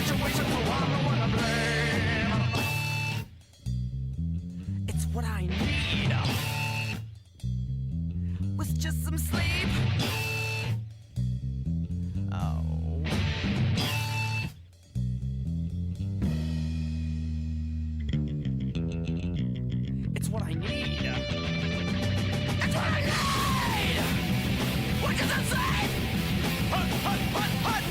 situation, so I'm the one to blame. It's what I need. With just some sleep. Oh. It's what I need. It's what I need. What does it say? Hut, hut, hut, hut.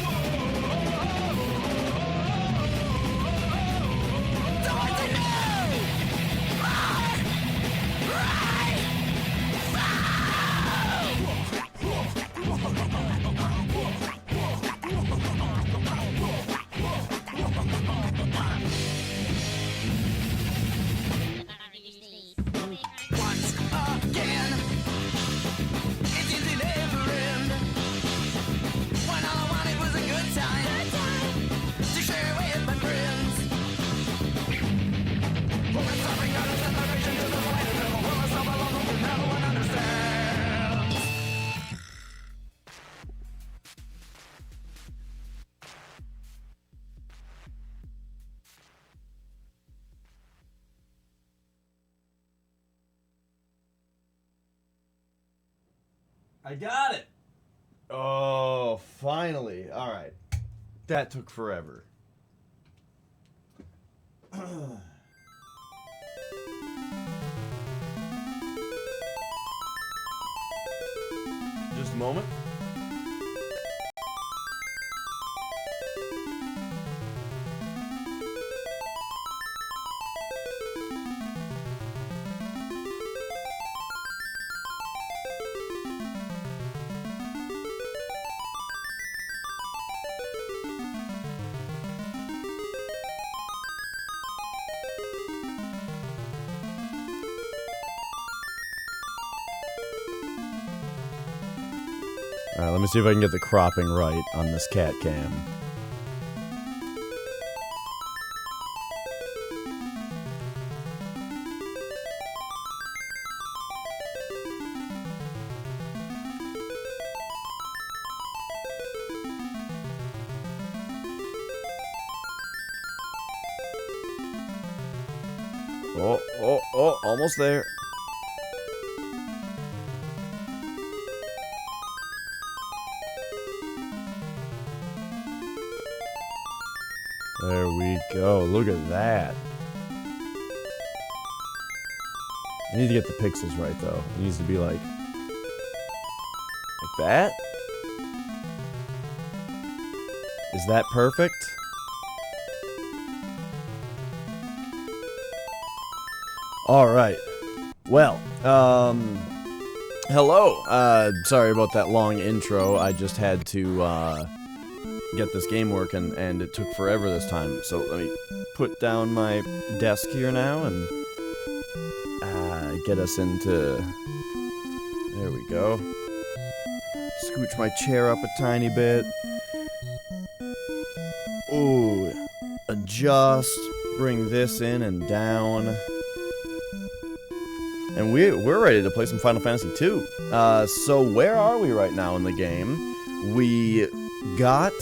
So what's it new? Right. Once again, it's easy never end. When all I wanted was a good time to share with my friends. When we're stopping out of separation to the light and never will stop alone, but no one understands. I got it. Oh, finally. All right. That took forever. Just a moment. Alright, let me see if I can get the cropping right on this cat cam. Oh, almost there. There we go. Look at that. I need to get the pixels right, though. It needs to be like that? Is that perfect? Alright. Well, hello. Sorry about that long intro. I just had to, get this game working, and it took forever this time. So let me put down my desk here now and get us into... There we go. Scooch my chair up a tiny bit. Ooh. Adjust. Bring this in and down. And we're ready to play some Final Fantasy II. So where are we right now in the game? We got...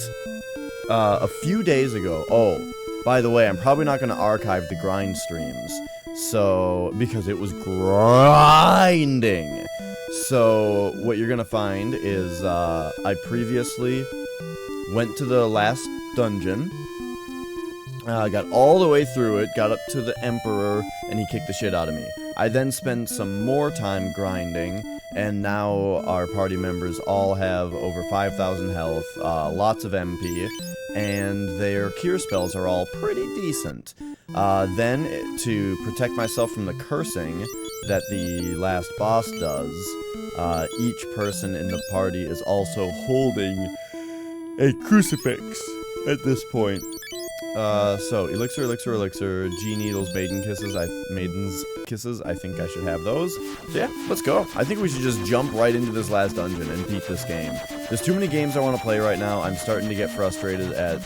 a few days ago. Oh, by the way, I'm probably not going to archive the grind streams. So, because it was grinding. So, what you're going to find is, I previously went to the last dungeon. Got all the way through it, got up to the Emperor, and he kicked the shit out of me. I then spent some more time grinding, and now our party members all have over 5,000 health, lots of MP, and their cure spells are all pretty decent. Then, to protect myself from the cursing that the last boss does, each person in the party is also holding a crucifix at this point. So, elixir, elixir, elixir, G needles, maiden's kisses, I think I should have those. So yeah, let's go. I think we should just jump right into this last dungeon and beat this game. There's too many games I want to play right now. I'm starting to get frustrated at,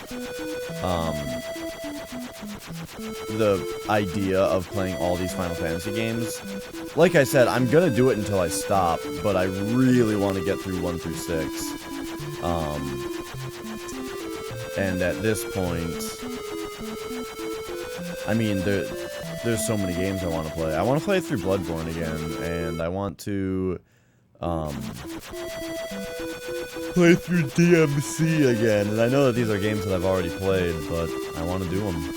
the idea of playing all these Final Fantasy games. Like I said, I'm gonna do it until I stop, but I really want to get through 1 through 6. And at this point... I mean, there's so many games I want to play. I want to play through Bloodborne again, and I want to play through DMC again. And I know that these are games that I've already played, but I want to do them.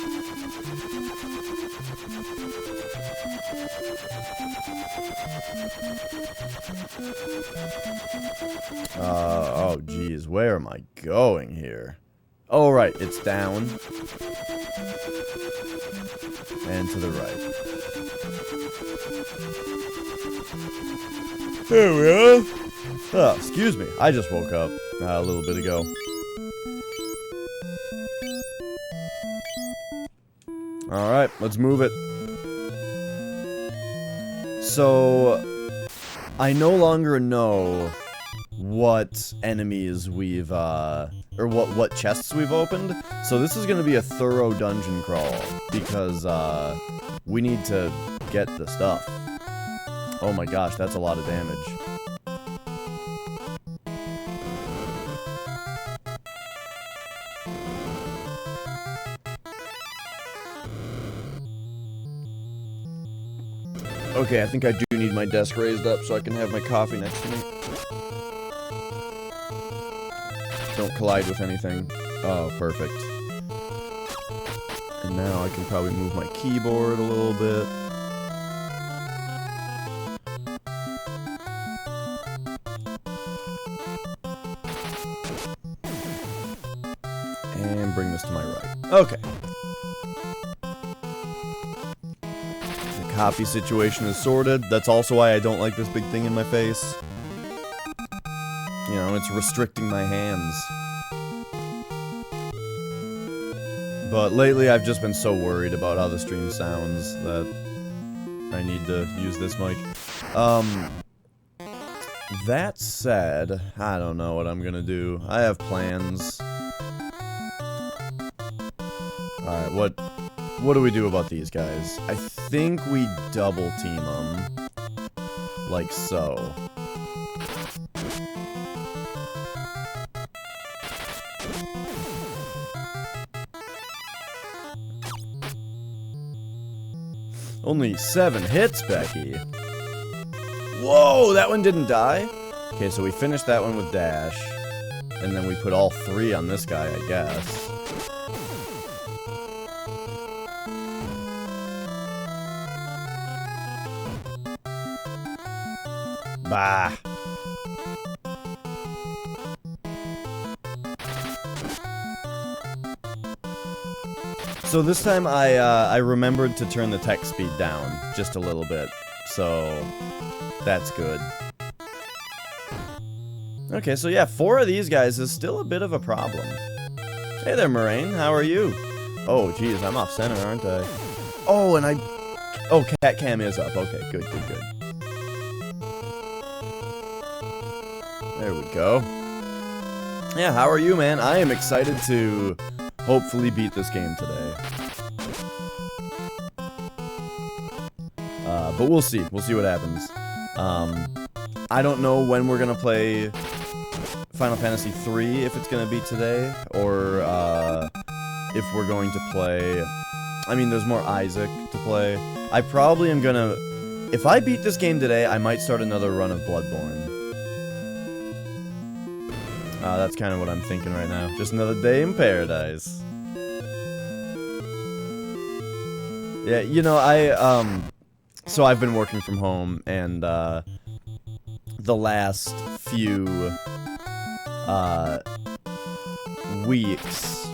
Oh geez, where am I going here? Oh right, it's down. And to the right. There we are. Oh, excuse me, I just woke up a little bit ago. Alright, let's move it. So, I no longer know what enemies we've, or what chests we've opened. So this is gonna be a thorough dungeon crawl, because, we need to get the stuff. Oh my gosh, that's a lot of damage. Okay, I think I do need my desk raised up so I can have my coffee next to me. Don't collide with anything. Oh, perfect. And now I can probably move my keyboard a little bit. And bring this to my right. Okay. The coffee situation is sorted. That's also why I don't like this big thing in my face. You know, it's restricting my hands. But lately I've just been so worried about how the stream sounds that I need to use this mic. That said, I don't know what I'm gonna do. I have plans. Alright, what do we do about these guys? I think we double team them. Like so. Only 7 hits, Becky. Whoa, that one didn't die? Okay, so we finished that one with dash. And then we put all 3 on this guy, I guess. Bah. So this time I remembered to turn the text speed down just a little bit, so that's good. Okay, so yeah, 4 of these guys is still a bit of a problem. Hey there, Moraine, how are you? Oh, geez, I'm off center, aren't I? Oh, and oh, cat cam is up. Okay, good, good, good. There we go. Yeah, how are you, man? I am excited to hopefully beat this game today. But we'll see. We'll see what happens. I don't know when we're gonna play Final Fantasy III, if it's gonna be today, or if we're going to play... I mean, there's more Isaac to play. I probably am gonna... If I beat this game today, I might start another run of Bloodborne. That's kind of what I'm thinking right now. Just another day in paradise. Yeah, you know, so I've been working from home, and, the last few, weeks,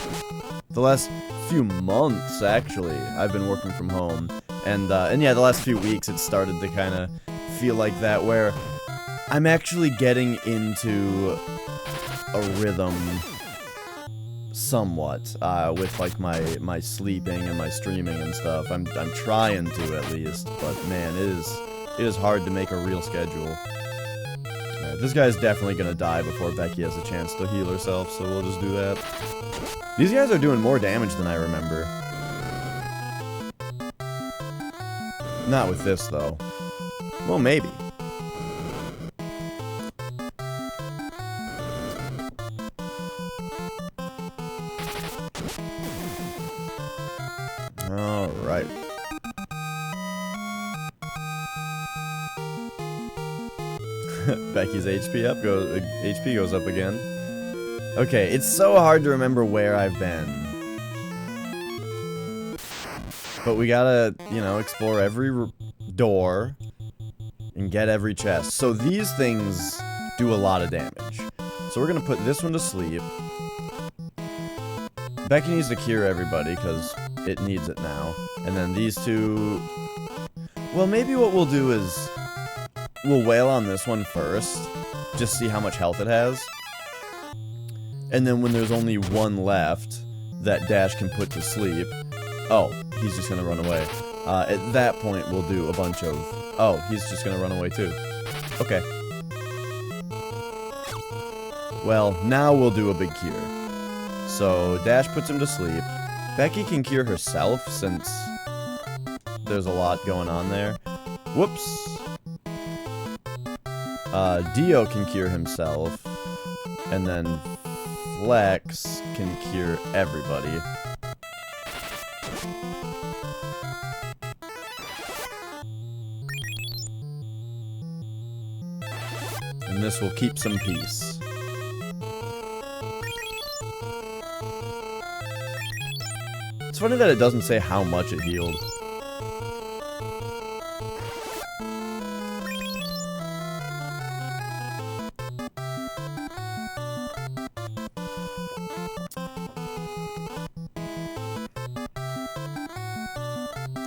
the last few months, actually, I've been working from home, and yeah, the last few weeks it started to kind of feel like that, where I'm actually getting into a rhythm somewhat with like my sleeping and my streaming and stuff. I'm trying to, at least, but man, it is hard to make a real schedule. Alright, this guy's definitely gonna die before Becky has a chance to heal herself, so we'll just do that. These guys are doing more damage than I remember. Not with this though. Well, maybe. Becky's HP goes up again. Okay, it's so hard to remember where I've been. But we gotta, you know, explore every door and get every chest. So these things do a lot of damage. So we're gonna put this one to sleep. Becky needs to cure everybody because it needs it now. And then these two... Well, maybe what we'll do is we'll wail on this one first. Just see how much health it has. And then when there's only one left that Dash can put to sleep... Oh, he's just gonna run away. At that point, we'll do a bunch of... Oh, he's just gonna run away too. Okay. Well, now we'll do a big cure. So, Dash puts him to sleep. Becky can cure herself, since there's a lot going on there. Whoops. Dio can cure himself. And then Flex can cure everybody. And this will keep some peace. It's funny that it doesn't say how much it healed.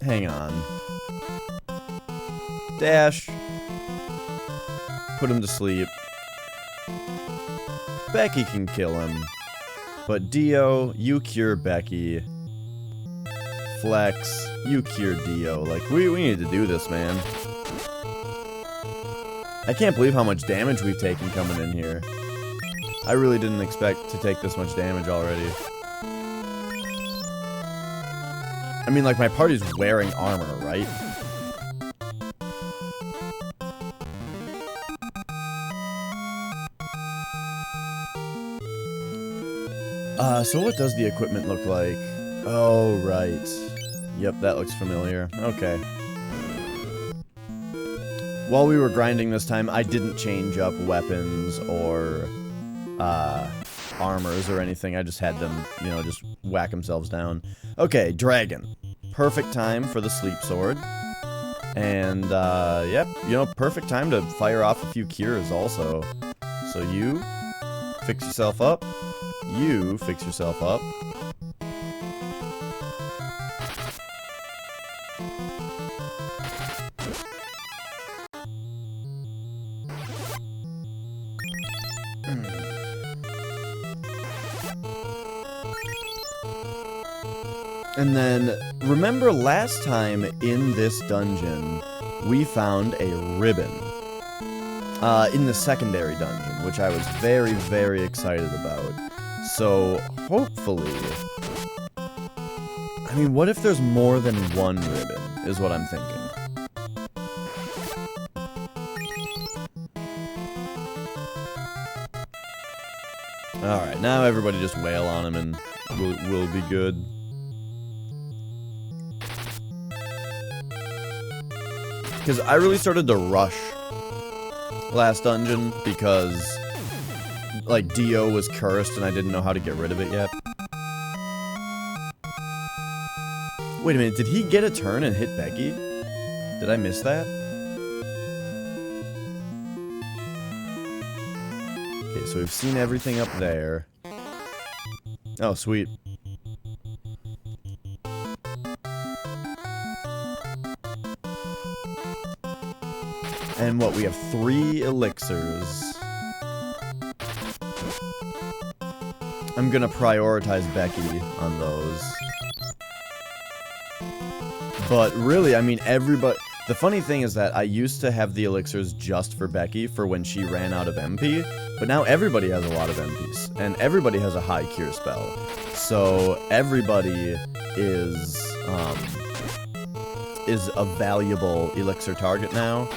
Hang on. Dash. Put him to sleep. Becky can kill him. But Dio, you cure Becky. Flex, you cure Dio. Like, we need to do this, man. I can't believe how much damage we've taken coming in here. I really didn't expect to take this much damage already. I mean, like, my party's wearing armor, right? So what does the equipment look like? Oh, right. Yep, that looks familiar. Okay. While we were grinding this time, I didn't change up weapons or, armors or anything. I just had them, you know, just whack themselves down. Okay, Dragon. Perfect time for the sleep sword. And, yep, you know, perfect time to fire off a few cures also. So you fix yourself up. You fix yourself up. And then, remember last time in this dungeon, we found a ribbon. In the secondary dungeon, which I was very, very excited about. So, hopefully... I mean, what if there's more than one ribbon, is what I'm thinking. Alright, now everybody just wail on him and we'll be good. Because I really started to rush last dungeon because, like, Dio was cursed and I didn't know how to get rid of it yet. Wait a minute, did he get a turn and hit Becky? Did I miss that? Okay, so we've seen everything up there. Oh, sweet. And what, we have 3 elixirs. I'm gonna prioritize Becky on those. But really, I mean, everybody... The funny thing is that I used to have the elixirs just for Becky for when she ran out of MP, but now everybody has a lot of MPs, and everybody has a high cure spell. So everybody is a valuable elixir target now,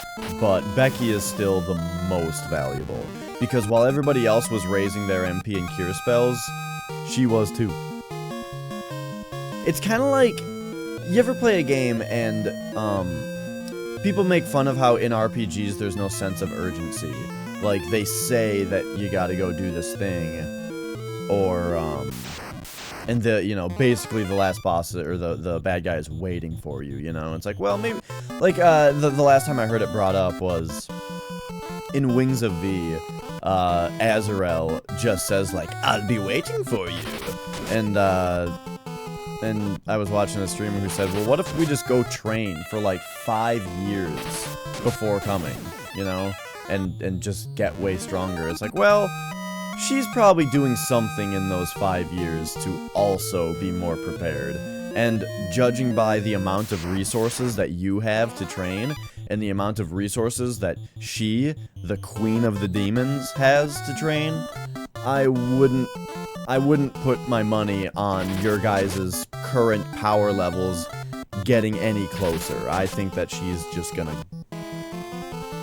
but Becky is still the most valuable. Because while everybody else was raising their MP and cure spells, she was too. It's kind of like, you ever play a game and, people make fun of how in RPGs there's no sense of urgency. Like, they say that you gotta go do this thing, or, and basically the last boss, or the bad guy is waiting for you, you know? It's like, well, maybe, like, the last time I heard it brought up was in Wings of V, Azrael just says, like, I'll be waiting for you, and I was watching a streamer who said, well, what if we just go train for, like, 5 years before coming, you know? And just get way stronger. It's like, well, she's probably doing something in those 5 years to also be more prepared. And judging by the amount of resources that you have to train, and the amount of resources that she, the queen of the demons, has to train, I wouldn't put my money on your guys' current power levels getting any closer. I think that she's just gonna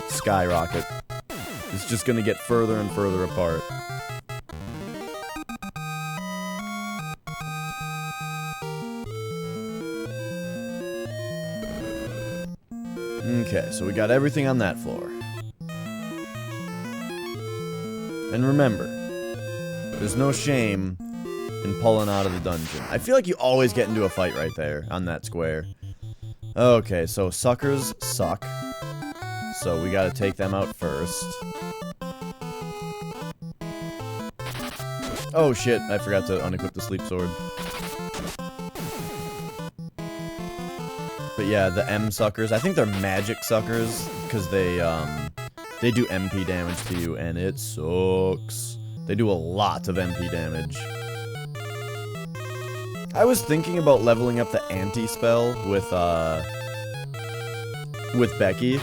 skyrocket. It's just gonna get further and further apart. Okay, so we got everything on that floor. And remember, there's no shame in pulling out of the dungeon. I feel like you always get into a fight right there on that square. Okay, so suckers suck. So we gotta take them out first. Oh shit, I forgot to unequip the sleep sword. But yeah, the M suckers, I think they're magic suckers, because they do MP damage to you, and it sucks. They do a lot of MP damage. I was thinking about leveling up the anti-spell with Becky,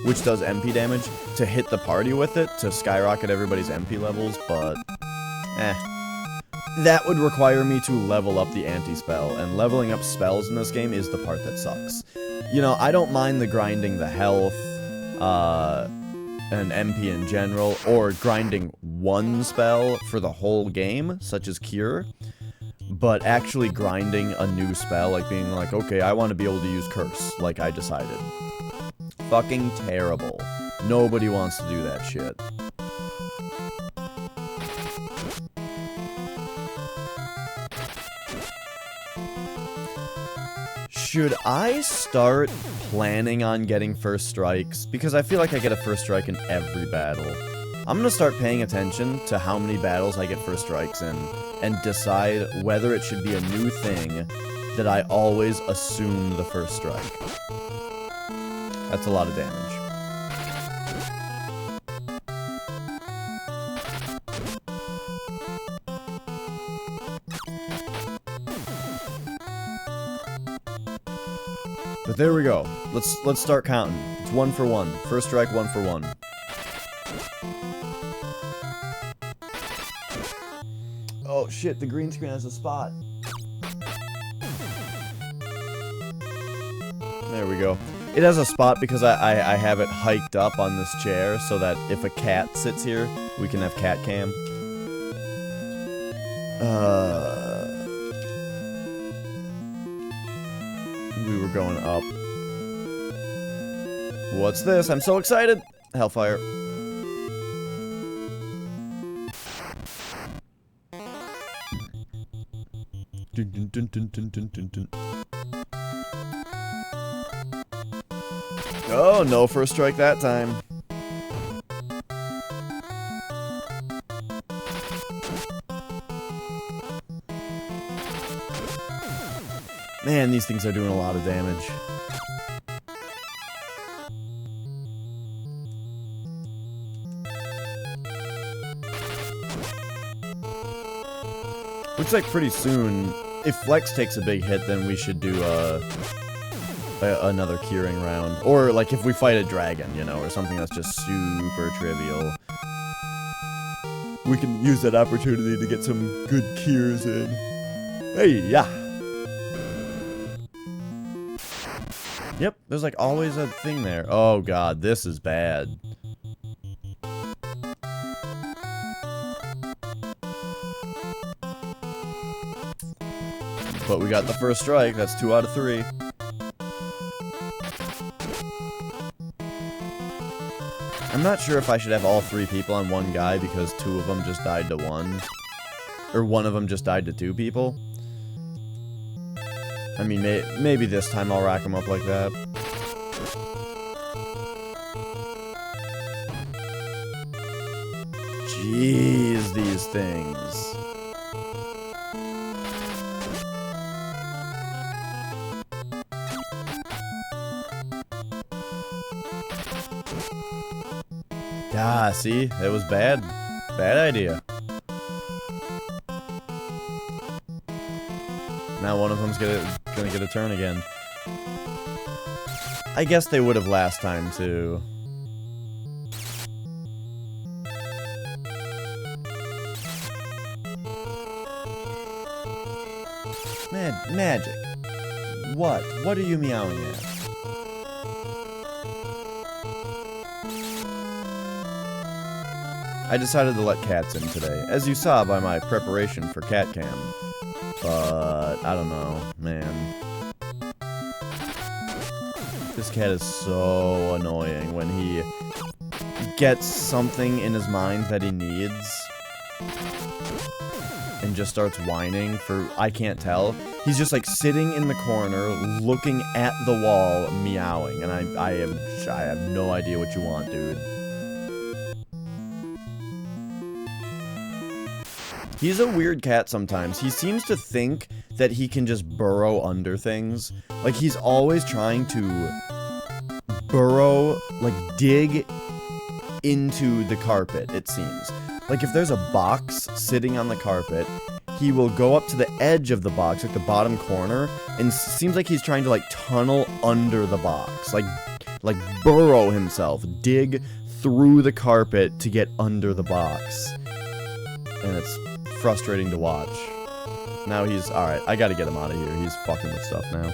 which does MP damage, to hit the party with it, to skyrocket everybody's MP levels, but that would require me to level up the anti-spell, and leveling up spells in this game is the part that sucks. You know, I don't mind the grinding the health, and MP in general, or grinding one spell for the whole game, such as Cure, but actually grinding a new spell, like being like, okay, I want to be able to use Curse, like I decided. Fucking terrible. Nobody wants to do that shit. Should I start planning on getting first strikes? Because I feel like I get a first strike in every battle. I'm gonna start paying attention to how many battles I get first strikes in, and decide whether it should be a new thing that I always assume the first strike. That's a lot of damage. But there we go. Let's start counting. It's 1 for 1. First strike, 1 for 1. Oh shit, the green screen has a spot. There we go. It has a spot because I have it hiked up on this chair so that if a cat sits here, we can have cat cam. We were going up. What's this? I'm so excited! Hellfire. Dun, dun, dun, dun, dun, dun, dun, dun. Oh, no first strike that time. Man, these things are doing a lot of damage. Looks like pretty soon, if Flex takes a big hit, then we should do another curing round. Or, like, if we fight a dragon, you know, or something that's just super trivial. We can use that opportunity to get some good cures in. Hey, yeah! Yep, there's like always a thing there. Oh god, this is bad. But we got the first strike, that's 2 out of 3. not sure if I should have all 3 people on one guy because 2 of them just died to 1. Or 1 of them just died to 2 people. I mean, maybe this time I'll rack them up like that. Jeez, these things. Ah, see? That was bad. Bad idea. Now one of them's gonna get a turn again. I guess they would have last time, too. Magic. What? What are you meowing at? I decided to let cats in today, as you saw by my preparation for cat cam. But, I don't know, man. This cat is so annoying when he gets something in his mind that he needs and just starts whining for, I can't tell. He's just like sitting in the corner, looking at the wall, meowing, and I have no idea what you want, dude. He's a weird cat sometimes. He seems to think that he can just burrow under things. Like, he's always trying to burrow, like, dig into the carpet, it seems. Like, if there's a box sitting on the carpet, he will go up to the edge of the box, like the bottom corner, and seems like he's trying to, like, tunnel under the box. Like burrow himself, dig through the carpet to get under the box. And it's frustrating to watch. Now he's... Alright, I gotta get him out of here. He's fucking with stuff now.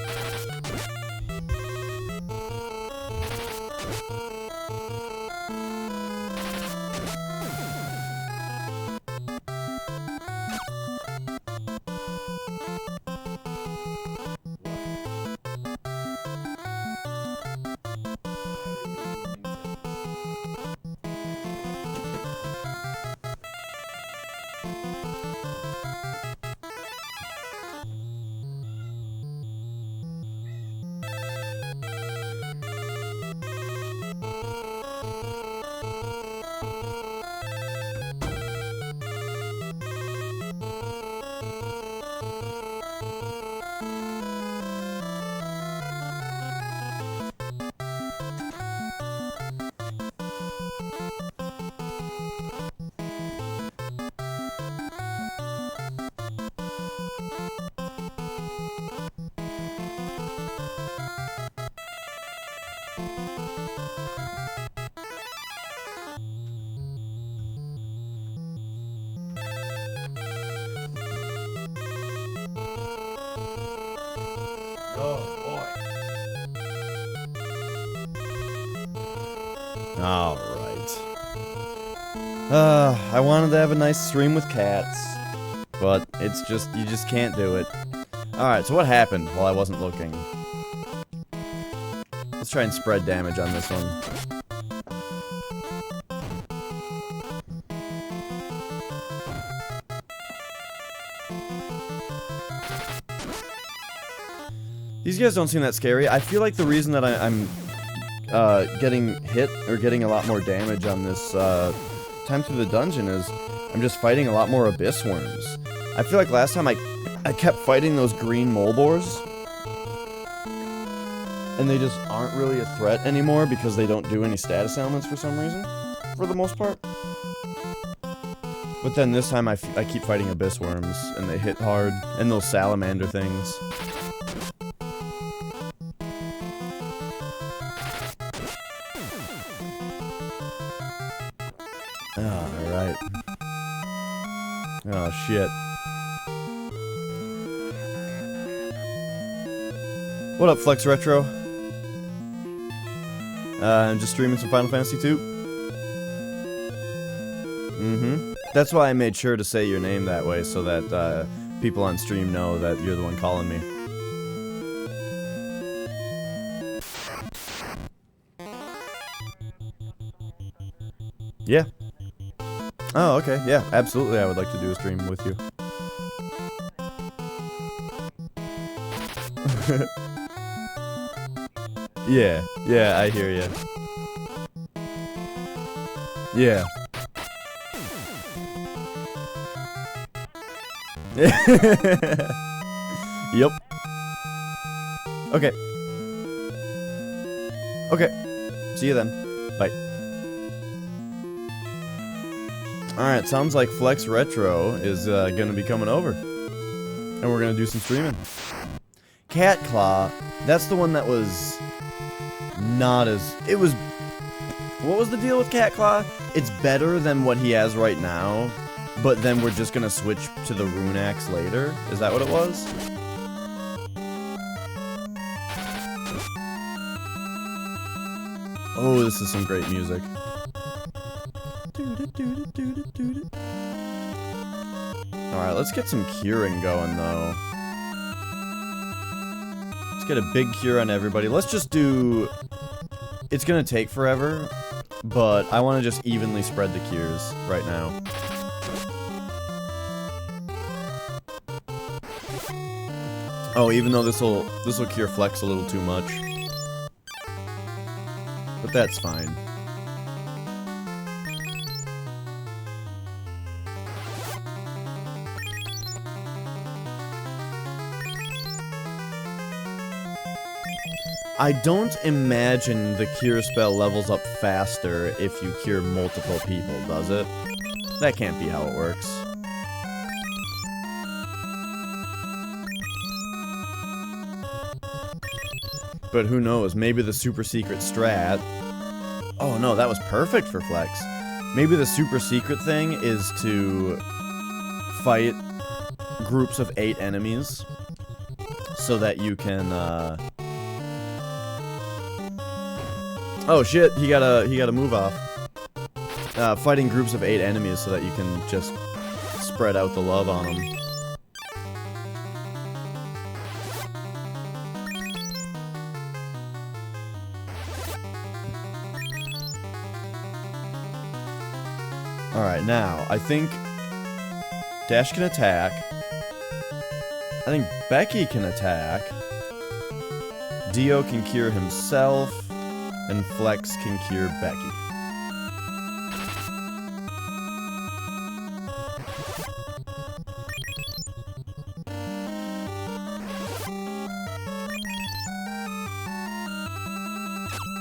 Alright. I wanted to have a nice stream with cats, but it's just, you just can't do it. Alright, so what happened while I wasn't looking? Let's try and spread damage on this one. These guys don't seem that scary. I feel like the reason that I'm getting hit, or getting a lot more damage on this, time through the dungeon is I'm just fighting a lot more abyss worms. I feel like last time I kept fighting those green mole boars, and they just aren't really a threat anymore because they don't do any status ailments for some reason, for the most part. But then this time I keep fighting abyss worms, and they hit hard, and those salamander things. Alright. Oh, shit. What up, Flex Retro? I'm just streaming some Final Fantasy II. That's why I made sure to say your name that way, so that, people on stream know that you're the one calling me. Yeah. Oh, okay. Yeah, absolutely. I would like to do a stream with you. Yeah. Yeah, I hear you. Yeah. Yep. Okay. Okay. See you then. Bye. Alright, sounds like Flex Retro is gonna be coming over. And we're gonna do some streaming. Cat Claw, that's the one that was not as... It was... What was the deal with Cat Claw? It's better than what he has right now, but then we're just gonna switch to the Rune Axe later? Is that what it was? Oh, this is some great music. Alright, let's get some curing going, though. Let's get a big cure on everybody. Let's just do... It's gonna take forever, but I want to just evenly spread the cures right now. Oh, even though this'll cure Flex a little too much. But that's fine. I don't imagine the cure spell levels up faster if you cure multiple people, does it? That can't be how it works. But who knows, maybe the super secret strat... Oh no, that was perfect for Flex. Maybe the super secret thing is to fight groups of 8 enemies so that you can, Oh shit, he got a move off. Fighting groups of 8 enemies so that you can just spread out the love on them. Alright, now, I think Dash can attack. I think Becky can attack. Dio can cure himself. And Flex can cure Becky.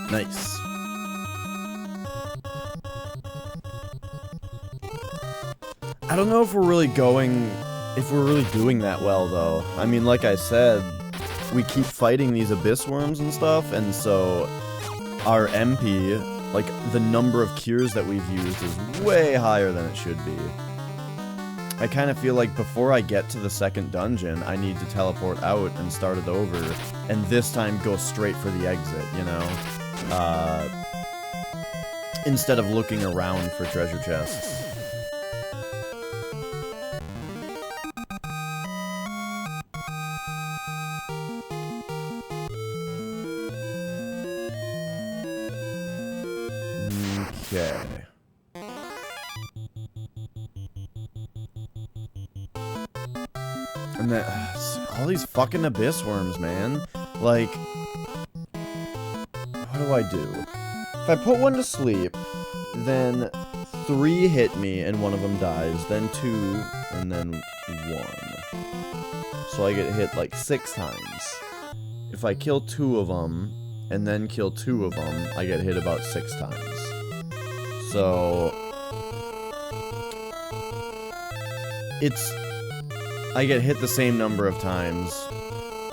Nice. I don't know if we're really doing that well, though. I mean, like I said, we keep fighting these abyss worms and stuff, and so our MP, like, the number of cures that we've used is way higher than it should be. I kind of feel like before I get to the second dungeon, I need to teleport out and start it over, and this time go straight for the exit, you know? Instead of looking around for treasure chests. Okay. And then, all these fucking abyss worms, man. Like, what do I do? If I put one to sleep, then 3 hit me and one of them dies, then 2, and then 1. So I get hit like 6 times. If I kill 2 of them, and then kill 2 of them, I get hit about 6 times. So I get hit the same number of times,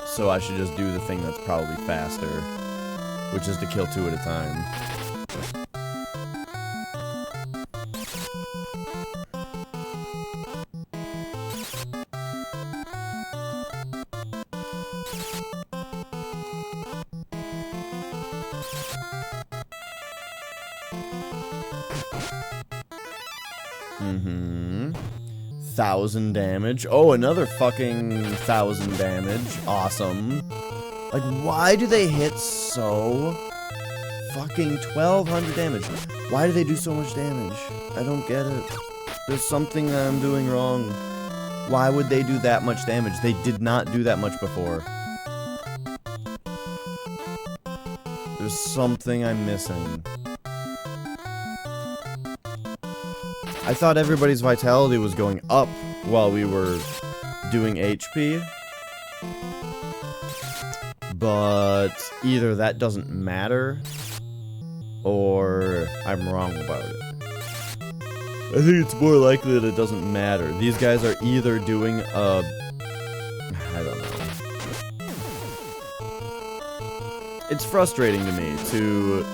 so I should just do the thing that's probably faster, which is to kill 2 at a time. Mm-hmm. 1,000 damage. Oh, another fucking 1,000 damage. Awesome. Like, why do they hit so fucking 1200 damage. Why do they do so much damage? I don't get it. There's something that I'm doing wrong. Why would they do that much damage? They did not do that much before. There's something I'm missing. I thought everybody's vitality was going up while we were doing HP. But either that doesn't matter, or I'm wrong about it. I think it's more likely that it doesn't matter. These guys are either doing a... I don't know. It's frustrating to me to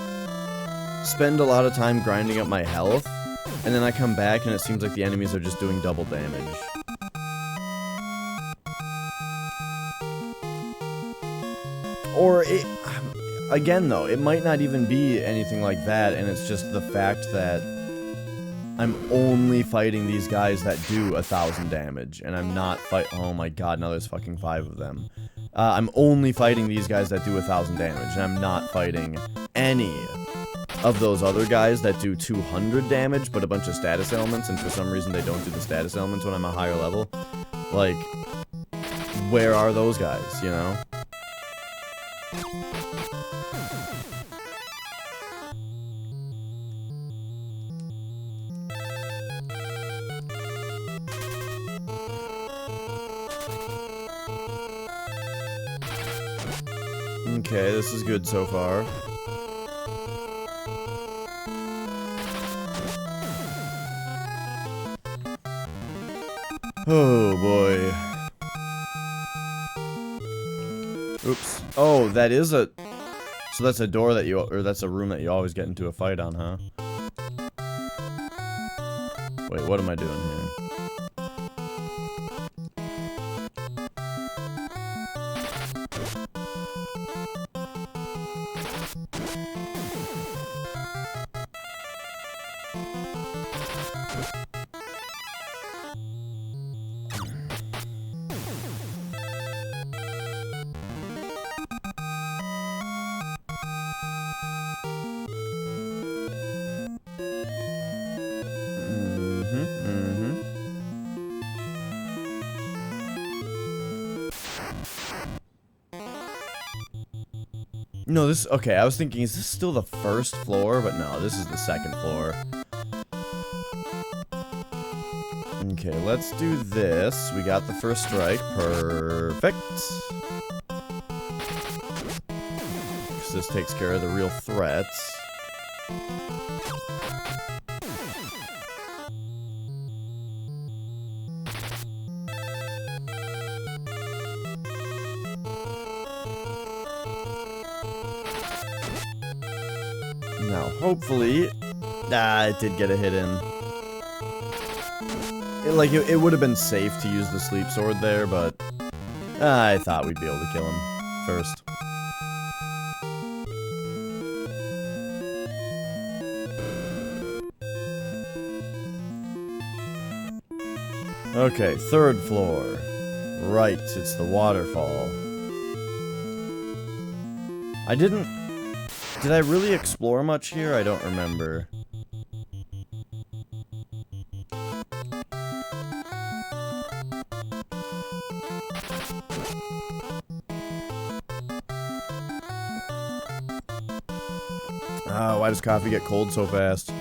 spend a lot of time grinding up my health, and then I come back and it seems like the enemies are just doing double damage. Or, again though, it might not even be anything like that, and it's just the fact that I'm only fighting these guys that do 1,000 damage, and I'm not oh my god, now there's fucking 5 of them. I'm only fighting these guys that do 1,000 damage, and I'm not fighting any of those other guys that do 200 damage, but a bunch of status elements, and for some reason they don't do the status elements when I'm a higher level. Like, where are those guys, you know? Okay, this is good so far. Oh boy. Oops. Oh, that is a... So that's a door that you... Or that's a room that you always get into a fight on, huh? Wait, what am I doing here? No, this... Okay, I was thinking, is this still the first floor? But no, this is the second floor. Okay, let's do this. We got the first strike. Perfect. Because this takes care of the real threats. Now, hopefully... it did get a hit in. It would have been safe to use the sleep sword there, but... I thought we'd be able to kill him first. Okay, third floor. Right, it's the waterfall. I didn't... Did I really explore much here? I don't remember. Oh, why does coffee get cold so fast?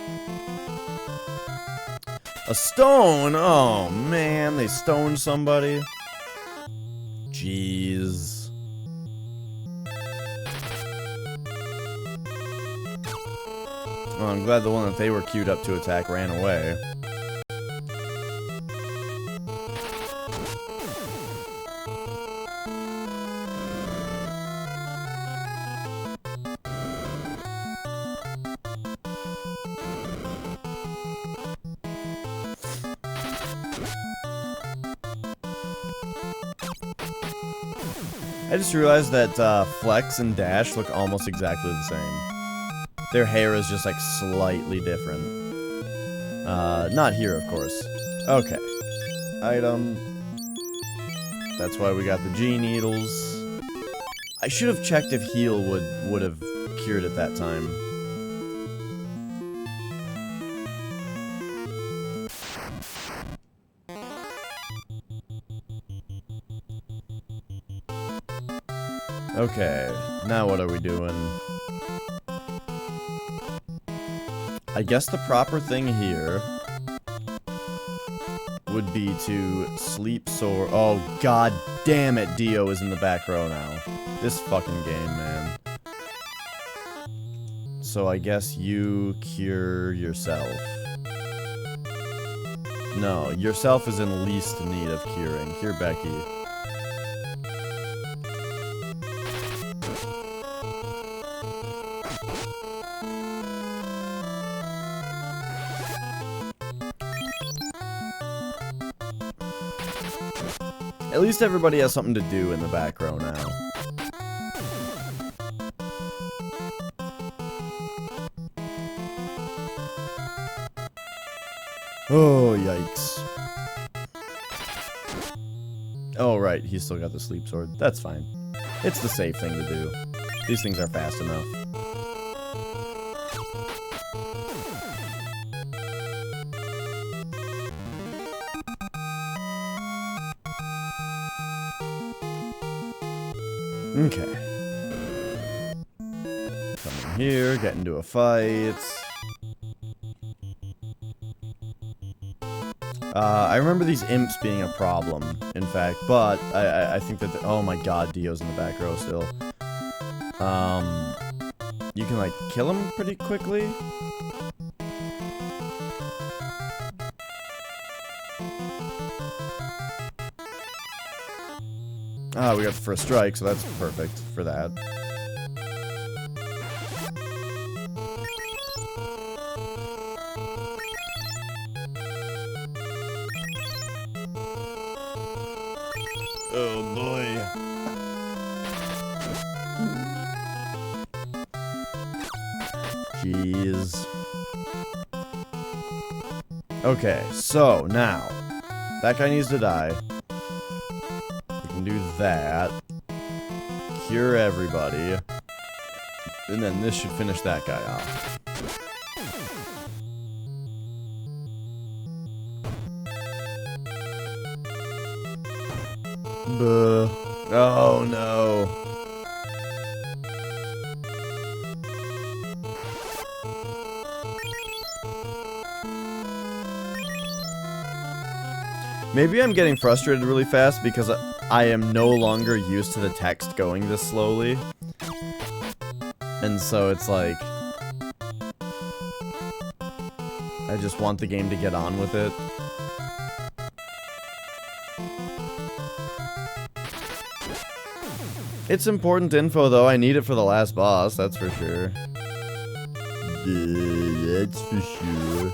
A stone? Oh, man, they stoned somebody. Jeez. Well, I'm glad the one that they were queued up to attack ran away. I just realized that Flex and Dash look almost exactly the same. Their hair is just, like, slightly different. Not here, of course. Okay. Item. That's why we got the G needles. I should have checked if heal would have cured at that time. Okay, now what are we doing? I guess the proper thing here would be to sleep sore. Oh, god damn it, Dio is in the back row now. This fucking game, man. So I guess you cure yourself. No, yourself is in least need of curing. Cure Becky. At least everybody has something to do in the back row now. Oh, yikes. Oh, right, he's still got the sleep sword. That's fine. It's the safe thing to do. These things are fast enough. Okay. Come in here, get into a fight. I remember these imps being a problem, in fact, but I think that oh my god, Dio's in the back row still. You can, like, kill him pretty quickly. Ah, we got the first strike, so that's perfect for that. Oh boy. Jeez. Okay, so now that guy needs to die. We can do that. Cure everybody. And then this should finish that guy off. Buh. Oh no. Maybe I'm getting frustrated really fast because I am no longer used to the text going this slowly. And so it's like, I just want the game to get on with it. It's important info, though. I need it for the last boss, that's for sure. That's for sure.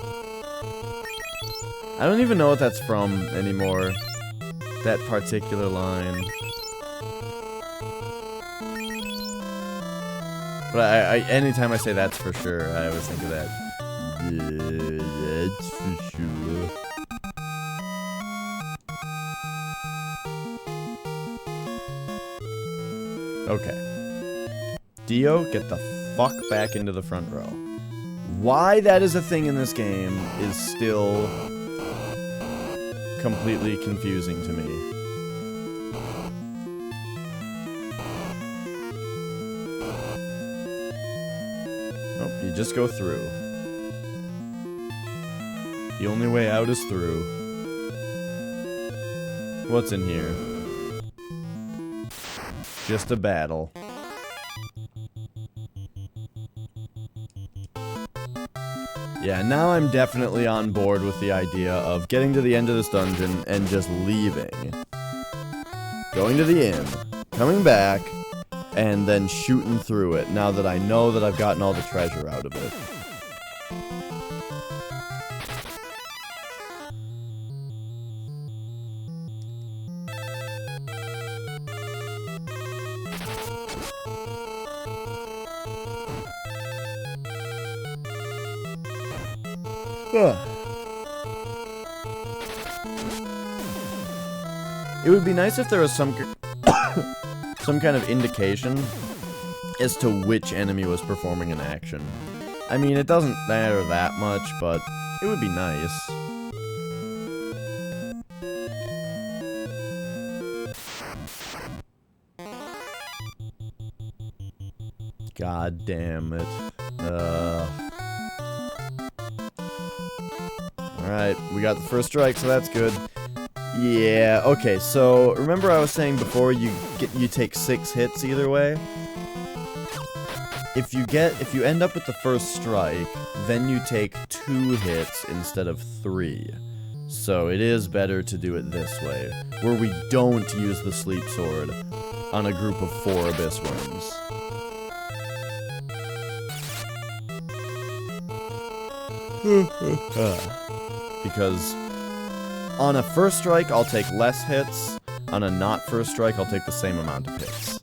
I don't even know what that's from anymore. That particular line. But I anytime I say that's for sure, I always think of that. That's for sure. Okay. Dio, get the fuck back into the front row. Why that is a thing in this game is still completely confusing to me. Oh, you just go through. The only way out is through. What's in here? Just a battle. Yeah, now I'm definitely on board with the idea of getting to the end of this dungeon and just leaving. Going to the inn, coming back, and then shooting through it now that I know that I've gotten all the treasure out of it. It would be nice if there was some kind of indication as to which enemy was performing an action. I mean, it doesn't matter that much, but it would be nice. God damn it. Alright, we got the first strike, so that's good. Yeah, okay, so remember I was saying before you take 6 hits either way? If you end up with the first strike, then you take 2 hits instead of 3. So it is better to do it this way, where we don't use the sleep sword on a group of 4 abyss worms. Because on a first strike, I'll take less hits. On a not first strike, I'll take the same amount of hits.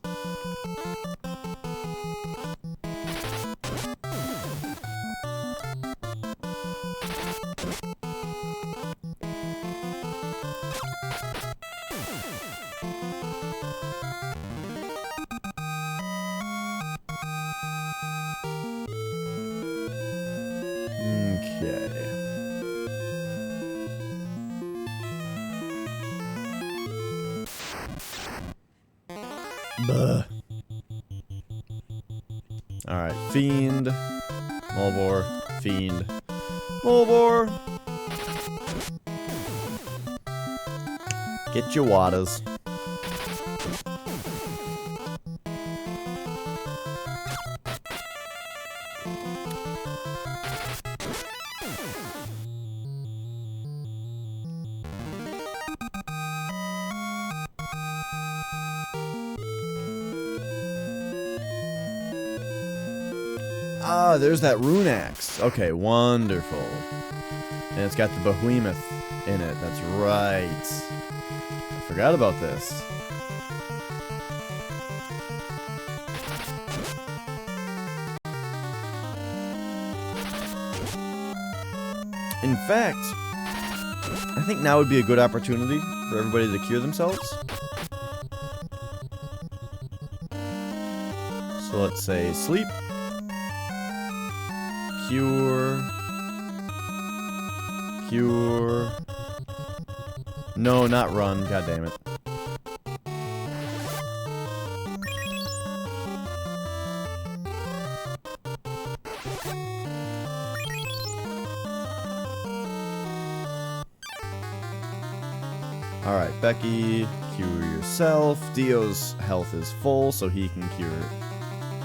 Okay. Buh. Alright, Fiend, Molbor, Fiend, Molbor. Get your waters. Ah, there's that rune axe. Okay, wonderful. And it's got the behemoth in it. That's right. I forgot about this. In fact, I think now would be a good opportunity for everybody to cure themselves. So let's say sleep. Cure. Cure. No, not run. God damn it. Alright, Becky, cure yourself. Dio's health is full, so he can cure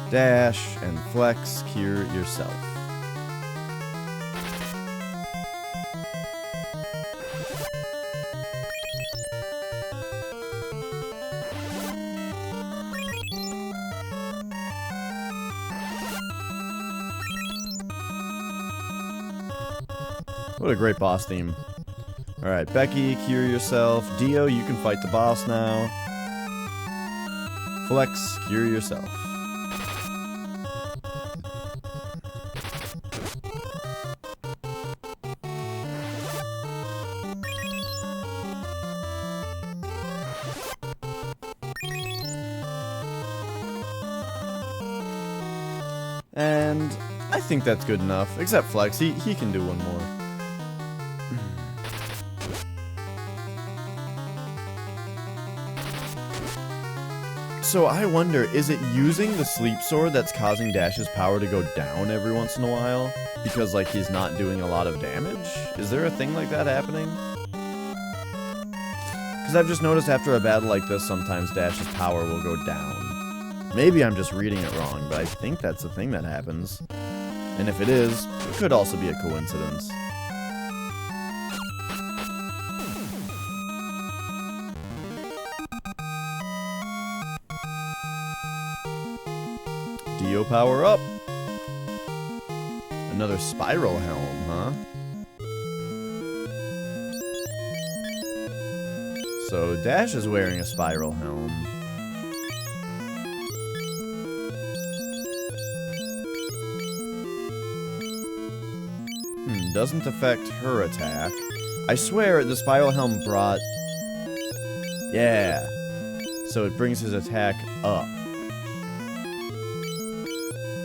Dash. And Flex, cure yourself. What a great boss theme. Alright, Becky, cure yourself. Dio, you can fight the boss now. Flex, cure yourself. And I think that's good enough. Except Flex, he can do one more. So I wonder, is it using the sleep sword that's causing Dash's power to go down every once in a while? Because, like, he's not doing a lot of damage? Is there a thing like that happening? Because I've just noticed after a battle like this, sometimes Dash's power will go down. Maybe I'm just reading it wrong, but I think that's the thing that happens. And if it is, it could also be a coincidence. Dio power up. Another spiral helm, huh? So Dash is wearing a spiral helm. Doesn't affect her attack. I swear the spiral helm brought... Yeah. So it brings his attack up.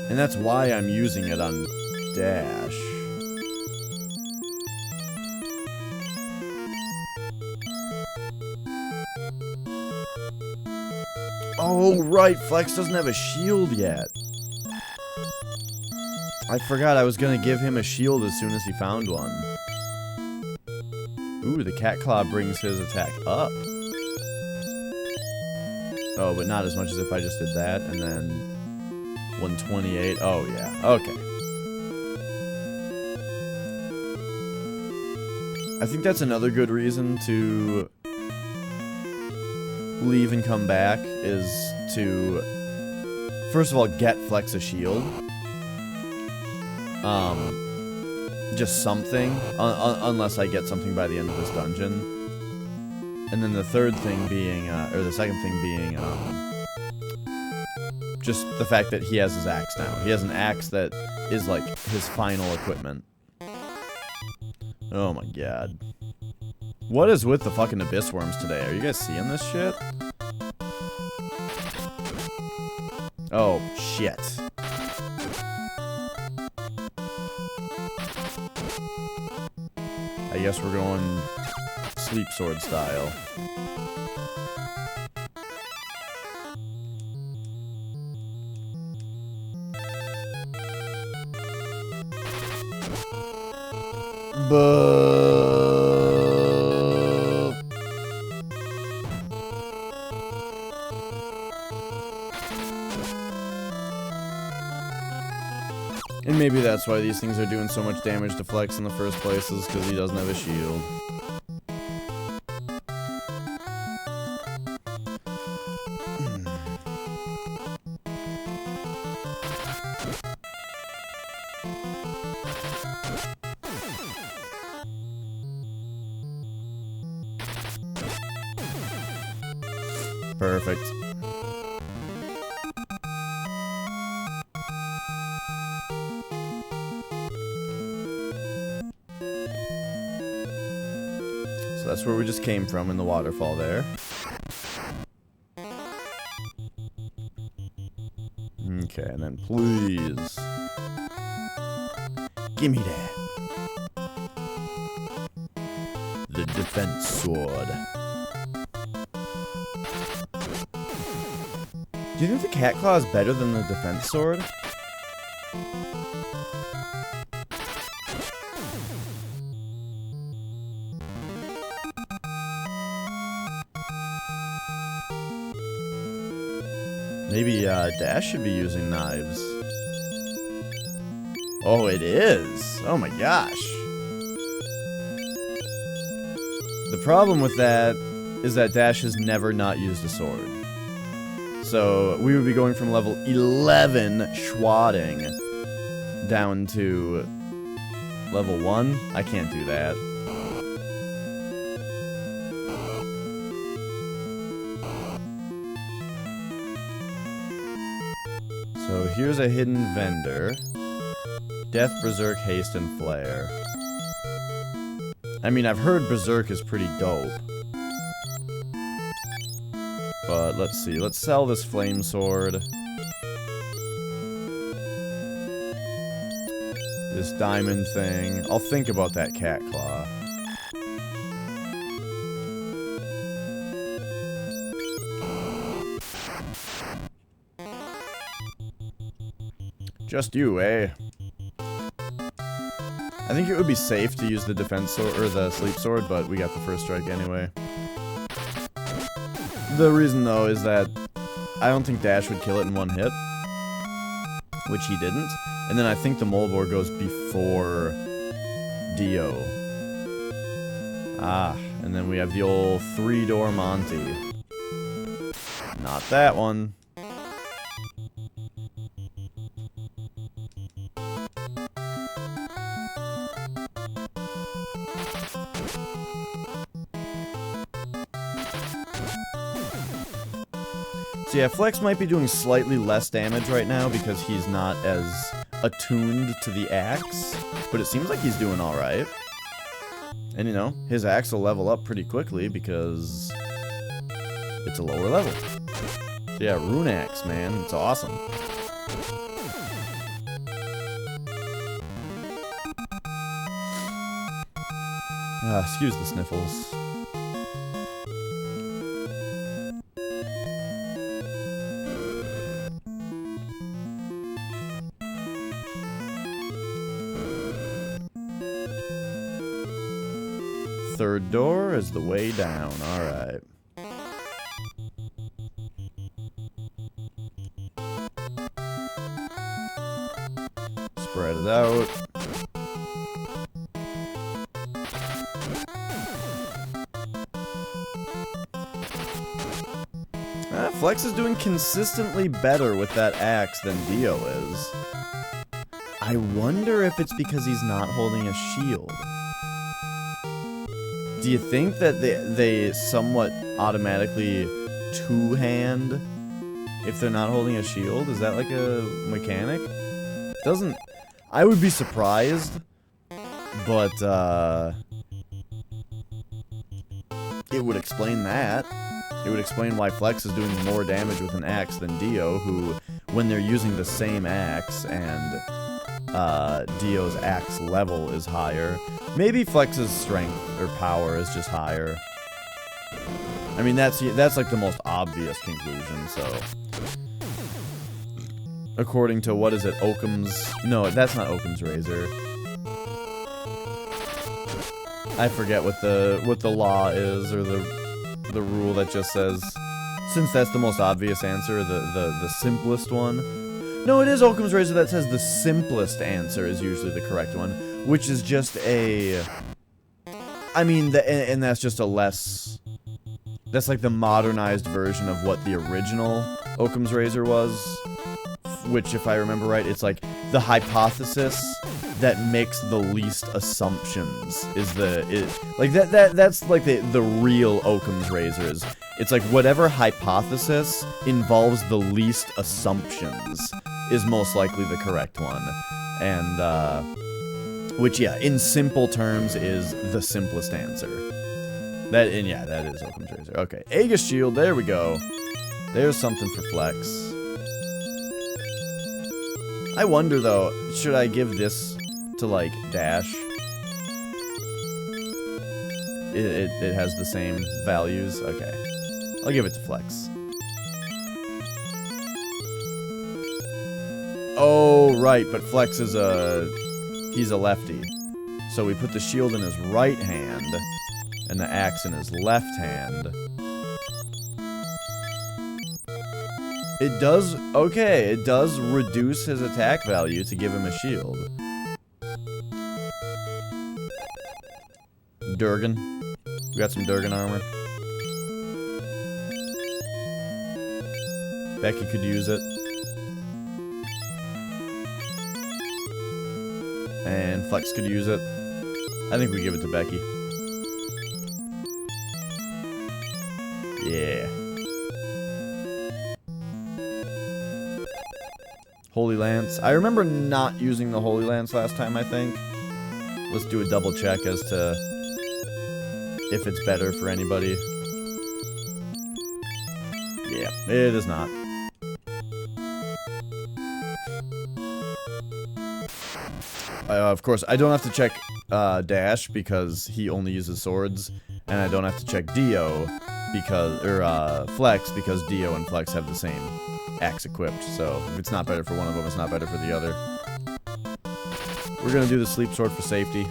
And that's why I'm using it on Dash. Oh, right. Flex doesn't have a shield yet. I forgot I was gonna give him a shield as soon as he found one. Ooh, the cat claw brings his attack up. Oh, but not as much as if I just did that, and then 128. Oh, yeah. Okay. I think that's another good reason to leave and come back, is to, first of all, get Flex a shield. Just something, unless I get something by the end of this dungeon. And then the third thing being, or the second thing being, just the fact that he has his axe now. He has an axe that is, like, his final equipment. Oh my god. What is with the fucking abyss worms today? Are you guys seeing this shit? Oh, shit. I guess we're going sleep sword style. And maybe that's why these things are doing so much damage to Flex in the first place, is because he doesn't have a shield. Perfect. So that's where we just came from, in the waterfall there. Okay, and then please. Give me that. The defense sword. Do you think the cat claw is better than the defense sword? Maybe Dash should be using knives. Oh, it is. Oh my gosh. The problem with that is that Dash has never not used a sword. So we would be going from level 11 schwadding down to level 1. I can't do that. So here's a hidden vendor. Death, Berserk, Haste, and Flare. I mean, I've heard Berserk is pretty dope. But let's see. Let's sell this flame sword. This diamond thing. I'll think about that cat claw. Just you, eh? I think it would be safe to use the defense sword or the sleep sword, but we got the first strike anyway. The reason, though, is that I don't think Dash would kill it in one hit, which he didn't. And then I think the Molbor goes before Dio. Ah, and then we have the old 3-door Monty. Not that one. So yeah, Flex might be doing slightly less damage right now because he's not as attuned to the axe, but it seems like he's doing alright. And you know, his axe will level up pretty quickly because it's a lower level. So yeah, Rune Axe, man, it's awesome. Excuse the sniffles. third door is the way down. Alright. Spread it out. Flex is doing consistently better with that axe than Dio is. I wonder if it's because he's not holding a shield. Do you think that they somewhat automatically two-hand if they're not holding a shield? Is that like a mechanic? Doesn't... I would be surprised, but, it would explain that. It would explain why Flex is doing more damage with an axe than Dio, who, when they're using the same axe, and, Dio's axe level is higher. Maybe Flex's strength, or power, is just higher. I mean, that's like the most obvious conclusion, so... According to, what is it, Occam's... No, that's not Occam's razor. I forget what the law is, or the rule that just says... Since that's the most obvious answer, the simplest one... No, it is Occam's razor that says the simplest answer is usually the correct one, which is just a... I mean, and that's just a less... That's like the modernized version of what the original Occam's razor was. Which, if I remember right, it's like the hypothesis that makes the least assumptions is that's like the real Occam's razors. It's like whatever hypothesis involves the least assumptions is most likely the correct one. And which, yeah, in simple terms is the simplest answer. That is Occam's razor. Okay, Aegis Shield, there we go. There's something for Flex. I wonder, though, should I give this to, like, Dash? It has the same values? Okay. I'll give it to Flex. Oh, right, but Flex is he's a lefty. So we put the shield in his right hand, and the axe in his left hand. It does, okay, it does reduce his attack value to give him a shield. Durgan. We got some Durgan armor. Becky could use it. And Flex could use it. I think we give it to Becky. Yeah. Holy Lance. I remember not using the Holy Lance last time, I think. Let's do a double check as to if it's better for anybody. Yeah, it is not. Of course, I don't have to check Dash because he only uses swords, and I don't have to check Dio because, or Flex because Dio and Flex have the same axe equipped, so if it's not better for one of them, it's not better for the other. We're gonna do the sleep sword for safety.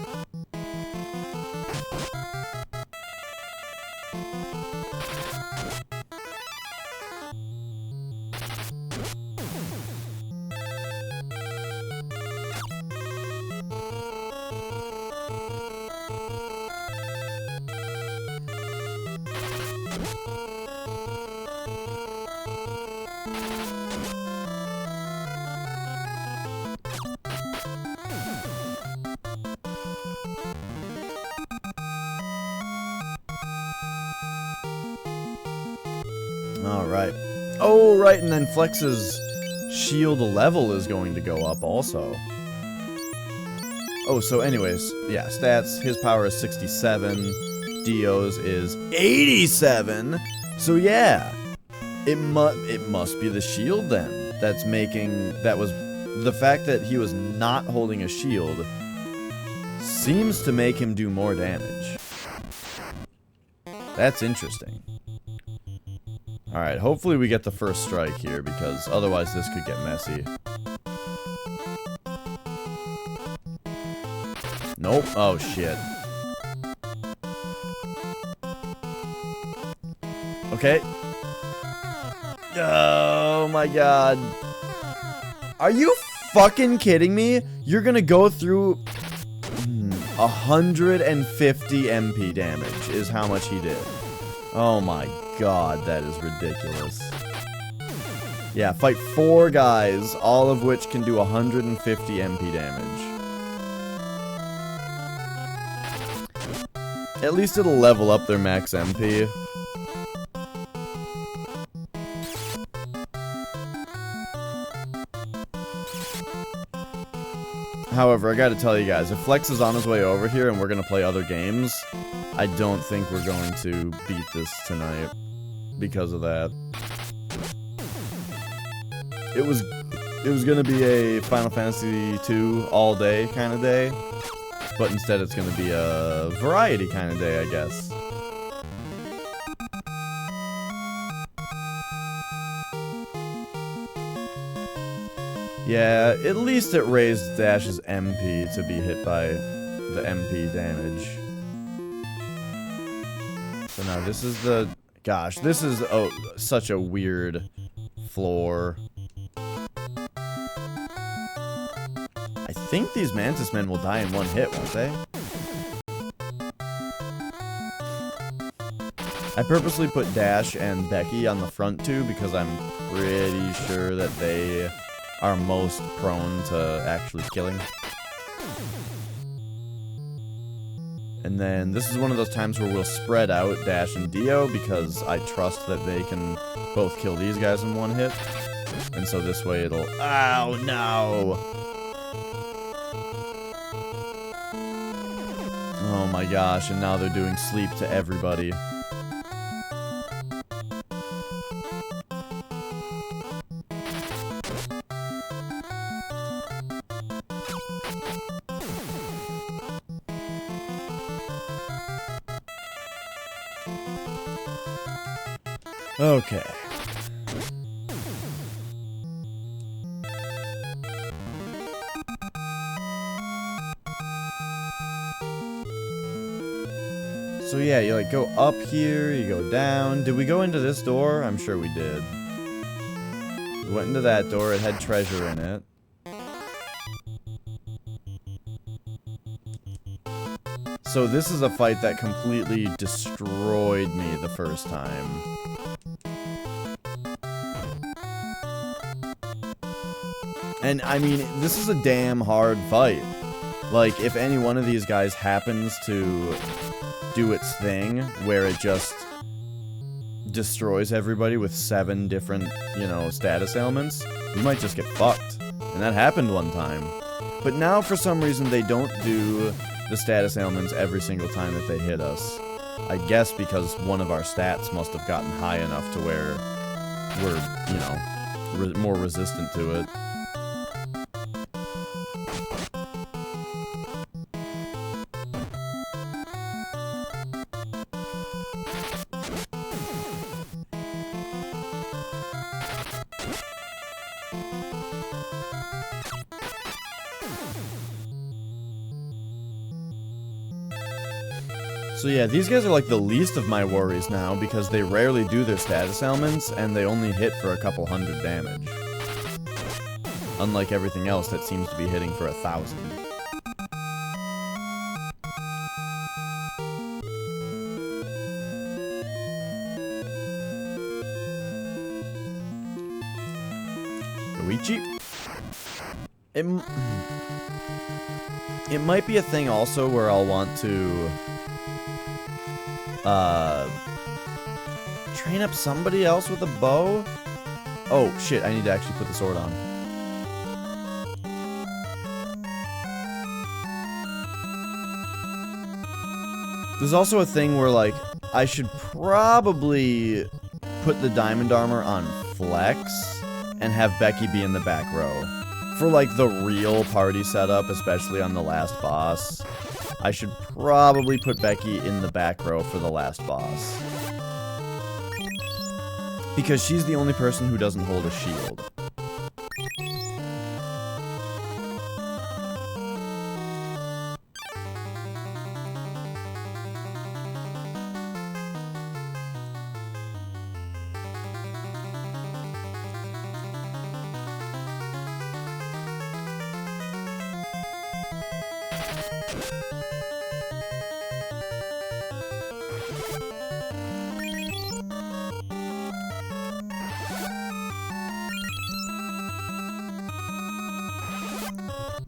Alright. Oh, right, and then Flex's shield level is going to go up also. Oh, so anyways, yeah, stats, his power is 67, Dio's is 87, so yeah, it must be the shield then, that's making, the fact that he was not holding a shield seems to make him do more damage. That's interesting. Alright, hopefully we get the first strike here, because otherwise this could get messy. Nope. Oh, shit. Okay. Oh my god. Are you fucking kidding me? You're gonna go through 150 MP damage is how much he did. Oh my god, that is ridiculous. Yeah, fight 4 guys, all of which can do 150 MP damage. At least it'll level up their max MP. However, I gotta tell you guys, if Flex is on his way over here and we're gonna play other games, I don't think we're going to beat this tonight because of that. It was gonna be a Final Fantasy II all day kind of day, but instead it's gonna be a variety kind of day, I guess. Yeah, at least it raised Dash's MP to be hit by the MP damage. So now this is the... Gosh, this is such a weird floor. I think these Mantis Men will die in one hit, won't they? I purposely put Dash and Becky on the front two because I'm pretty sure that they are most prone to actually killing. And then this is one of those times where we'll spread out Dash and Dio because I trust that they can both kill these guys in one hit. And so this way it'll... Ow, no! Oh my gosh, and now they're doing sleep to everybody. Okay. So yeah, you like go up here, you go down. Did we go into this door? I'm sure we did. We went into that door, it had treasure in it. So this is a fight that completely destroyed me the first time. And I mean, this is a damn hard fight. Like, if any one of these guys happens to do its thing, where it just destroys everybody with 7 different, you know, status ailments, we might just get fucked. And that happened one time. But now, for some reason, they don't do the status ailments every single time that they hit us. I guess because one of our stats must have gotten high enough to where we're, you know, more resistant to it. So yeah, these guys are like the least of my worries now because they rarely do their status ailments and they only hit for a couple hundred damage. Unlike everything else that seems to be hitting for 1,000. Luigi? It might be a thing also where I'll want to train up somebody else with a bow? Oh, shit, I need to actually put the sword on. There's also a thing where, like, I should probably put the diamond armor on Flex and have Becky be in the back row. For, like, the real party setup, especially on the last boss, I should probably put Becky in the back row for the last boss. Because she's the only person who doesn't hold a shield.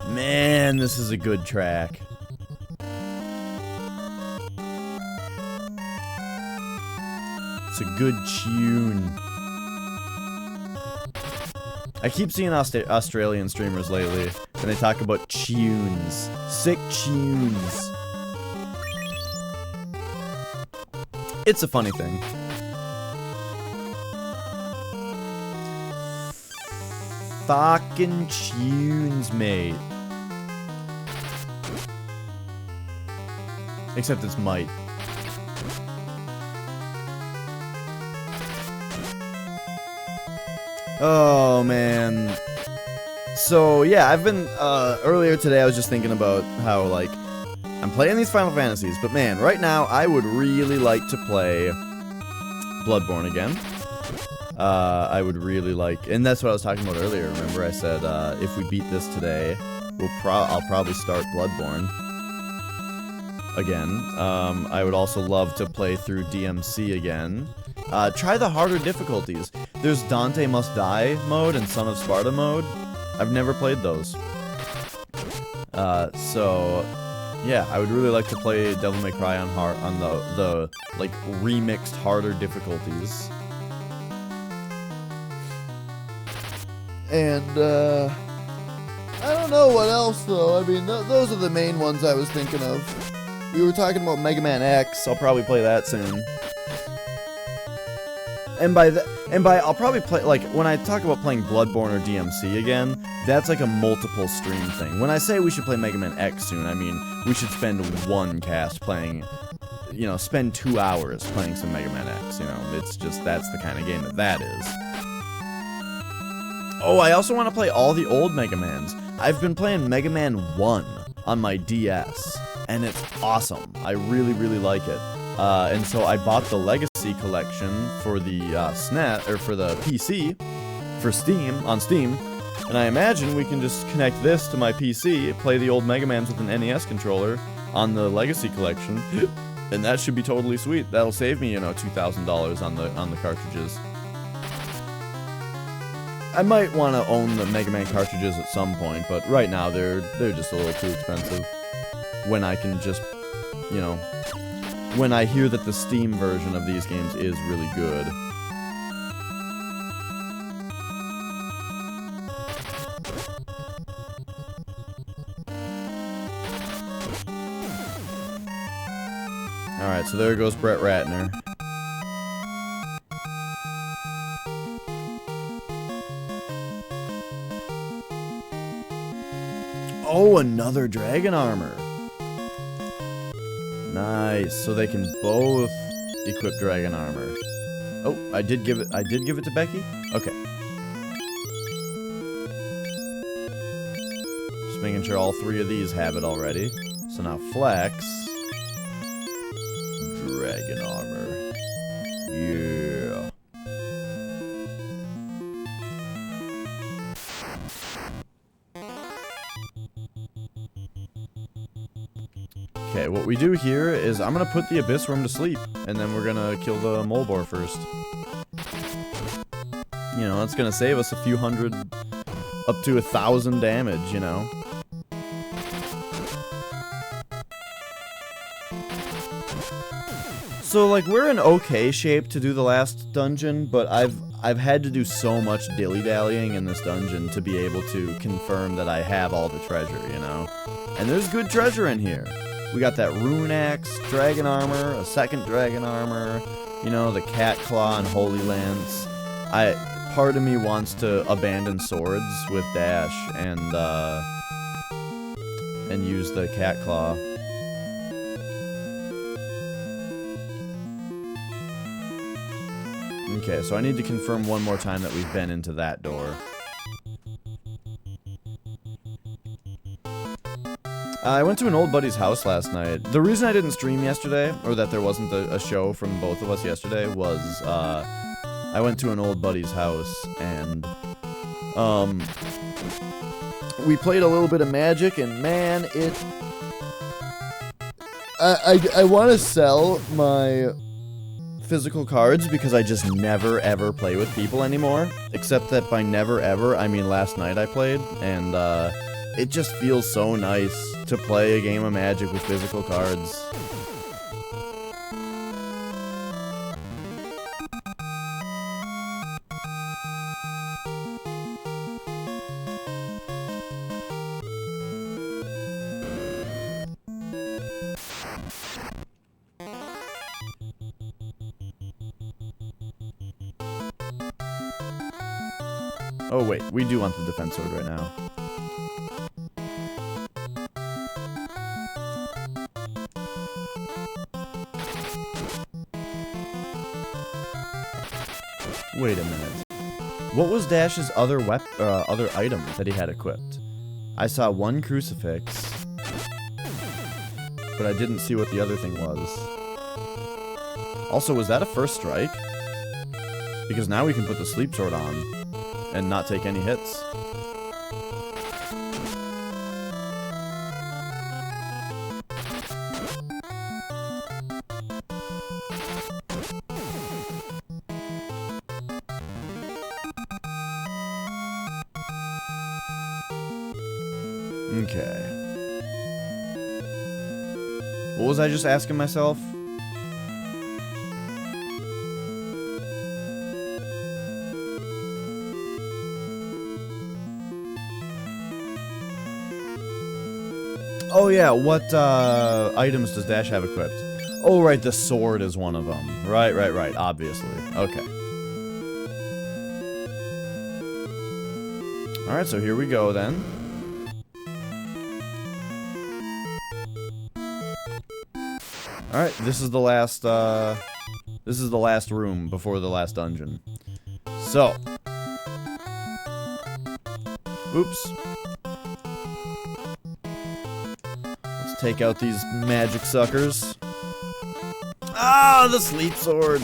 Man, this is a good track. It's a good tune. I keep seeing Australian streamers lately, and they talk about tunes. Sick tunes. It's a funny thing. Fucking tunes, mate. Except it's might. Oh, man. So, yeah, I've been, earlier today I was just thinking about how, like, I'm playing these Final Fantasies, but man, right now I would really like to play Bloodborne again. I would really like, and that's what I was talking about earlier, remember? I said, if we beat this today, I'll probably start Bloodborne again. I would also love to play through DMC again. Try the harder difficulties. There's Dante Must Die mode and Son of Sparta mode. I've never played those. So, yeah, I would really like to play Devil May Cry on the like, remixed harder difficulties. And, I don't know what else, though. I mean, those are the main ones I was thinking of. We were talking about Mega Man X. I'll probably play that soon. And by I'll probably play, like, when I talk about playing Bloodborne or DMC again, that's like a multiple stream thing. When I say we should play Mega Man X soon, I mean, we should spend one cast playing, you know, spend 2 hours playing some Mega Man X, you know. It's just, that's the kind of game that is. Oh, I also want to play all the old Mega Mans. I've been playing Mega Man 1 on my DS, and it's awesome. I really, really like it. And so I bought the Legacy Collection for the SNES, or for the PC, for Steam, on Steam, and I imagine we can just connect this to my PC, play the old Mega Mans with an NES controller on the Legacy Collection, and that should be totally sweet. That'll save me, you know, $2,000 on the cartridges. I might want to own the Mega Man cartridges at some point, but right now they're just a little too expensive. When I can just, you know, when I hear that the Steam version of these games is really good. Alright, so there goes Brett Ratner. Oh, another Dragon Armor. Nice. So they can both equip Dragon Armor. Oh, I did give it to Becky? Okay. Just making sure all three of these have it already. So now Flex. Dragon Armor. Yeah. Okay, what we do here is I'm gonna put the Abyss Worm to sleep, and then we're gonna kill the Molebor first. You know, that's gonna save us a few hundred, up to 1,000 damage, you know. So, like, we're in okay shape to do the last dungeon, but I've had to do so much dilly-dallying in this dungeon to be able to confirm that I have all the treasure, you know? And there's good treasure in here. We got that Rune Axe, Dragon Armor, a second Dragon Armor, you know, the Cat Claw and Holy Lance. Part of me wants to abandon swords with Dash and use the Cat Claw. Okay, so I need to confirm one more time that we've been into that door. I went to an old buddy's house last night. The reason I didn't stream yesterday, or that there wasn't a show from both of us yesterday, was I went to an old buddy's house, and We played a little bit of Magic, and man, I want to sell my physical cards because I just never ever play with people anymore. Except that by never ever, I mean last night I played, and it just feels so nice to play a game of Magic with physical cards. Oh wait, we do want the defense sword right now. Wait a minute. What was Dash's other other item that he had equipped? I saw one crucifix, but I didn't see what the other thing was. Also, was that a first strike? Because now we can put the sleep sword on and not take any hits. Okay. What was I just asking myself? Oh yeah, what items does Dash have equipped? Oh right, the sword is one of them. Right, obviously. Okay. Alright, so here we go then. Alright, this is the last room before the last dungeon. So. Oops. Let's take out these magic suckers. Ah, the sleep sword!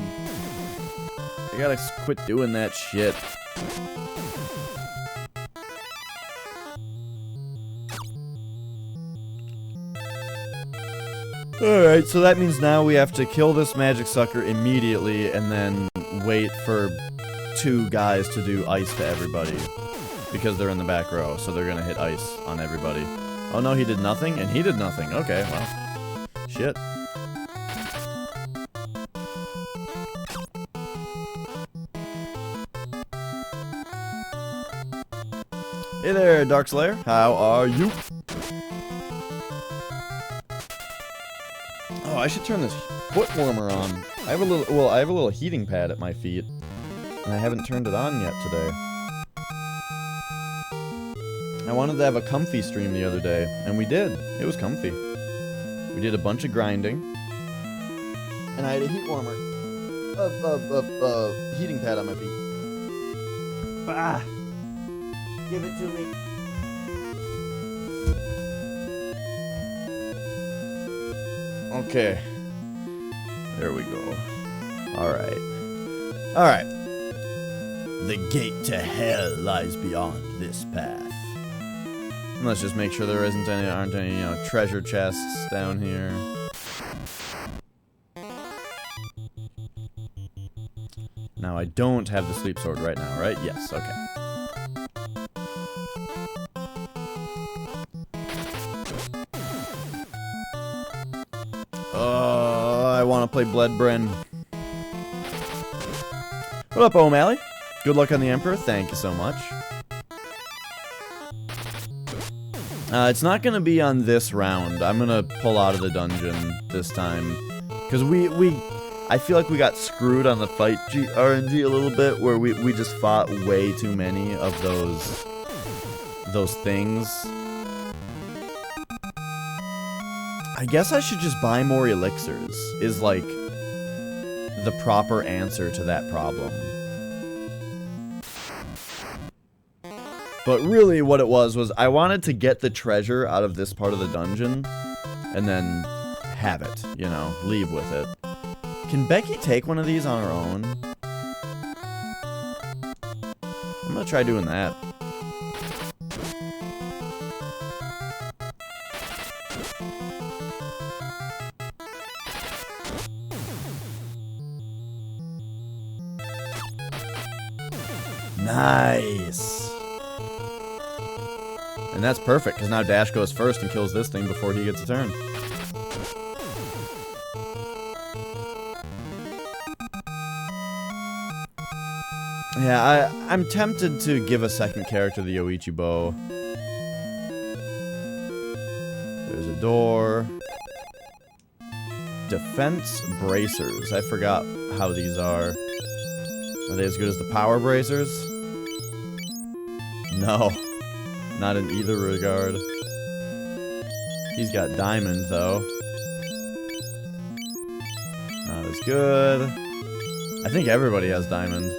I gotta quit doing that shit. Alright, so that means now we have to kill this magic sucker immediately and then wait for 2 guys to do ice to everybody. Because they're in the back row, so they're gonna hit ice on everybody. Oh no, he did nothing? And he did nothing. Okay, well. Shit. Hey there, Darkslayer. How are you? Oh, I should turn this foot warmer on. I have a little heating pad at my feet, and I haven't turned it on yet today. I wanted to have a comfy stream the other day, and we did. It was comfy. We did a bunch of grinding, and I had a heat warmer, heating pad on my feet. Ah, give it to me. Okay. There we go. Alright. Alright. The gate to hell lies beyond this path. And let's just make sure there aren't any, you know, treasure chests down here. Now I don't have the sleep sword right now, right? Yes, okay. I want to play Bloodbrand. What up, O'Malley? Good luck on the Emperor. Thank you so much. It's not going to be on this round. I'm going to pull out of the dungeon this time. Because I feel like we got screwed on the fight RNG a little bit, where we just fought way too many of those things. I guess I should just buy more elixirs, is like the proper answer to that problem. But really what it was I wanted to get the treasure out of this part of the dungeon and then have it, you know, leave with it. Can Becky take one of these on her own? I'm gonna try doing that. Nice. And that's perfect, because now Dash goes first and kills this thing before he gets a turn. Yeah, I'm tempted to give a second character the Yoichi Bow. There's a door. Defense bracers. I forgot how these are. Are they as good as the power bracers? No. Not in either regard. He's got diamond, though. Not as good. I think everybody has diamond.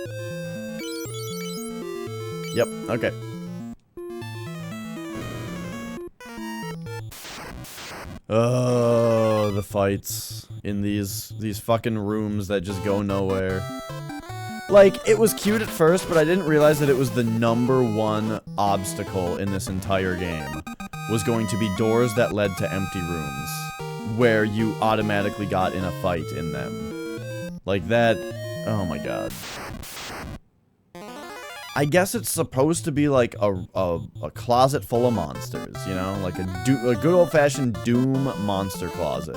Yep, okay. Oh, the fights in these fucking rooms that just go nowhere. Like, it was cute at first, but I didn't realize that it was the #1 obstacle in this entire game. Was going to be doors that led to empty rooms, where you automatically got in a fight in them. Like that, oh my god. I guess it's supposed to be like a closet full of monsters, you know? Like a good old-fashioned Doom monster closet.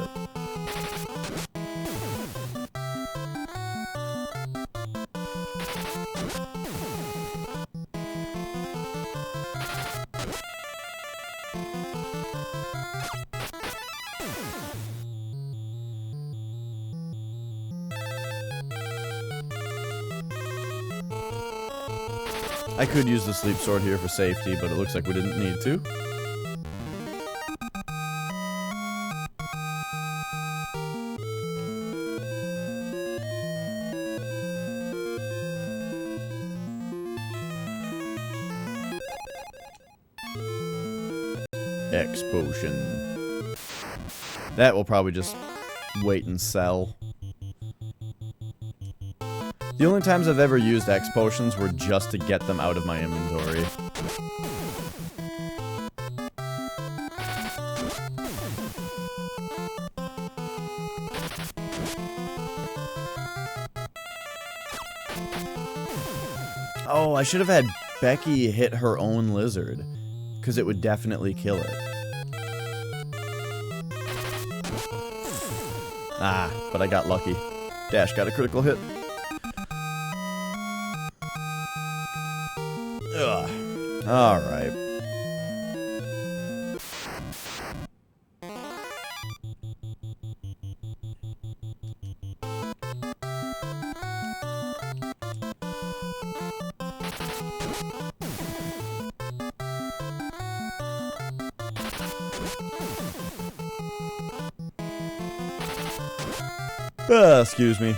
I could use the sleep sword here for safety, but it looks like we didn't need to. X potion. That will probably just wait and sell. The only times I've ever used X potions were just to get them out of my inventory. Oh, I should have had Becky hit her own lizard, because it would definitely kill it. Ah, but I got lucky. Dash got a critical hit. Ugh. Alright. Excuse me.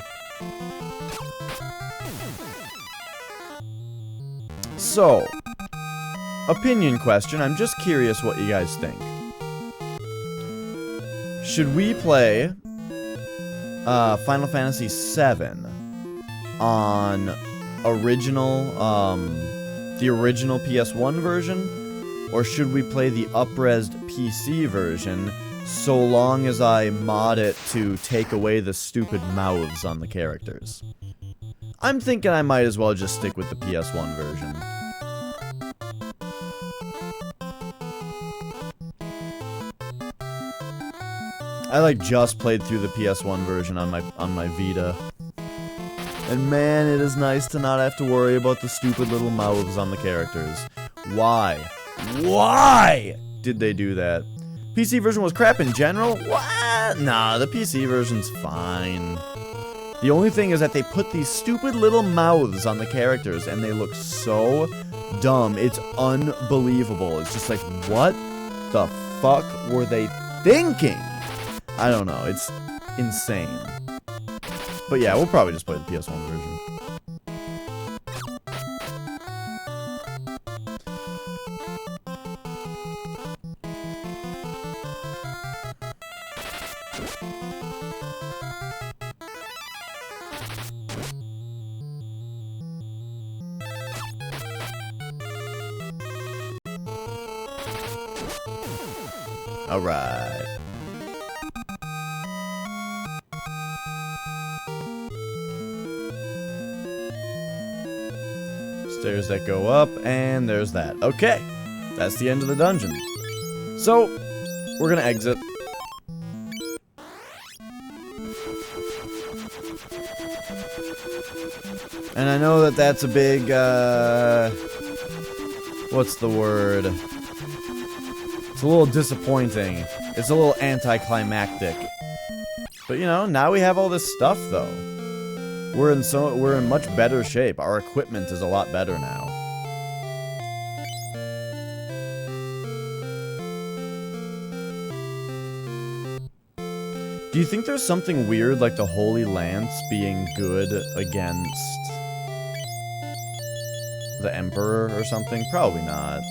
So, opinion question. I'm just curious what you guys think. Should we play Final Fantasy VII on the original PS1 version, or should we play the up-resed PC version so long as I mod it to take away the stupid mouths on the characters? I'm thinking I might as well just stick with the PS1 version. I just played through the PS1 version on my Vita. And man, it is nice to not have to worry about the stupid little mouths on the characters. Why? Why did they do that? PC version was crap in general? What? Nah, the PC version's fine. The only thing is that they put these stupid little mouths on the characters and they look so dumb. It's unbelievable. It's just like, what the fuck were they thinking? I don't know. It's insane. But yeah, we'll probably just play the PS1 version. All right. Stairs that go up, and there's that. Okay, that's the end of the dungeon. So, we're gonna exit. And I know that that's a big, what's the word? It's a little disappointing. It's a little anticlimactic. But you know, now we have all this stuff though. We're in much better shape. Our equipment is a lot better now. Do you think there's something weird like the Holy Lance being good against the Emperor or something? Probably not.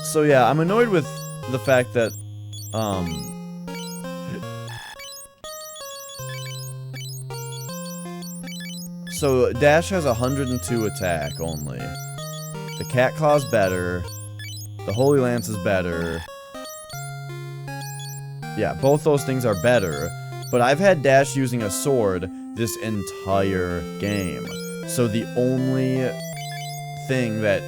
So yeah, I'm annoyed with the fact that, so Dash has 102 attack only. The Cat Claw's better. The Holy Lance is better. Yeah, both those things are better. But I've had Dash using a sword this entire game. So the only thing that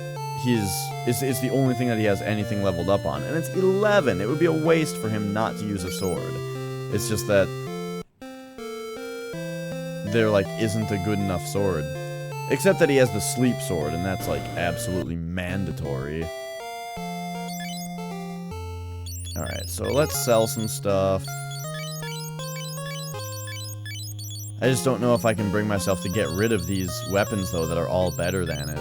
is the only thing that he has anything leveled up on. And it's 11. It would be a waste for him not to use a sword. It's just that there, like, isn't a good enough sword. Except that he has the sleep sword, and that's, like, absolutely mandatory. Alright, so let's sell some stuff. I just don't know if I can bring myself to get rid of these weapons, though, that are all better than it.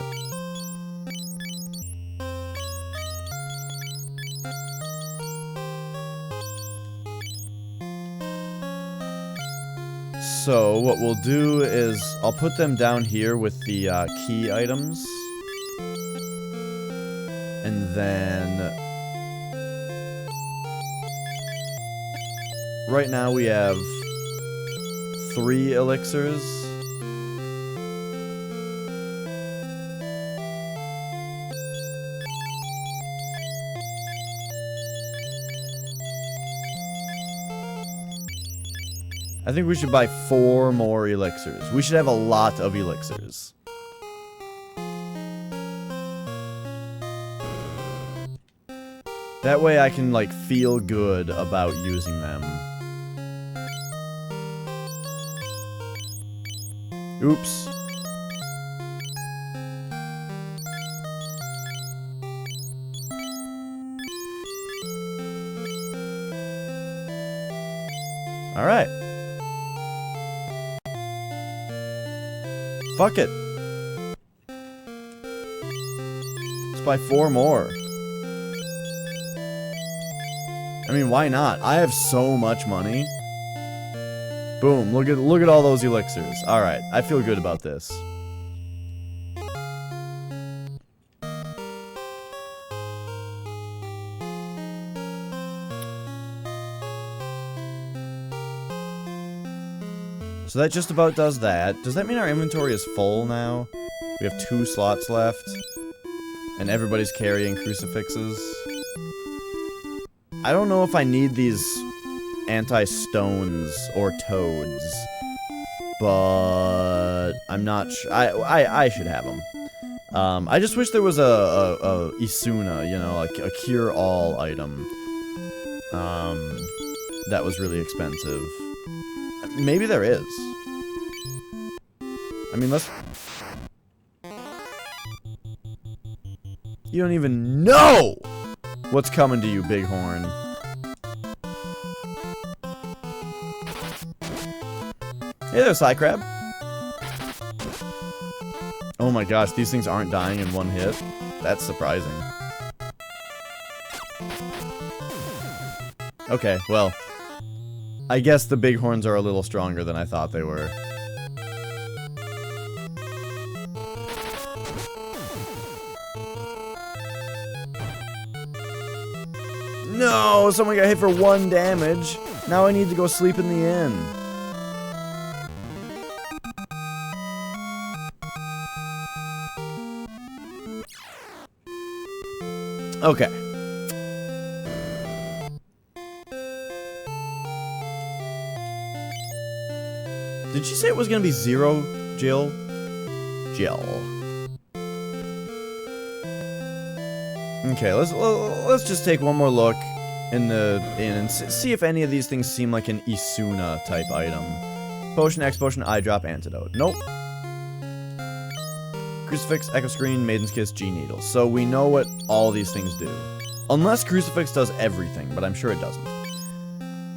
So, what we'll do is, I'll put them down here with the key items. And then... right now we have 3 elixirs. I think we should buy 4 more elixirs. We should have a lot of elixirs. That way I can, like, feel good about using them. Oops. Alright. Fuck it. Let's buy 4 more. I mean, why not? I have so much money. Boom, look at all those elixirs. Alright, I feel good about this. So that just about does that. Does that mean our inventory is full now? We have 2 slots left. And everybody's carrying crucifixes. I don't know if I need these anti-stones or toads. But I'm not sure. I should have them. I just wish there was a Isuna, you know, like a cure-all item. That was really expensive. Maybe there is. I mean, let's... You don't even know what's coming to you, Bighorn. Hey there, Psycrab. Oh my gosh, these things aren't dying in one hit. That's surprising. Okay, well... I guess the Bighorns are a little stronger than I thought they were. No! Someone got hit for 1 damage. Now I need to go sleep in the inn. Okay. Did she say it was gonna be 0 Jill. Jill. Okay, let's just take one more look in and see if any of these things seem like an Isuna type item. Potion, X Potion, Eye Drop, Antidote. Nope. Crucifix, Echo Screen, Maiden's Kiss, G-Needle. So we know what all these things do. Unless Crucifix does everything, but I'm sure it doesn't.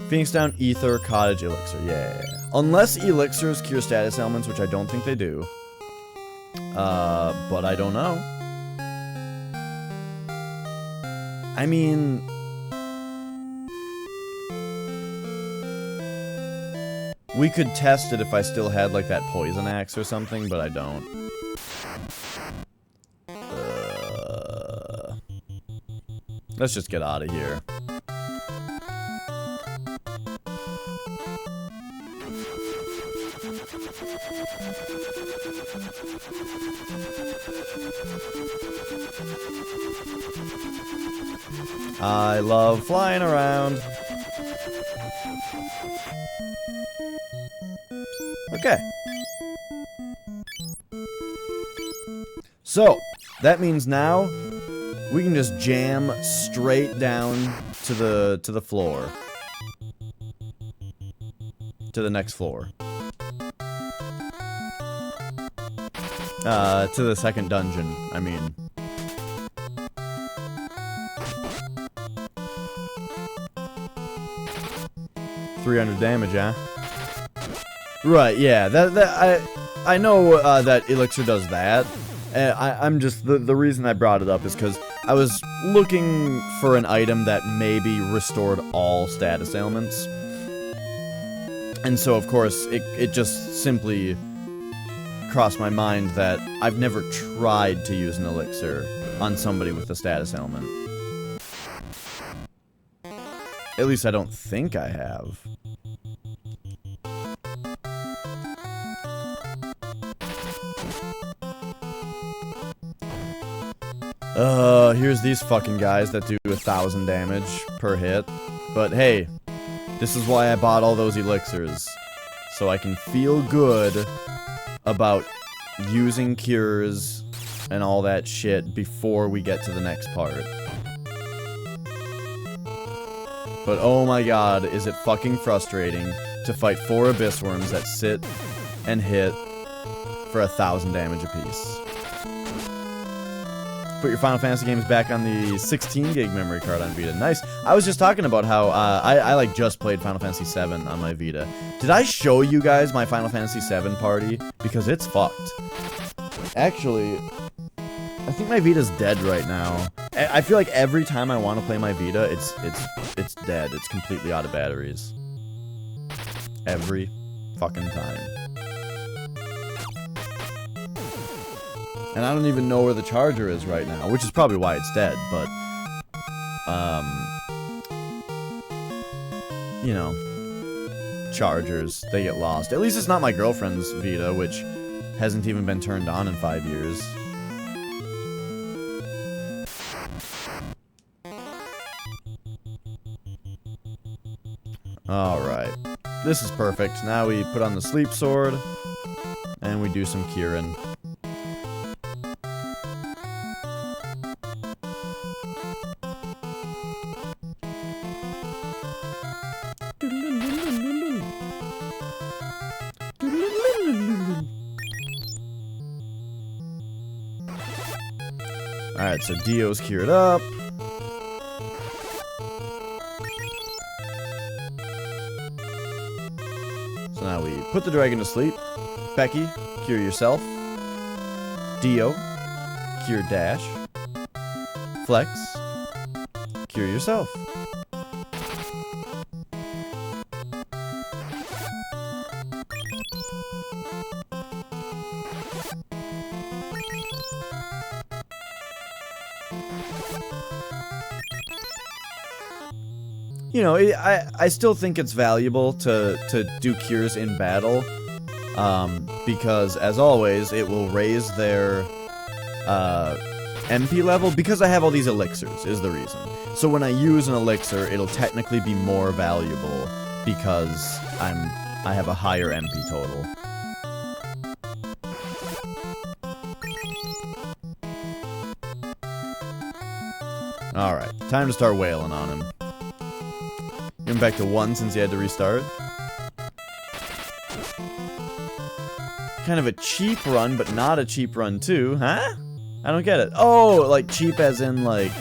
Phoenix Down, Ether, Cottage, Elixir. Yeah. Unless Elixirs cure status ailments, which I don't think they do. But I don't know. I mean... we could test it if I still had, like, that Poison Axe or something, but I don't. Let's just get out of here. I love flying around. Okay. So, that means now we can just jam straight down to the floor. To the next floor. To the second dungeon, I mean. $300 damage, huh? Right, yeah, I know that Elixir does that. I'm just, the reason I brought it up is because I was looking for an item that maybe restored all status ailments. And so, of course, it just simply crossed my mind that I've never tried to use an Elixir on somebody with a status ailment. At least I don't think I have. Here's these fucking guys that do 1,000 damage per hit. But hey, this is why I bought all those elixirs. So I can feel good about using cures and all that shit before we get to the next part. But oh my god, is it fucking frustrating to fight 4 abyss worms that sit and hit for 1,000 damage apiece. Put your Final Fantasy games back on the 16 gig memory card on Vita. Nice. I was just talking about how I like just played Final Fantasy 7 on my Vita. Did I show you guys my Final Fantasy 7 party? Because it's fucked. Actually, I think my Vita's dead right now. I feel like every time I want to play my Vita, it's dead. It's completely out of batteries. Every fucking time. And I don't even know where the charger is right now, which is probably why it's dead, but, you know, chargers, they get lost. At least it's not my girlfriend's Vita, which hasn't even been turned on in 5 years. Alright. This is perfect. Now we put on the sleep sword, and we do some Kieran. Alright, so Dio's cured up. So now we put the dragon to sleep. Becky, cure yourself. Dio, cure Dash. Flex, cure yourself. You know, I still think it's valuable to do cures in battle, because, as always, it will raise their MP level, because I have all these elixirs, is the reason. So when I use an elixir, it'll technically be more valuable, because I have a higher MP total. Alright, time to start wailing on him. Give him back to 1 since he had to restart. Kind of a cheap run, but not a cheap run too, huh? I don't get it. Oh, like cheap as in like,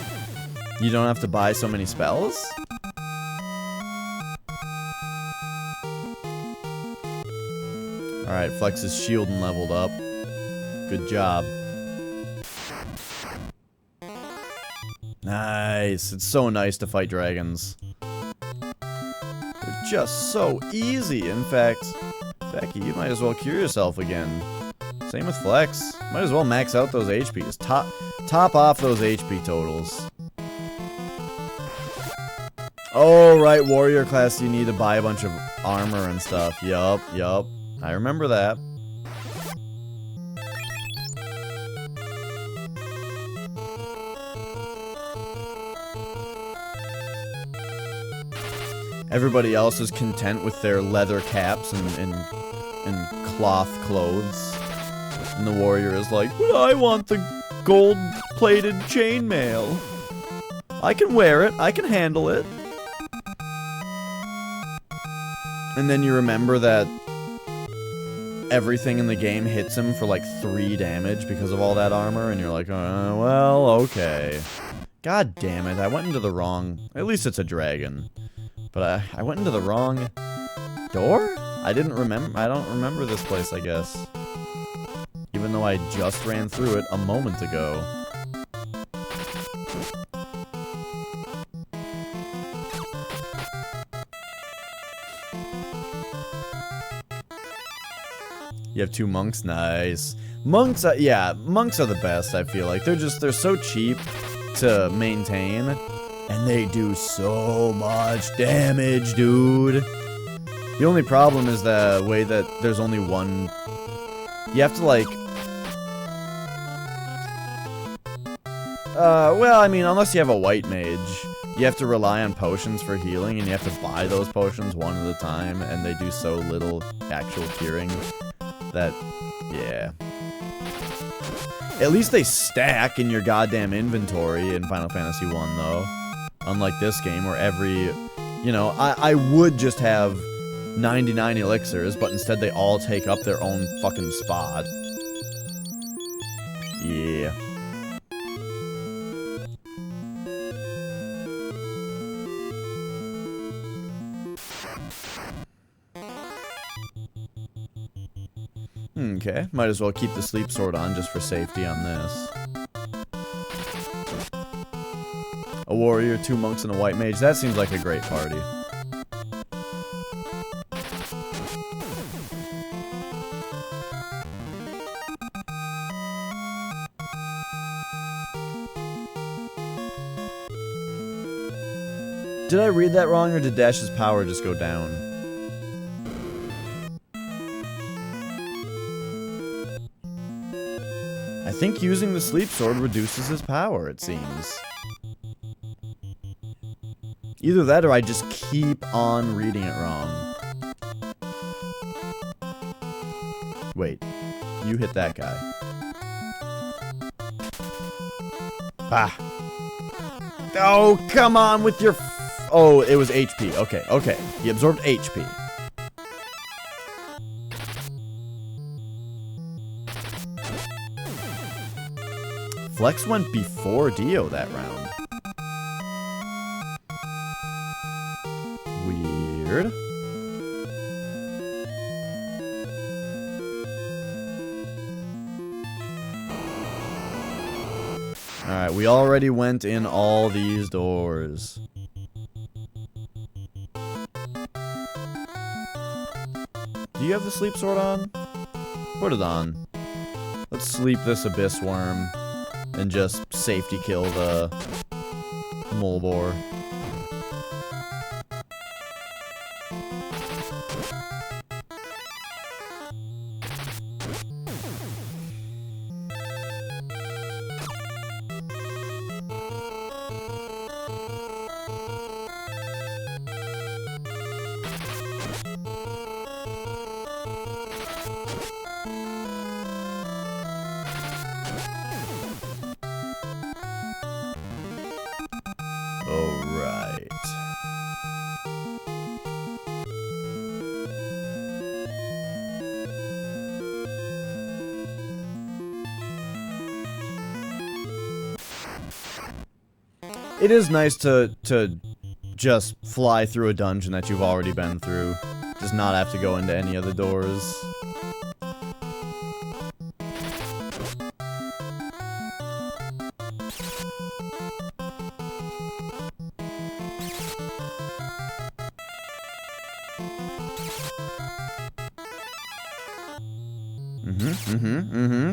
you don't have to buy so many spells? Alright, Flex is shield and leveled up. Good job. Nice. It's so nice to fight dragons. They're just so easy. In fact, Becky, you might as well cure yourself again. Same with Flex. Might as well max out those HPs. Top off those HP totals. Oh, right, warrior class, you need to buy a bunch of armor and stuff. Yup. I remember that. Everybody else is content with their leather caps and cloth clothes. And the warrior is like, but I want the gold-plated chainmail. I can wear it. I can handle it. And then you remember that everything in the game hits him for like 3 damage because of all that armor. And you're like, well, okay. God damn it. I went into the wrong... At least it's a dragon. But I went into the wrong door? I don't remember this place, I guess. Even though I just ran through it a moment ago. You have 2 monks? Nice. Monks, yeah, monks are the best, I feel like. They're so cheap to maintain. And they do so much damage, dude. The only problem is the way that there's only one... You have to, like... well, I mean, unless you have a white mage, you have to rely on potions for healing, and you have to buy those potions one at a time, and they do so little actual curing that... Yeah. At least they stack in your goddamn inventory in Final Fantasy 1, though. Unlike this game where every, you know, I would just have 99 elixirs, but instead they all take up their own fucking spot. Yeah. Okay, might as well keep the sleep sword on just for safety on this. A warrior, 2 monks, and a white mage. That seems like a great party. Did I read that wrong, or did Dash's power just go down? I think using the sleep sword reduces his power, it seems. Either that or I just keep on reading it wrong. Wait, you hit that guy. Ah. Oh, come on with your... Oh, it was HP. Okay. He absorbed HP. Flex went before Dio that round. Weird. Alright, we already went in all these doors. Do you have the sleep sword on? Put it on. Let's sleep this abyss worm and just safety kill the mole boar. it is nice to just fly through a dungeon that you've already been through. Just not have to go into any of the doors.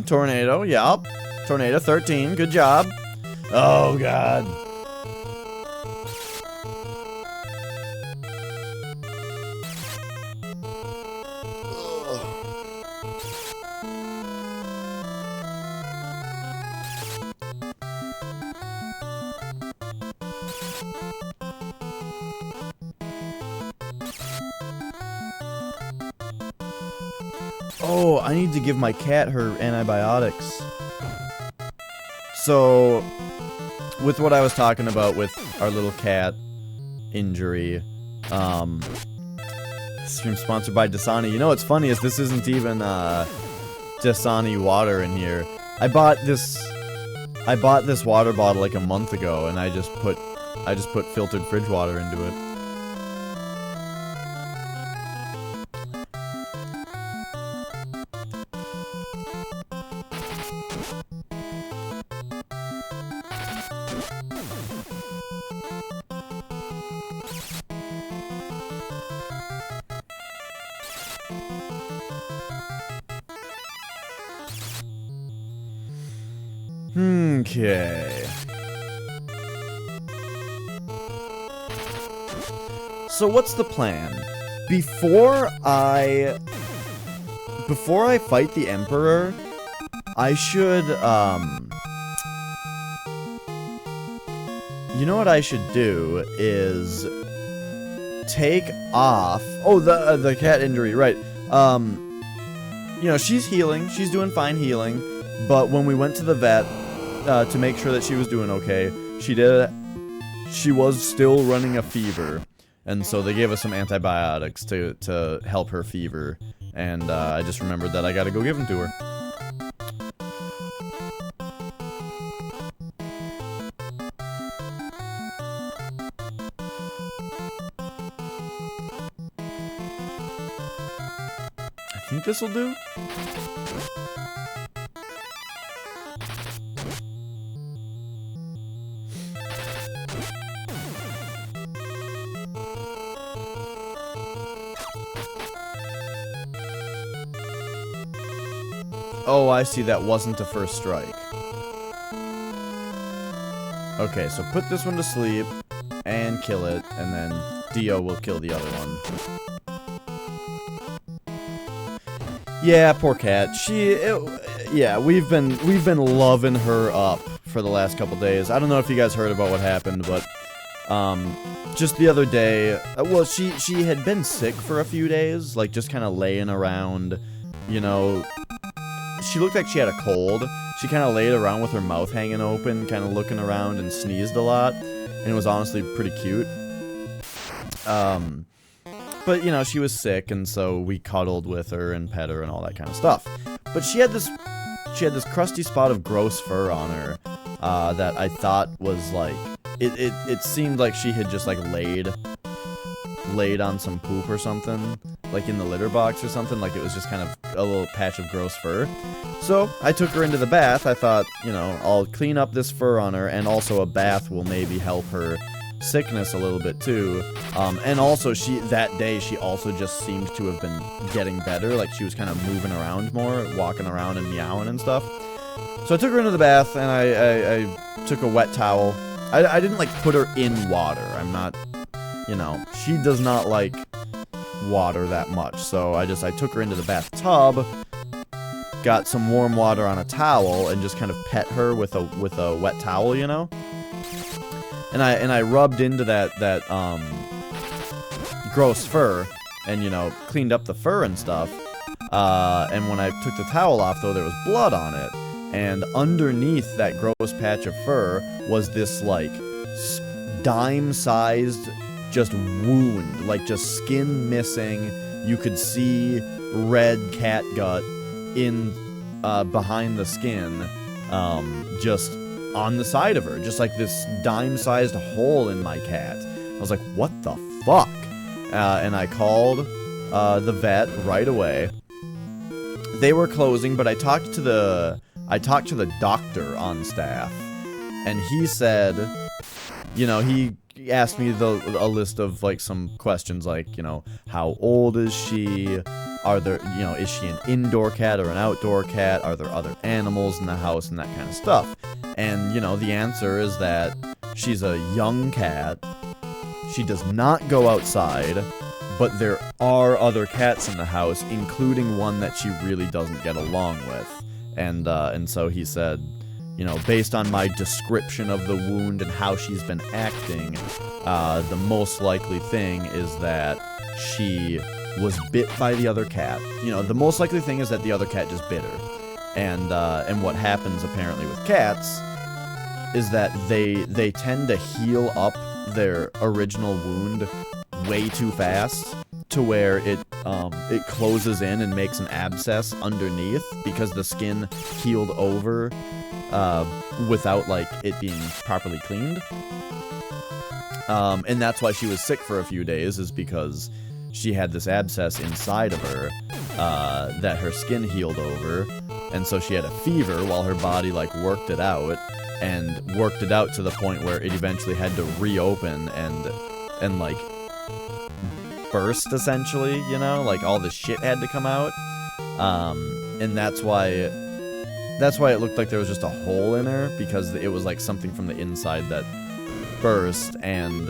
Tornado, yep. Tornado 13, good job. Oh, God. Oh, I need to give my cat her antibiotics. So, with what I was talking about with our little cat injury, stream sponsored by Dasani. You know what's funny is this isn't even Dasani water in here. I bought this water bottle like a month ago, and I just put filtered fridge water into it. Okay. So what's the plan? Before I fight the Emperor, I should, you know what I should do is take off. Oh, the cat injury, right. You know, she's healing. She's doing fine healing. But when we went to the vet to make sure that she was doing okay, she was still running a fever. And so they gave us some antibiotics to help her fever. And I just remembered that I gotta go give them to her. I think this'll do. Oh, I see, that wasn't a first strike. Okay, so put this one to sleep, and kill it, and then Dio will kill the other one. Yeah, poor cat. Yeah, we've been loving her up for the last couple days. I don't know if you guys heard about what happened, but, just the other day, well, she had been sick for a few days, like, just kind of laying around, you know. She looked like she had a cold. She kind of laid around with her mouth hanging open, kind of looking around, and sneezed a lot. And it was honestly pretty cute. But, you know, she was sick, and so we cuddled with her and pet her and all that kind of stuff. But she had this crusty spot of gross fur on her that I thought was, like, it seemed like she had just, like, laid on some poop or something, like in the litter box or something, like it was just kind of a little patch of gross fur. So I took her into the bath. I thought, you know, I'll clean up this fur on her, and also a bath will maybe help her sickness a little bit too. And also that day she also just seemed to have been getting better, like she was kind of moving around more, walking around and meowing and stuff. So I took her into the bath, and I took a wet towel. I didn't like put her in water. I'm not, you know, she does not like water that much. So I took her into the bathtub, got some warm water on a towel, and just kind of pet her with a wet towel, you know. And I rubbed into that gross fur, and, you know, cleaned up the fur and stuff. And when I took the towel off, though, there was blood on it, and underneath that gross patch of fur was this like dime-sized just wound, like just skin missing. You could see red cat gut in behind the skin, just on the side of her, just like this dime-sized hole in my cat. I was like, what the fuck? And I called the vet right away. They were closing, but I talked to the doctor on staff, and he said, you know, he asked me a list of like some questions like, you know, how old is she? Are there, you know, is she an indoor cat or an outdoor cat? Are there other animals in the house and that kind of stuff? And, you know, the answer is that she's a young cat. She does not go outside, but there are other cats in the house, including one that she really doesn't get along with. And so he said, you know, based on my description of the wound and how she's been acting, the most likely thing is that she was bit by the other cat. You know, the most likely thing is that the other cat just bit her. And what happens apparently with cats is that they tend to heal up their original wound way too fast, to where it closes in and makes an abscess underneath because the skin healed over without like it being properly cleaned. And that's why she was sick for a few days, is because she had this abscess inside of her that her skin healed over, and so she had a fever while her body like worked it out to the point where it eventually had to reopen and like burst, essentially, you know, like all the shit had to come out. And that's why it looked like there was just a hole in her, because it was like something from the inside that burst and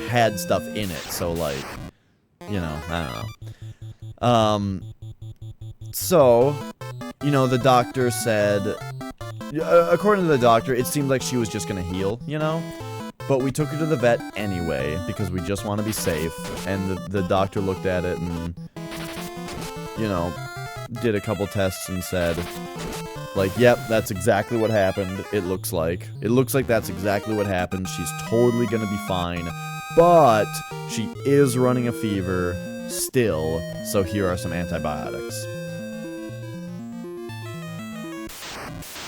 had stuff in it. So like, you know, I don't know. So, you know, the doctor said, according to the doctor, it seemed like she was just gonna heal, you know? But we took her to the vet anyway, because we just want to be safe. And the doctor looked at it and, you know, did a couple tests and said, like, yep, that's exactly what happened. It looks like that's exactly what happened. She's totally gonna be fine. But she is running a fever still, so here are some antibiotics.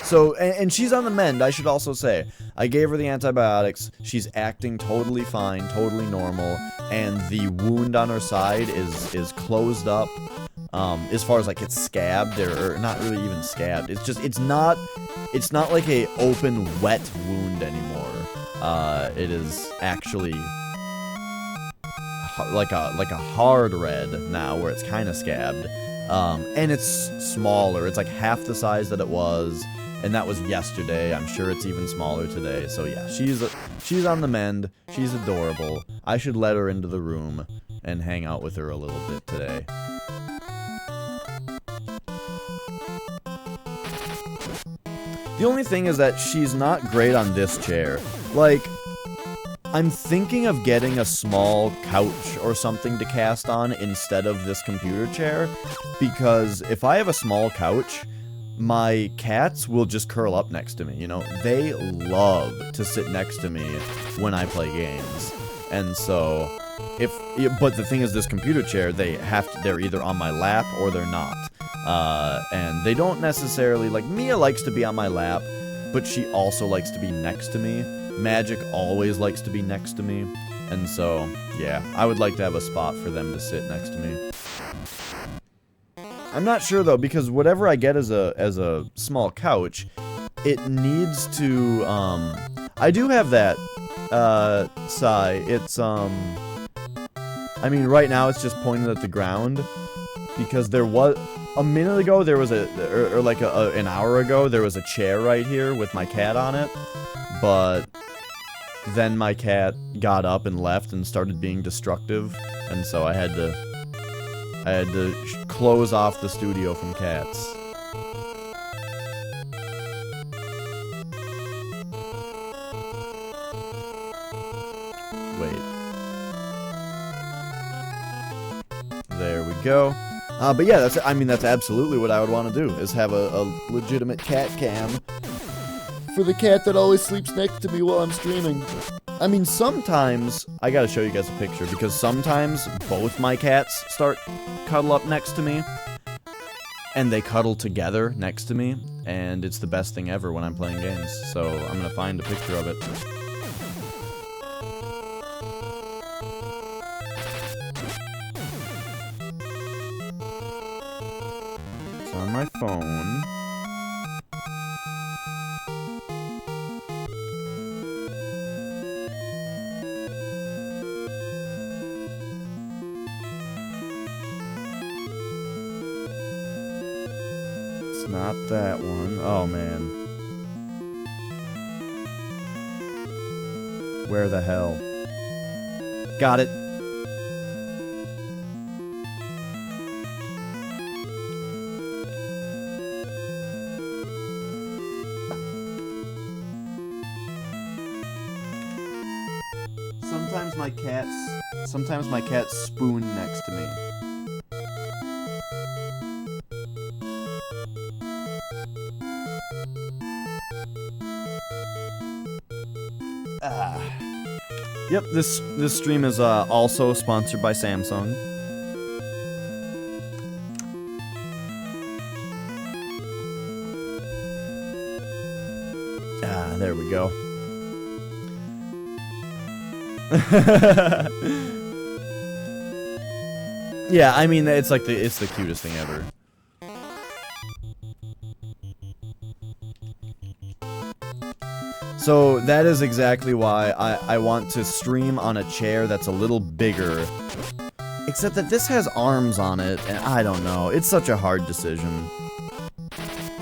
So, and she's on the mend, I should also say. I gave her the antibiotics, she's acting totally fine, totally normal, and the wound on her side is closed up. As far as like it's scabbed, or not really even scabbed. It's just, it's not like a open, wet wound anymore. It is actually like a hard red now, where it's kind of scabbed. And it's smaller. It's like half the size that it was. And that was yesterday. I'm sure it's even smaller today. So yeah, she's on the mend. She's adorable. I should let her into the room and hang out with her a little bit today. The only thing is that she's not great on this chair. Like, I'm thinking of getting a small couch or something to cast on instead of this computer chair, because if I have a small couch, my cats will just curl up next to me, you know? They love to sit next to me when I play games. And so, but the thing is, this computer chair, they're either on my lap or they're not. And they don't necessarily, like, Mia likes to be on my lap, but she also likes to be next to me. Magic always likes to be next to me. And so, yeah, I would like to have a spot for them to sit next to me. I'm not sure though, because whatever I get as a small couch, it needs to, I do have that, Sai. It's, I mean, right now it's just pointed at the ground, because there was, a minute ago there was or like an hour ago, there was a chair right here with my cat on it, but then my cat got up and left and started being destructive, and so I had to close off the studio from cats. Wait. There we go. But yeah, that's absolutely what I would want to do, is have a legitimate cat cam for the cat that always sleeps next to me while I'm streaming. I mean, sometimes, I gotta show you guys a picture, because sometimes both my cats cuddle up next to me. and they cuddle together next to me, and it's the best thing ever when I'm playing games. So I'm gonna find a picture of it. It's on my phone. Not that one. Oh, man. Where the hell? Got it. Sometimes my cats spoon next to me. Yep, this stream is also sponsored by Samsung. There we go. Yeah, I mean it's like it's the cutest thing ever. So that is exactly why I want to stream on a chair that's a little bigger. Except that this has arms on it, and I don't know. It's such a hard decision.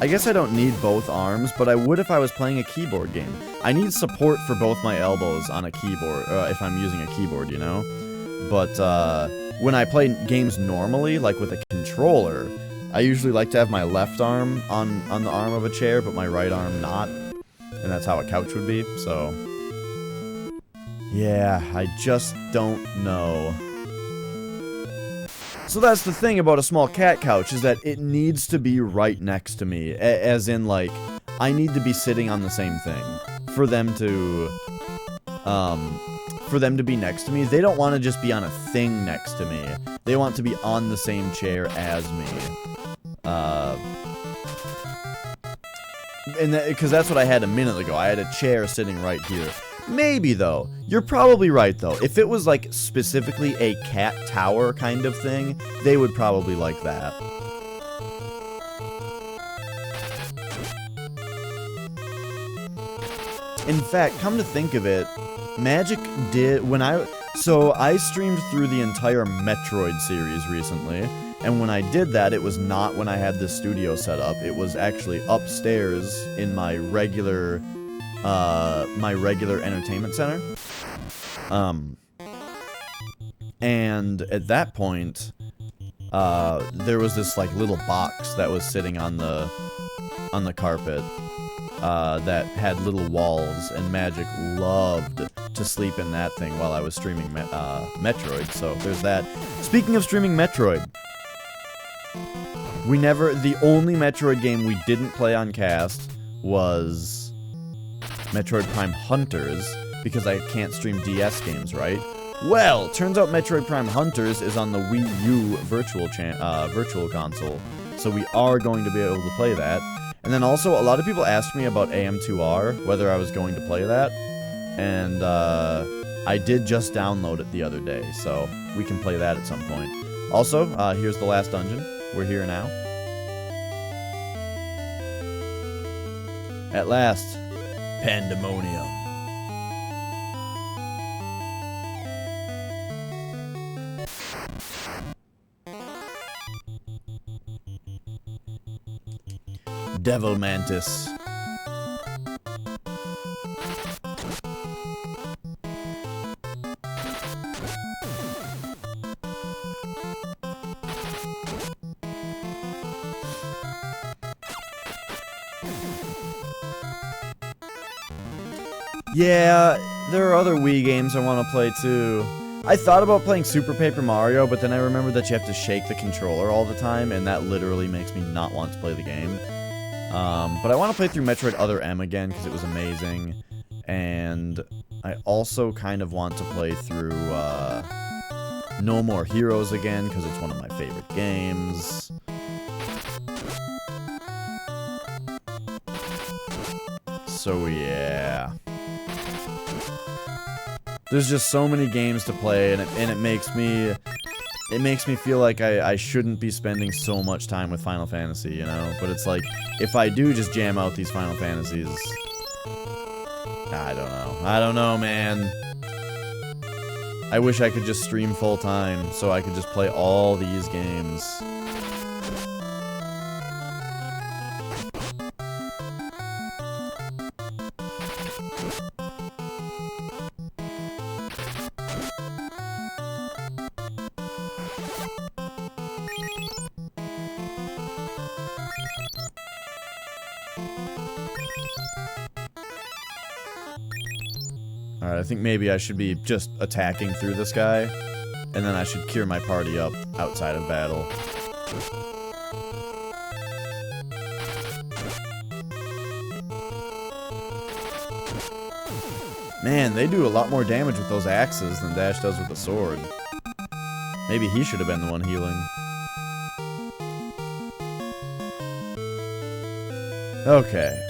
I guess I don't need both arms, but I would if I was playing a keyboard game. I need support for both my elbows on a keyboard, if I'm using a keyboard, you know? But when I play games normally, like with a controller, I usually like to have my left arm on the arm of a chair, but my right arm not. And that's how a couch would be, so... yeah, I just don't know. So that's the thing about a small cat couch, is that it needs to be right next to me. As in, like, I need to be sitting on the same thing. For them to be next to me. They don't want to just be on a thing next to me. They want to be on the same chair as me. And because that's what I had a minute ago. I had a chair sitting right here. Maybe, though. You're probably right, though. If it was, like, specifically a cat tower kind of thing, they would probably like that. In fact, come to think of it, Magic did... So, I streamed through the entire Metroid series recently. And when I did that, it was not when I had this studio set up. It was actually upstairs in my regular entertainment center. And at that point, there was this like little box that was sitting on the carpet that had little walls, and Magic loved to sleep in that thing while I was streaming Metroid. So there's that. Speaking of streaming Metroid. The only Metroid game we didn't play on cast was Metroid Prime Hunters, because I can't stream DS games, right? Well, turns out Metroid Prime Hunters is on the Wii U virtual console, so we are going to be able to play that. And then also, a lot of people asked me about AM2R, whether I was going to play that, and I did just download it the other day, so we can play that at some point. Also, here's the last dungeon. We're here now. At last, Pandemonium. Devil Mantis. Yeah, there are other Wii games I want to play too. I thought about playing Super Paper Mario, but then I remembered that you have to shake the controller all the time, and that literally makes me not want to play the game. But I want to play through Metroid Other M again, because it was amazing. And I also kind of want to play through No More Heroes again, because it's one of my favorite games. So yeah. There's just so many games to play, and it makes me feel like I shouldn't be spending so much time with Final Fantasy, you know? But it's like, if I do just jam out these Final Fantasies, I don't know. I don't know, man. I wish I could just stream full time so I could just play all these games. Alright, I think maybe I should be just attacking through this guy, and then I should cure my party up outside of battle. Man, they do a lot more damage with those axes than Dash does with the sword. Maybe he should have been the one healing. Okay.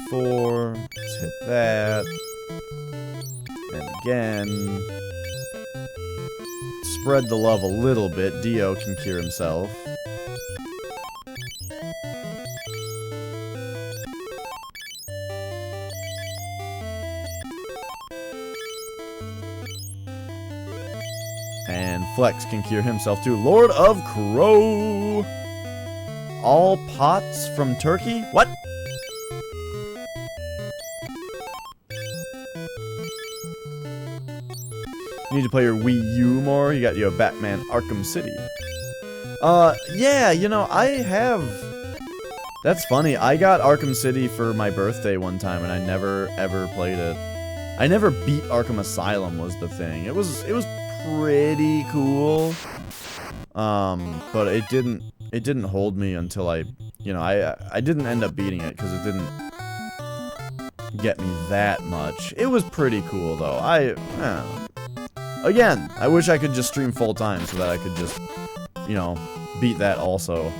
Let's hit that. And again. Spread the love a little bit. Dio can cure himself. And Flex can cure himself too. Lord of Crow! All pots from Turkey? What? You need to play your Wii U more? You got your Batman Arkham City. Yeah, you know, I have... That's funny. I got Arkham City for my birthday one time, and I never, ever played it. I never beat Arkham Asylum was the thing. It was pretty cool. But it didn't hold me until I didn't end up beating it, because it didn't get me that much. It was pretty cool, though. Again, I wish I could just stream full time so that I could just, you know, beat that also.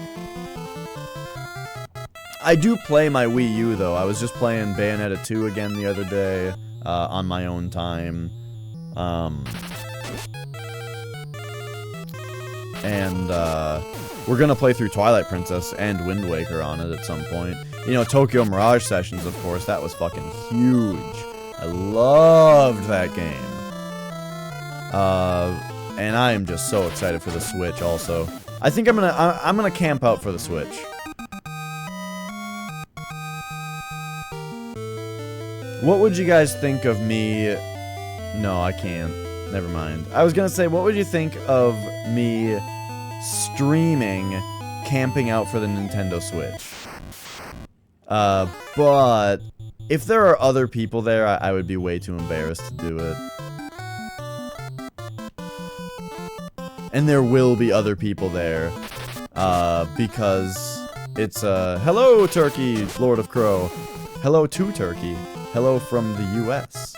I do play my Wii U, though. I was just playing Bayonetta 2 again the other day, on my own time. And we're gonna play through Twilight Princess and Wind Waker on it at some point. You know, Tokyo Mirage Sessions, of course, that was fucking huge. I loved that game. And I am just so excited for the Switch also. I think I'm gonna camp out for the Switch. What would you guys think of me... No, I can't. Never mind. I was gonna say, what would you think of me streaming camping out for the Nintendo Switch? But if there are other people there, I would be way too embarrassed to do it. And there will be other people there, because it's, hello, Turkey, Lord of Crow. Hello to Turkey. Hello from the US.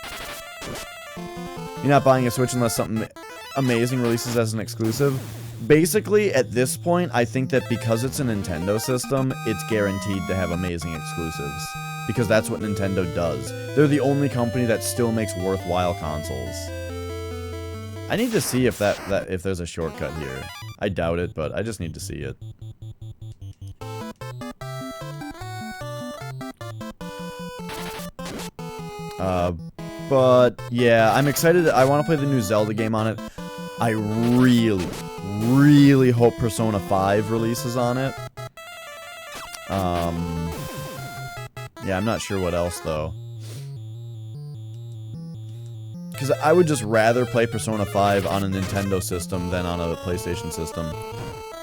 You're not buying a Switch unless something amazing releases as an exclusive. Basically, at this point, I think that because it's a Nintendo system, it's guaranteed to have amazing exclusives. Because that's what Nintendo does. They're the only company that still makes worthwhile consoles. I need to see if if there's a shortcut here. I doubt it, but I just need to see it. But yeah, I'm excited. I want to play the new Zelda game on it. I really, really hope Persona 5 releases on it. Yeah, I'm not sure what else though. Because I would just rather play Persona 5 on a Nintendo system than on a PlayStation system.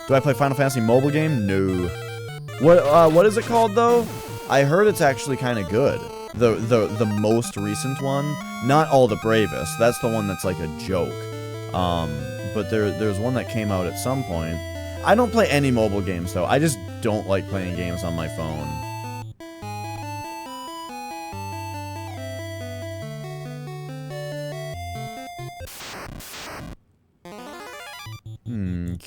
Do I play Final Fantasy mobile game? No. What is it called though? I heard it's actually kind of good. The most recent one, not All the Bravest. That's the one that's like a joke. But there's one that came out at some point. I don't play any mobile games though. I just don't like playing games on my phone.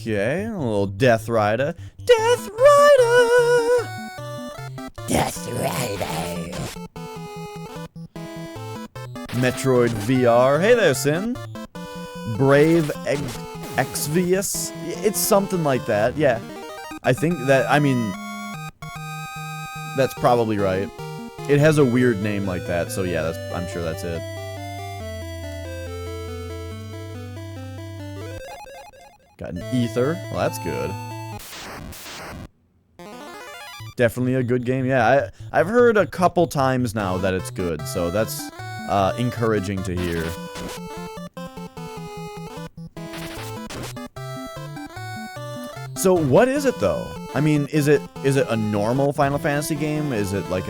Okay, a little Death Rider. Death Rider! Death Rider. Metroid VR. Hey there, Sin. Brave Exvius. It's something like that, yeah. I think that, I mean, that's probably right. It has a weird name like that, so yeah, I'm sure that's it. Got an ether. Well, that's good. Definitely a good game. Yeah, I've heard a couple times now that it's good, so that's encouraging to hear. So what is it though? I mean, is it a normal Final Fantasy game? Is it like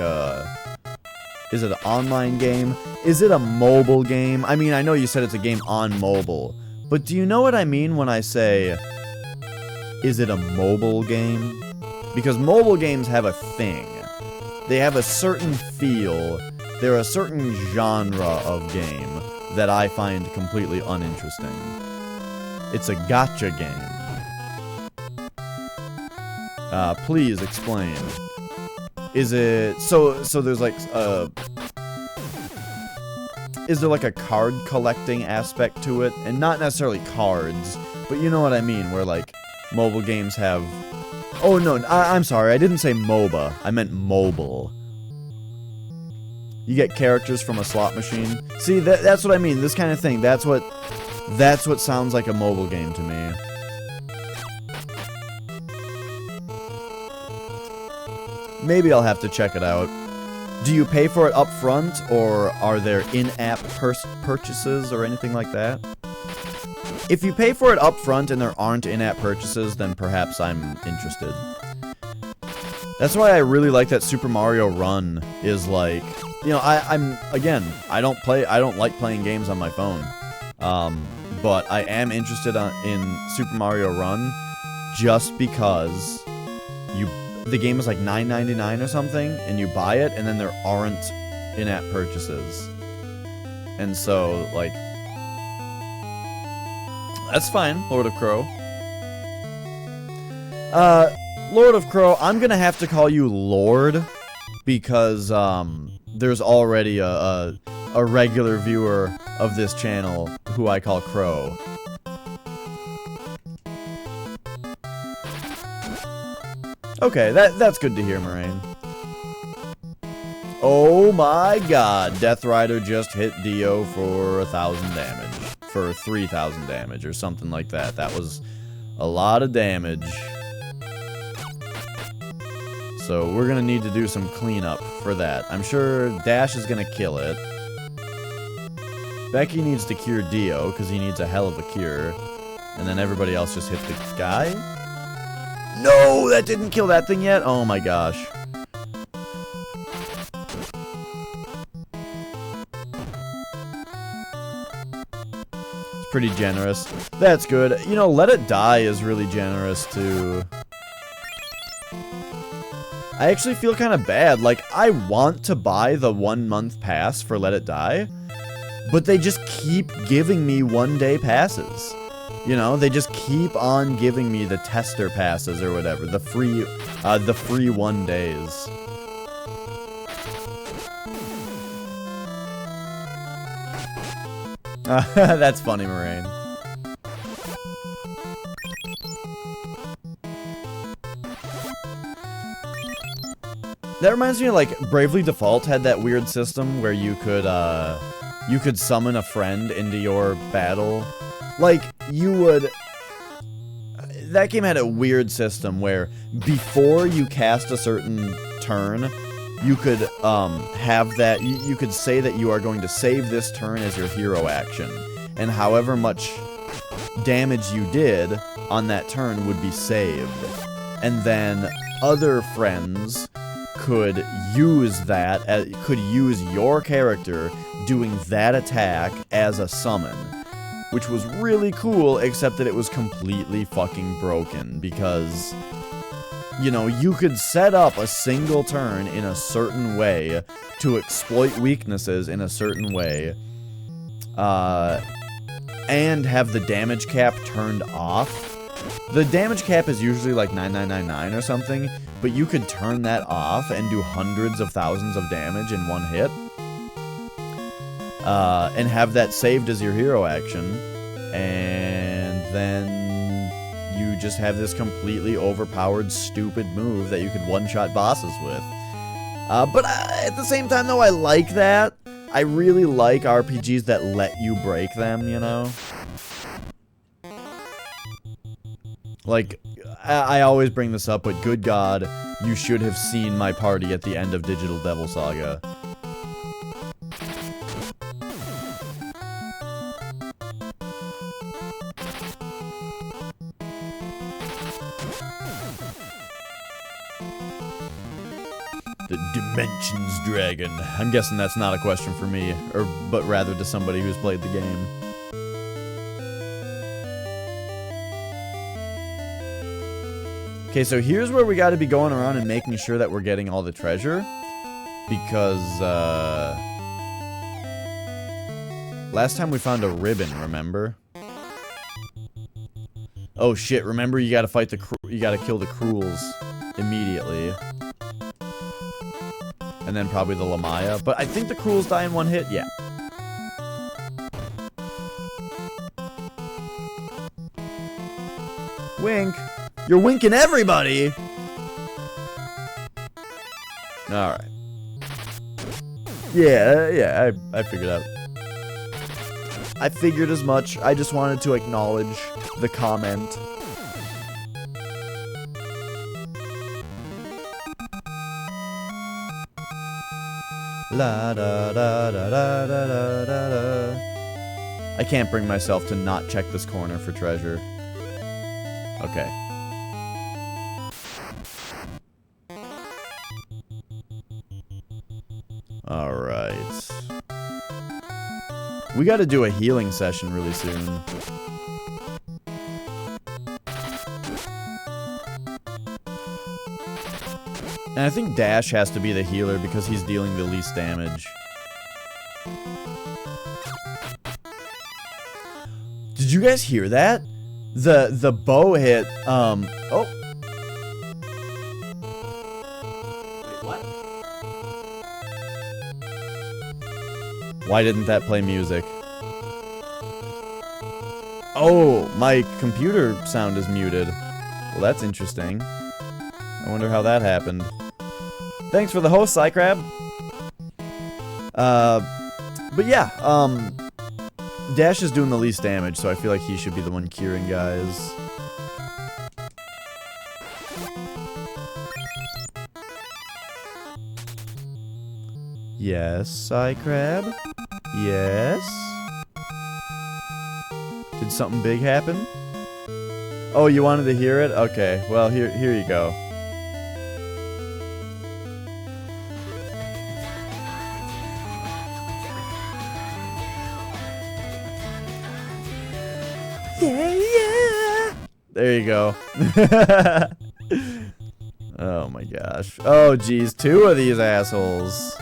is it an online game? Is it a mobile game? I mean, I know you said it's a game on mobile, but do you know what I mean when I say, is it a mobile game? Because mobile games have a thing. They have a certain feel. They're a certain genre of game that I find completely uninteresting. It's a gacha game. Please explain. Is it so there's like is there like a card collecting aspect to it? And not necessarily cards, but you know what I mean, where like mobile games have... Oh no, I'm sorry, I didn't say MOBA, I meant mobile. You get characters from a slot machine. See, that's what I mean, this kind of thing, that's what sounds like a mobile game to me. Maybe I'll have to check it out. Do you pay for it up front, or are there in-app purchases or anything like that? If you pay for it up front and there aren't in-app purchases, then perhaps I'm interested. That's why I really like that Super Mario Run is like, you know, I don't like playing games on my phone. But I am interested in Super Mario Run just because the game is like $9.99 or something, and you buy it, and then there aren't in-app purchases. And so, like, that's fine, Lord of Crow. Lord of Crow, I'm gonna have to call you Lord, because, there's already a regular viewer of this channel who I call Crow. Okay, that's good to hear, Moraine. Oh my god, Death Rider just hit Dio for 1,000 damage. For 3,000 damage, or something like that. That was a lot of damage. So we're gonna need to do some cleanup for that. I'm sure Dash is gonna kill it. Becky needs to cure Dio, because he needs a hell of a cure. And then everybody else just hit the guy. No, that didn't kill that thing yet? Oh my gosh. It's pretty generous. That's good. You know, Let It Die is really generous too. I actually feel kind of bad. Like, I want to buy the 1-month pass for Let It Die, but they just keep giving me one-day passes. You know, they just keep on giving me the tester passes or whatever, the free 1 days. That's funny, Moraine. That reminds me of, like, Bravely Default had that weird system where you could summon a friend into your battle. Like, you would... That game had a weird system where before you cast a certain turn, you could have that... You could say that you are going to save this turn as your hero action. And however much damage you did on that turn would be saved. And then other friends could use that, could use your character doing that attack as a summon. Which was really cool, except that it was completely fucking broken, because, you know, you could set up a single turn in a certain way to exploit weaknesses in a certain way, and have the damage cap turned off, The damage cap is usually like 9999 or something, but you could turn that off and do hundreds of thousands of damage in one hit. And have that saved as your hero action. And then you just have this completely overpowered, stupid move that you could one-shot bosses with. But at the same time, though, I like that. I really like RPGs that let you break them, you know? Like, I always bring this up, but good God, you should have seen my party at the end of Digital Devil Saga. The Dimensions Dragon. I'm guessing that's not a question for me, but rather to somebody who's played the game. Okay, so here's where we got to be going around and making sure that we're getting all the treasure. Because, last time we found a ribbon, remember? Oh shit, remember you gotta fight you gotta kill the Cruels immediately. And then probably the Lamaya. But I think the Cruels die in one hit, yeah. Wink. You're winking everybody! Alright. Yeah, I figured out. I figured as much. I just wanted to acknowledge the comment. La da da da da da da da. I can't bring myself to not check this corner for treasure. Okay. Alright. We gotta do a healing session really soon. And I think Dash has to be the healer because he's dealing the least damage. Did you guys hear that? The bow hit, oh. Wait, what? Why didn't that play music? Oh, my computer sound is muted. Well, that's interesting. I wonder how that happened. Thanks for the host, Psycrab. But yeah, Dash is doing the least damage, so I feel like he should be the one curing guys. Yes, Psycrab? Yes? Did something big happen? Oh, you wanted to hear it? Okay, well, here you go. Yeah, yeah. There you go. Oh my gosh. Oh geez, two of these assholes.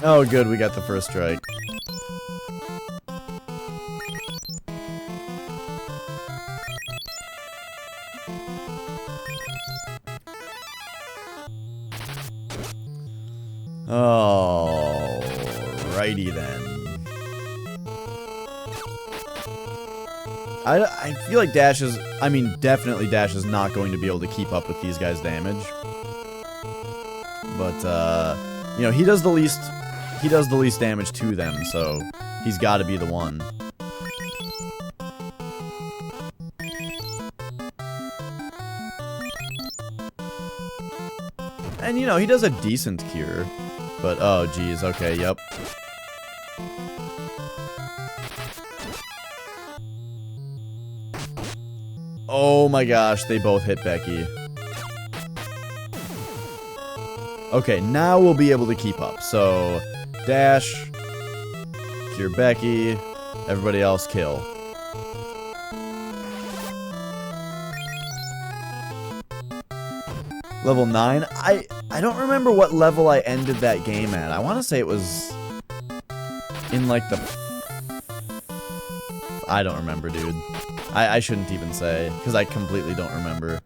Oh good, we got the first strike. Alrighty then. I feel like Dash is, I mean, definitely Dash is not going to be able to keep up with these guys' damage. But, you know, he does the least damage to them, so he's got to be the one. And, you know, he does a decent cure. But, oh, geez, okay, yep. Oh my gosh, they both hit Becky. Okay, now we'll be able to keep up. So, Dash, cure Becky, everybody else kill. Level 9? I don't remember what level I ended that game at. I want to say it was in like the I don't remember, dude. I shouldn't even say, because I completely don't remember.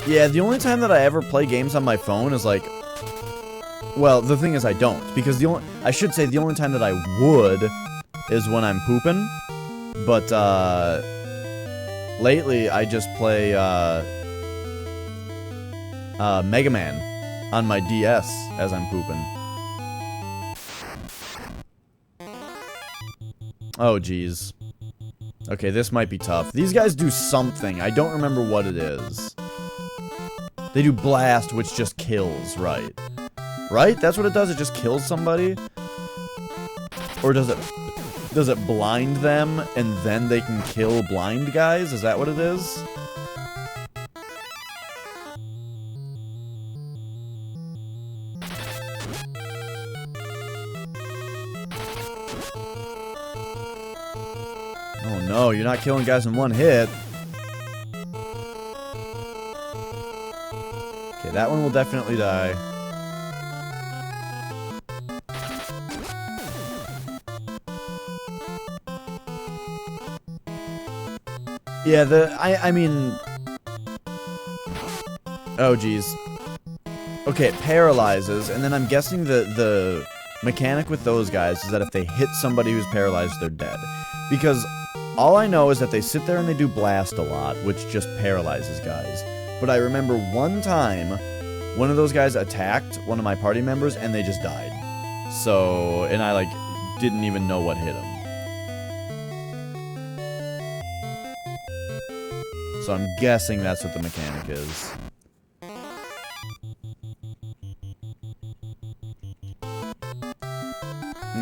Yeah, the only time that I ever play games on my phone is like... Well, the thing is I don't, because the only time that I would is when I'm pooping. But, lately I just play, Mega Man on my DS as I'm pooping. Oh, jeez. Okay, this might be tough. These guys do something. I don't remember what it is. They do blast, which just kills, right? Right? That's what it does? It just kills somebody? Or does it blind them, and then they can kill blind guys? Is that what it is? Oh no, you're not killing guys in one hit. Okay, that one will definitely die. Yeah, I mean... Oh, geez. Okay, it paralyzes, and then I'm guessing the mechanic with those guys is that if they hit somebody who's paralyzed, they're dead. Because all I know is that they sit there and they do blast a lot, which just paralyzes guys. But I remember one time, one of those guys attacked one of my party members, and they just died. So, and I, like, didn't even know what hit him. So I'm guessing that's what the mechanic is.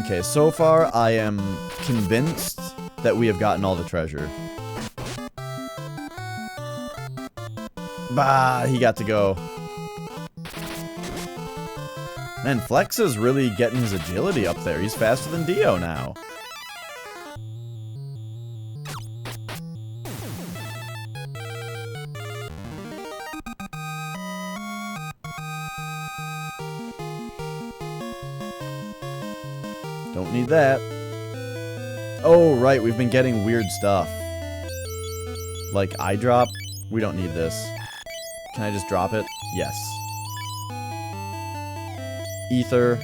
Okay, so far I am convinced that we have gotten all the treasure. Bah, he got to go. Man, Flex is really getting his agility up there. He's faster than Dio now. Don't need that. Oh, right, we've been getting weird stuff. Like eye drop. We don't need this. Can I just drop it? Yes. Ether.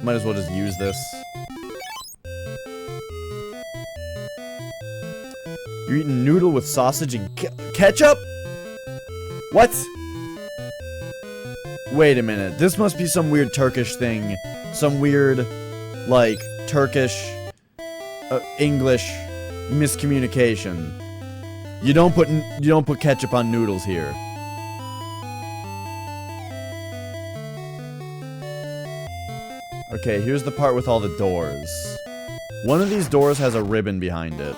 Might as well just use this. You're eating noodle with sausage and ketchup? What? Wait a minute. This must be some weird Turkish thing. Some weird, like, Turkish, English miscommunication. You don't put ketchup on noodles here. Okay, here's the part with all the doors. One of these doors has a ribbon behind it.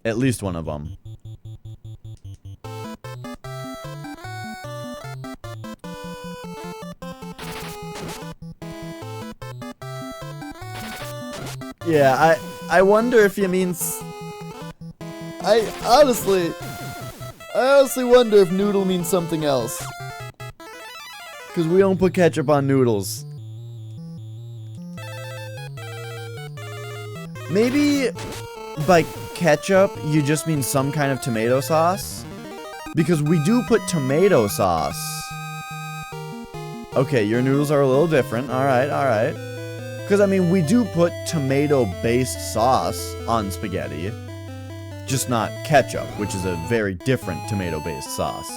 At least one of them. Yeah, I wonder if he means... I honestly wonder if noodle means something else. Because we don't put ketchup on noodles. Maybe by ketchup, you just mean some kind of tomato sauce? Because we do put tomato sauce. Okay, your noodles are a little different. Alright, alright. Because, I mean, we do put tomato-based sauce on spaghetti. Just not ketchup, which is a very different tomato-based sauce.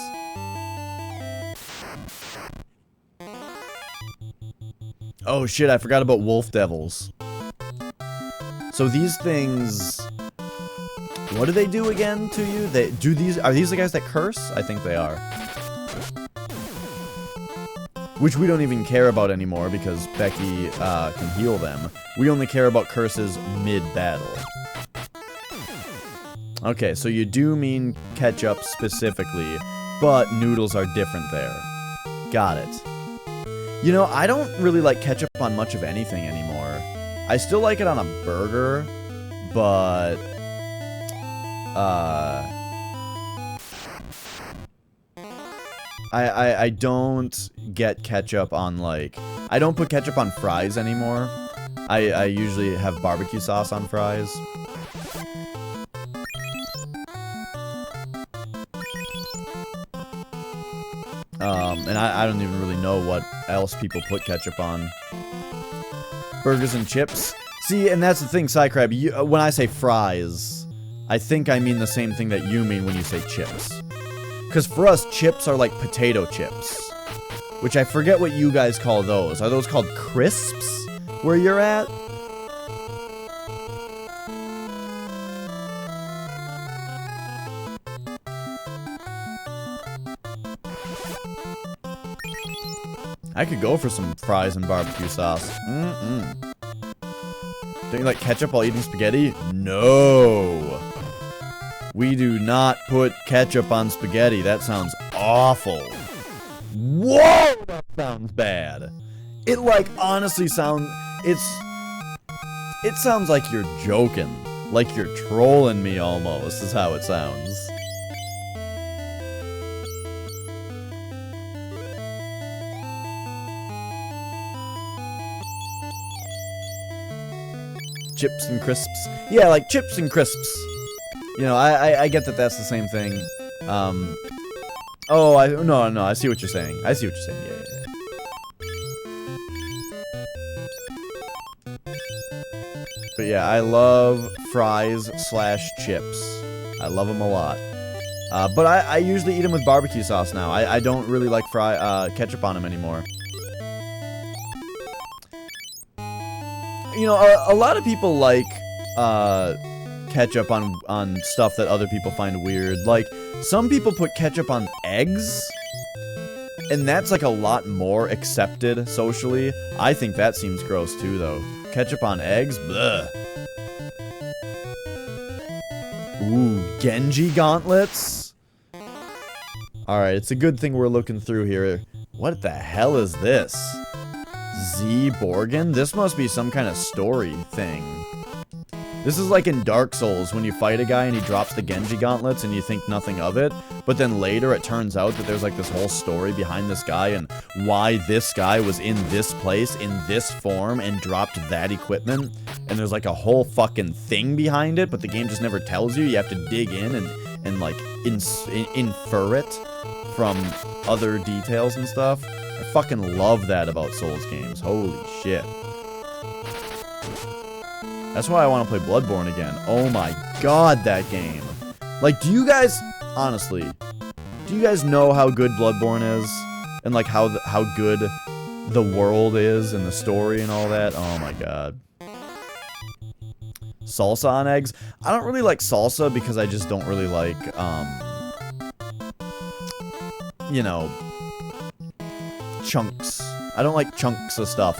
Oh shit, I forgot about wolf devils. So these things... What do they do again to you? Are these the guys that curse? I think they are. Which we don't even care about anymore because Becky can heal them. We only care about curses mid-battle. Okay, so you do mean ketchup specifically, but noodles are different there. Got it. You know, I don't really like ketchup on much of anything anymore. I still like it on a burger, but I don't get ketchup on, like, I don't put ketchup on fries anymore. I usually have barbecue sauce on fries. And I don't even really know what else people put ketchup on. Burgers and chips. See, and that's the thing, Psycrab, when I say fries, I think I mean the same thing that you mean when you say chips. Because for us, chips are like potato chips. Which I forget what you guys call those. Are those called crisps where you're at? I could go for some fries and barbecue sauce. Don't you like ketchup while eating spaghetti? No! We do not put ketchup on spaghetti. That sounds awful. Whoa! That sounds bad. It, like, honestly sounds... It sounds like you're joking. Like you're trolling me, almost, is how it sounds. Chips and crisps. Yeah, like chips and crisps. You know, I get that that's the same thing. Oh, no, I see what you're saying. I see what you're saying. Yeah. But yeah, I love fries / chips. I love them a lot. But I usually eat them with barbecue sauce now. I don't really like ketchup on them anymore. You know, a lot of people like ketchup on stuff that other people find weird. Like, some people put ketchup on eggs, and that's like a lot more accepted socially. I think that seems gross too, though. Ketchup on eggs? Bleh. Ooh, Genji gauntlets? Alright, it's a good thing we're looking through here. What the hell is this? Z Borgin? This must be some kind of story thing. This is like in Dark Souls when you fight a guy and he drops the Genji gauntlets and you think nothing of it, but then later it turns out that there's like this whole story behind this guy and why this guy was in this place in this form and dropped that equipment, and there's like a whole fucking thing behind it, but the game just never tells you. You have to dig in and like infer it from other details and stuff. I fucking love that about Souls games. Holy shit. That's why I want to play Bloodborne again. Oh my god, that game. Like, do you guys, honestly, do you guys know how good Bloodborne is? And like how good the world is and the story and all that? Oh my god. Salsa on eggs? I don't really like salsa because I just don't really like, you know, chunks. I don't like chunks of stuff.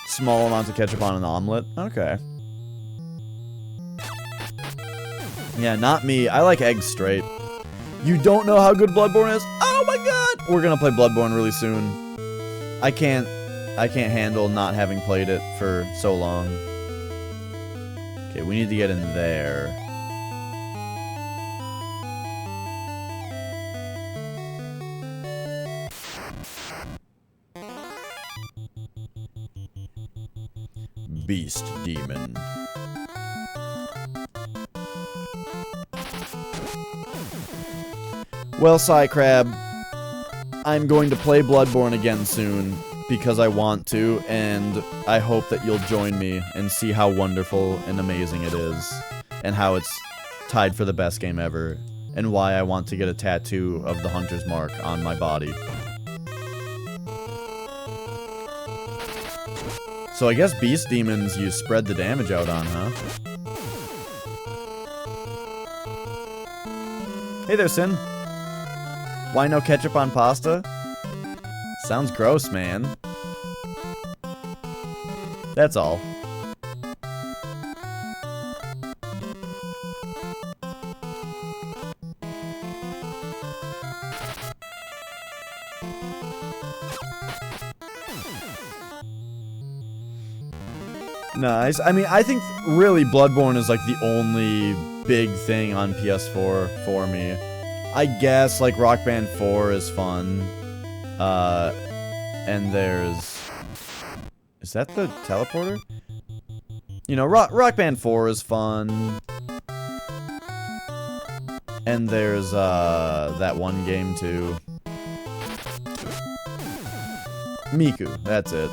Small amounts of ketchup on an omelet? Okay. Yeah, not me. I like eggs straight. You don't know how good Bloodborne is? Oh my god! We're gonna play Bloodborne really soon. I can't handle not having played it for so long. Okay, we need to get in there. Beast Demon. Well, Psycrab, I'm going to play Bloodborne again soon because I want to, and I hope that you'll join me and see how wonderful and amazing it is, and how it's tied for the best game ever, and why I want to get a tattoo of the Hunter's Mark on my body. So I guess Beast Demons you spread the damage out on, huh? Hey there, Sin. Why no ketchup on pasta? Sounds gross, man. That's all. Nice. I mean, I think really Bloodborne is like the only big thing on PS4 for me. I guess like Rock Band 4 is fun. And there's... Is that the teleporter? You know, Rock Band 4 is fun. And there's that one game too. Miku, that's it.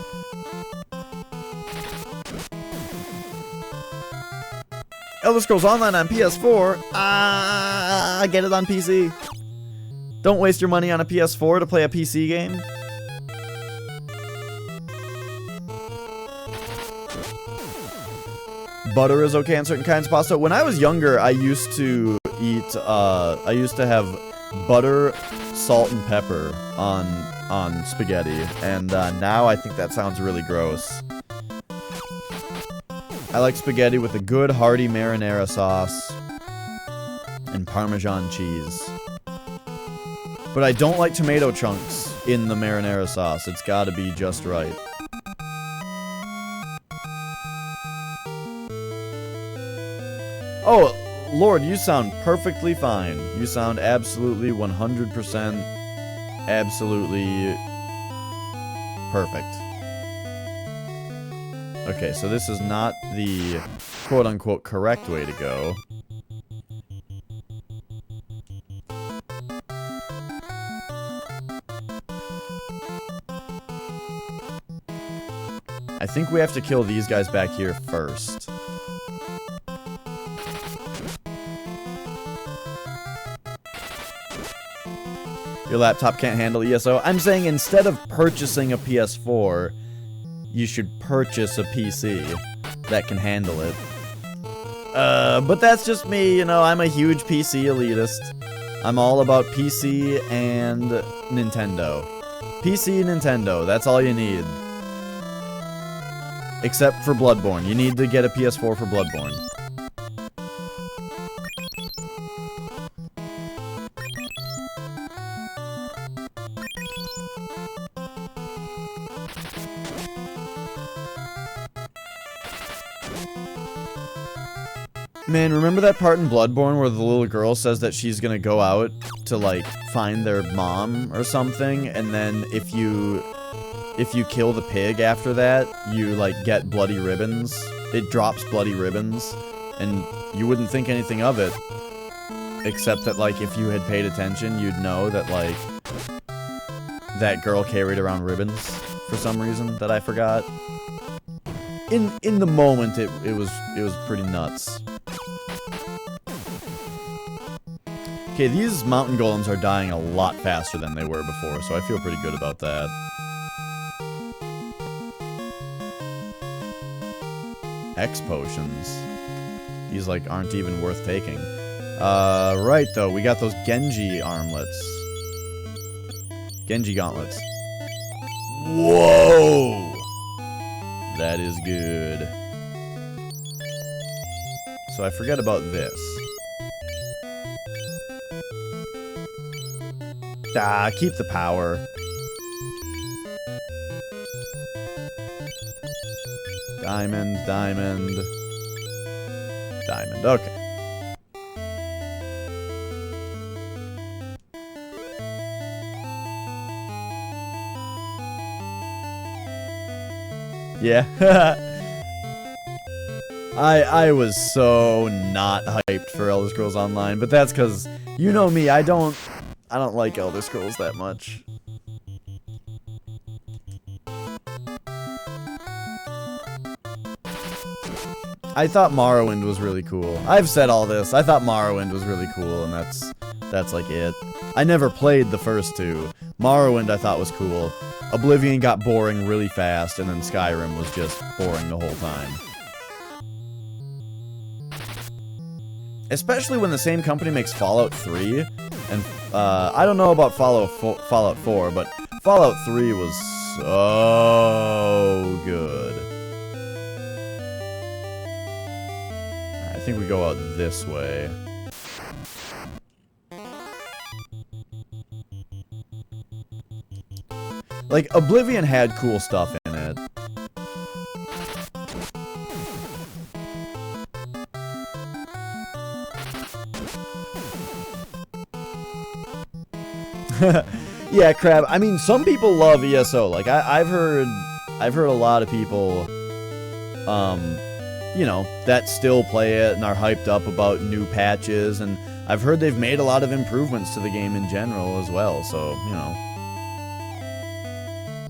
Elder Scrolls Online on PS4. Get it on PC. Don't waste your money on a PS4 to play a PC game. Butter is okay on certain kinds of pasta. When I was younger, I used to eat, I used to have butter, salt, and pepper on spaghetti. And now I think that sounds really gross. I like spaghetti with a good hearty marinara sauce and Parmesan cheese. But I don't like tomato chunks in the marinara sauce. It's gotta be just right. Oh, Lord, you sound perfectly fine. You sound absolutely 100% absolutely perfect. Okay, so this is not the quote-unquote correct way to go. I think we have to kill these guys back here first. Your laptop can't handle ESO. I'm saying instead of purchasing a PS4, you should purchase a PC that can handle it. But that's just me, you know, I'm a huge PC elitist. I'm all about PC and Nintendo. PC, Nintendo, that's all you need. Except for Bloodborne. You need to get a PS4 for Bloodborne. Man, remember that part in Bloodborne where the little girl says that she's gonna go out to, like, find their mom or something, and then if you kill the pig after that, you, like, get bloody ribbons? It drops bloody ribbons, and you wouldn't think anything of it. Except that, like, if you had paid attention, you'd know that, like, that girl carried around ribbons for some reason that I forgot. In the moment, it was pretty nuts. Okay, these mountain golems are dying a lot faster than they were before, so I feel pretty good about that. X potions. These, like, aren't even worth taking. Right, though, we got those Genji armlets. Genji gauntlets. Whoa! That is good. So I forget about this. Ah, keep the power. Diamond, diamond. Diamond, okay. Yeah. I was so not hyped for Elder Scrolls Online, but that's because, you know me, I don't like Elder Scrolls that much. I thought Morrowind was really cool. I've said all this. I thought Morrowind was really cool, and that's like it. I never played the first two. Morrowind I thought was cool. Oblivion got boring really fast, and then Skyrim was just boring the whole time. Especially when the same company makes Fallout 3, and I don't know about Fallout 4, but Fallout 3 was so good. I think we go out this way. Like, Oblivion had cool stuff in it. Yeah, Crab. I mean, some people love ESO. Like I've heard a lot of people, you know, that still play it and are hyped up about new patches, and I've heard they've made a lot of improvements to the game in general as well. So, you know,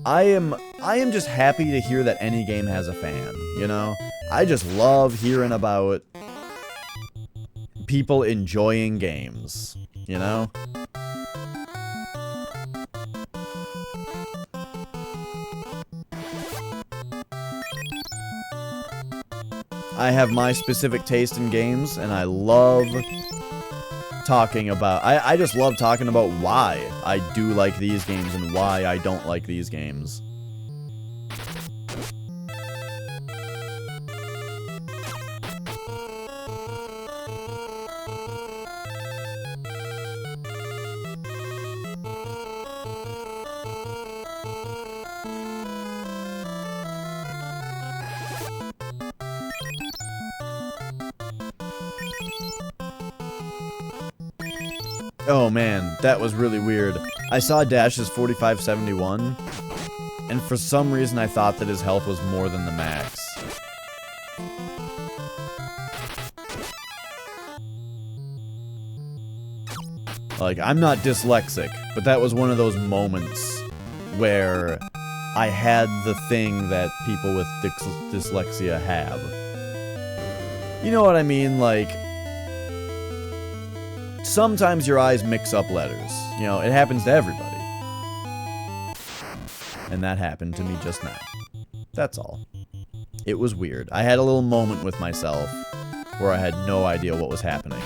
I am just happy to hear that any game has a fan. You know, I just love hearing about people enjoying games. You know. I have my specific taste in games, and I love talking about... I just love talking about why I do like these games and why I don't like these games. Oh man, that was really weird. I saw Dash's 4571, and for some reason I thought that his health was more than the max. Like, I'm not dyslexic, but that was one of those moments where I had the thing that people with dyslexia have. You know what I mean? Like, sometimes your eyes mix up letters. You know, it happens to everybody. And that happened to me just now. That's all. It was weird. I had a little moment with myself where I had no idea what was happening,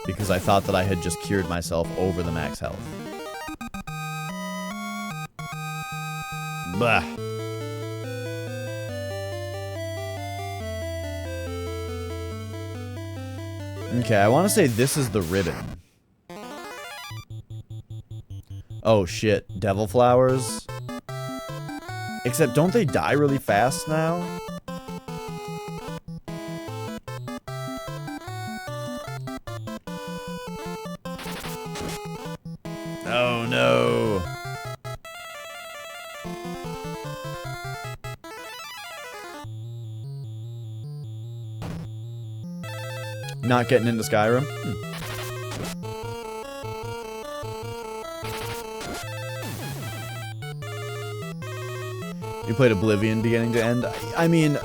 because I thought that I had just cured myself over the max health. Blah. Okay, I want to say this is the ribbon. Oh shit, devil flowers? Except don't they die really fast now? Oh no. Not getting into Skyrim? You played Oblivion beginning to end? I mean,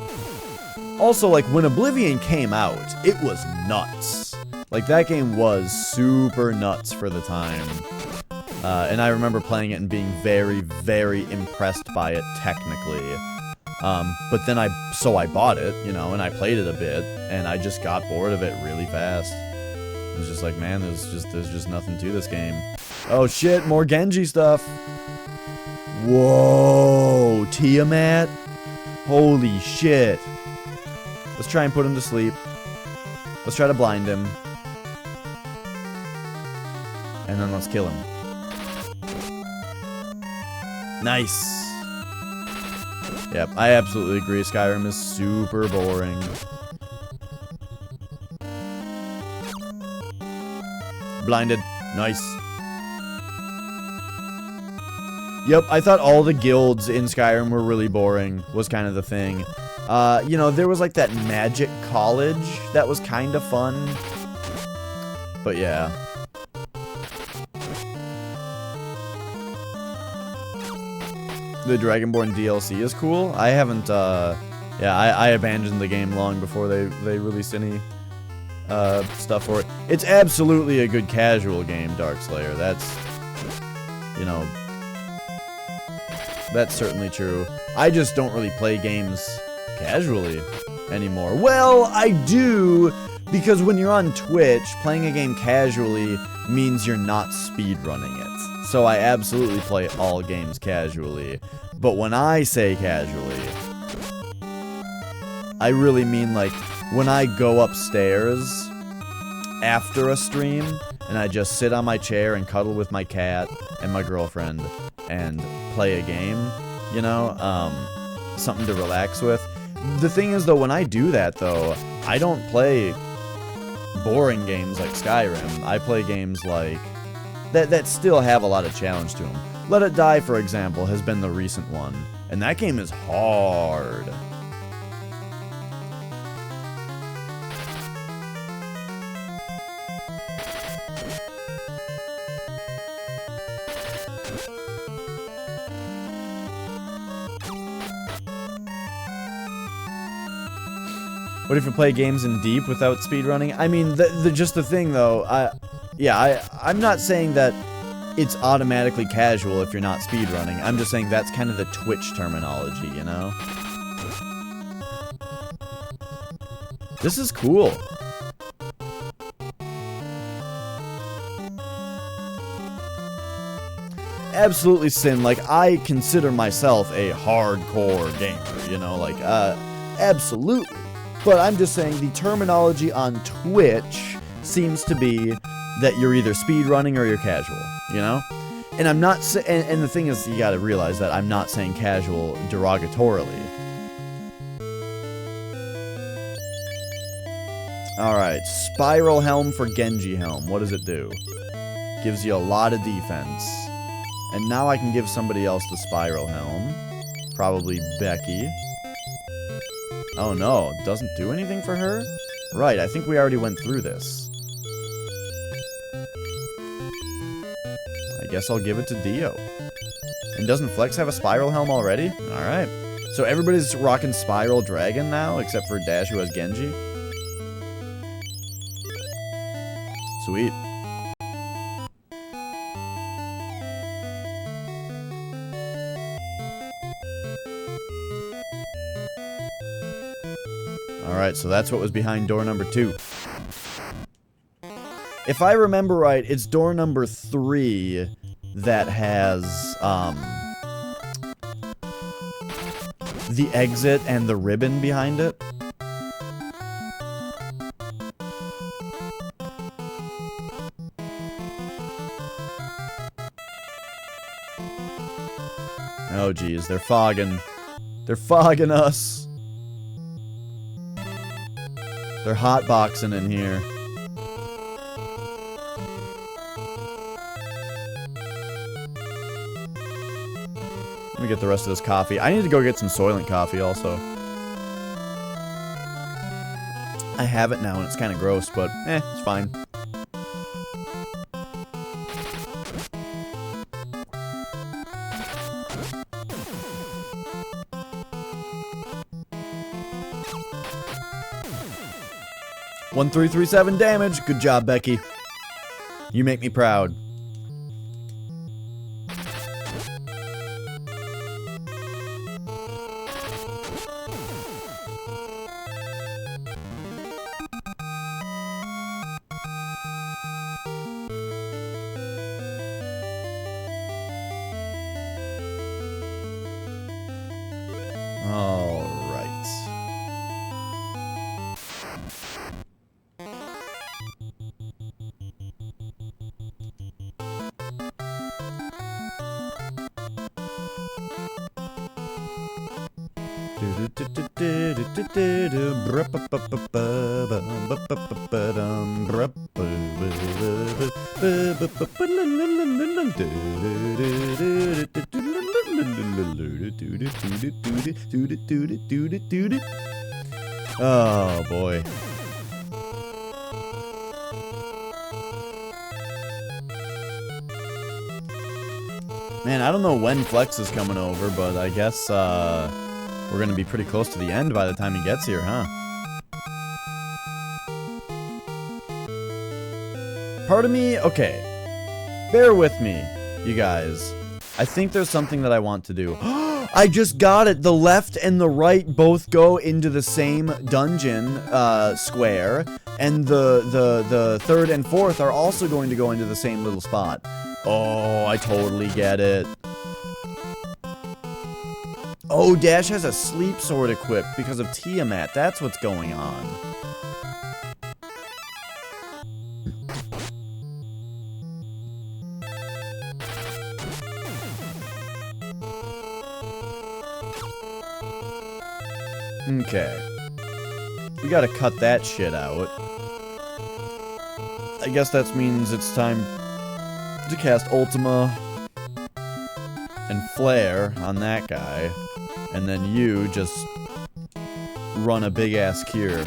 also, like, when Oblivion came out, it was nuts. Like, that game was super nuts for the time. And I remember playing it and being very, very impressed by it technically. But then I bought it, you know, and I played it a bit, and I just got bored of it really fast. It was just like, man, there's just nothing to this game. Oh shit, more Genji stuff. Whoa, Tiamat? Holy shit. Let's try and put him to sleep. Let's try to blind him. And then let's kill him. Nice. Yep, I absolutely agree. Skyrim is super boring. Blinded. Nice. Yep, I thought all the guilds in Skyrim were really boring, was kind of the thing. You know, there was like that magic college that was kind of fun. But yeah. The Dragonborn DLC is cool. I haven't, yeah, I abandoned the game long before they released any, stuff for it. It's absolutely a good casual game, Darkslayer. That's, you know, that's certainly true. I just don't really play games casually anymore. Well, I do, because when you're on Twitch, playing a game casually means you're not speedrunning it. So I absolutely play all games casually. But when I say casually, I really mean like when I go upstairs after a stream and I just sit on my chair and cuddle with my cat and my girlfriend and play a game, you know, something to relax with. The thing is though, when I do that though, I don't play boring games like Skyrim. I play games like that still have a lot of challenge to them. Let It Die, for example, has been the recent one, and that game is hard. What if you play games in deep without speedrunning? I mean, just the thing though, I'm not saying that it's automatically casual if you're not speedrunning. I'm just saying that's kind of the Twitch terminology, you know? This is cool. Absolutely, Sin. Like, I consider myself a hardcore gamer, you know? Like, absolutely. But I'm just saying the terminology on Twitch seems to be that you're either speedrunning or you're casual, you know? And I'm not and the thing is, you gotta realize that I'm not saying casual derogatorily. Alright, Spiral Helm for Genji Helm. What does it do? Gives you a lot of defense. And now I can give somebody else the Spiral Helm. Probably Becky. Oh no, doesn't do anything for her? Right, I think we already went through this. I guess I'll give it to Dio. And doesn't Flex have a Spiral Helm already? Alright. So everybody's rocking Spiral Dragon now, except for Dash, who has Genji? Sweet. Alright, so that's what was behind door number 2. If I remember right, it's door number 3 that has, the exit and the ribbon behind it. Oh geez, they're fogging. They're fogging us. They're hotboxing in here. Let me get the rest of this coffee. I need to go get some Soylent coffee also. I have it now and it's kind of gross, but it's fine. $1337 damage. Good job, Becky. You make me proud. All right. Oh boy. Man, I don't know when Flex is coming over, but I guess we're gonna be pretty close to the end by the time he gets here, huh? Part of me, okay. Bear with me, you guys. I think there's something that I want to do. I just got it! The left and the right both go into the same dungeon square, and the third and fourth are also going to go into the same little spot. Oh, I totally get it. Oh, Dash has a sleep sword equipped because of Tiamat. That's what's going on. Okay. We gotta cut that shit out. I guess that means it's time... to cast Ultima and Flare on that guy, and then you just run a big-ass cure.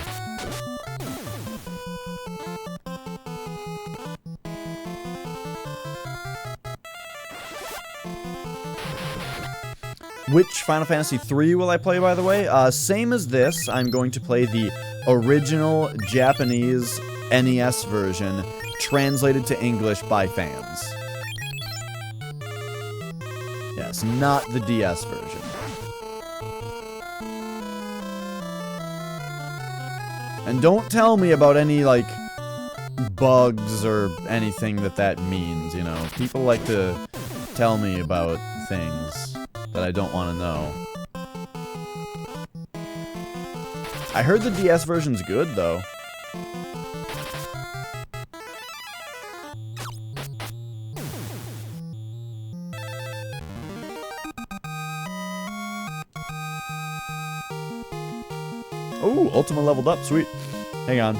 Which Final Fantasy III will I play, by the way? Same as this, I'm going to play the original Japanese NES version, translated to English by fans. Yes, not the DS version. And don't tell me about any, like, bugs or anything that means, you know? People like to tell me about things that I don't want to know. I heard the DS version's good, though. Oh, Ultima leveled up, sweet. Hang on.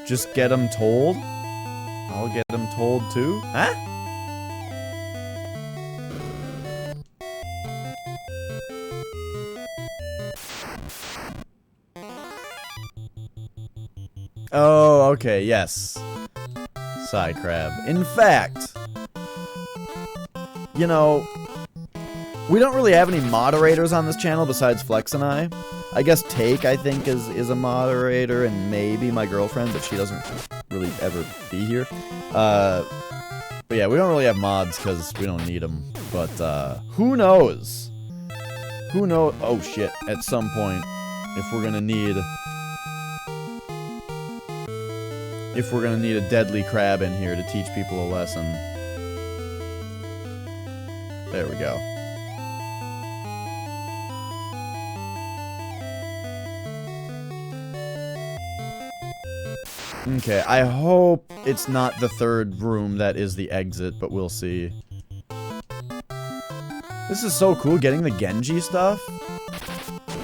Just get them told? I'll get them told too? Huh? Oh, okay, yes. Psycrab. In fact, you know, we don't really have any moderators on this channel besides Flex and I. I guess Take, I think, is a moderator, and maybe my girlfriend, but she doesn't really ever be here. But yeah, we don't really have mods because we don't need them. But who knows? Who knows? Oh shit! At some point, if we're gonna need a deadly crab in here to teach people a lesson. There we go. Okay, I hope it's not the third room that is the exit, but we'll see. This is so cool, getting the Genji stuff.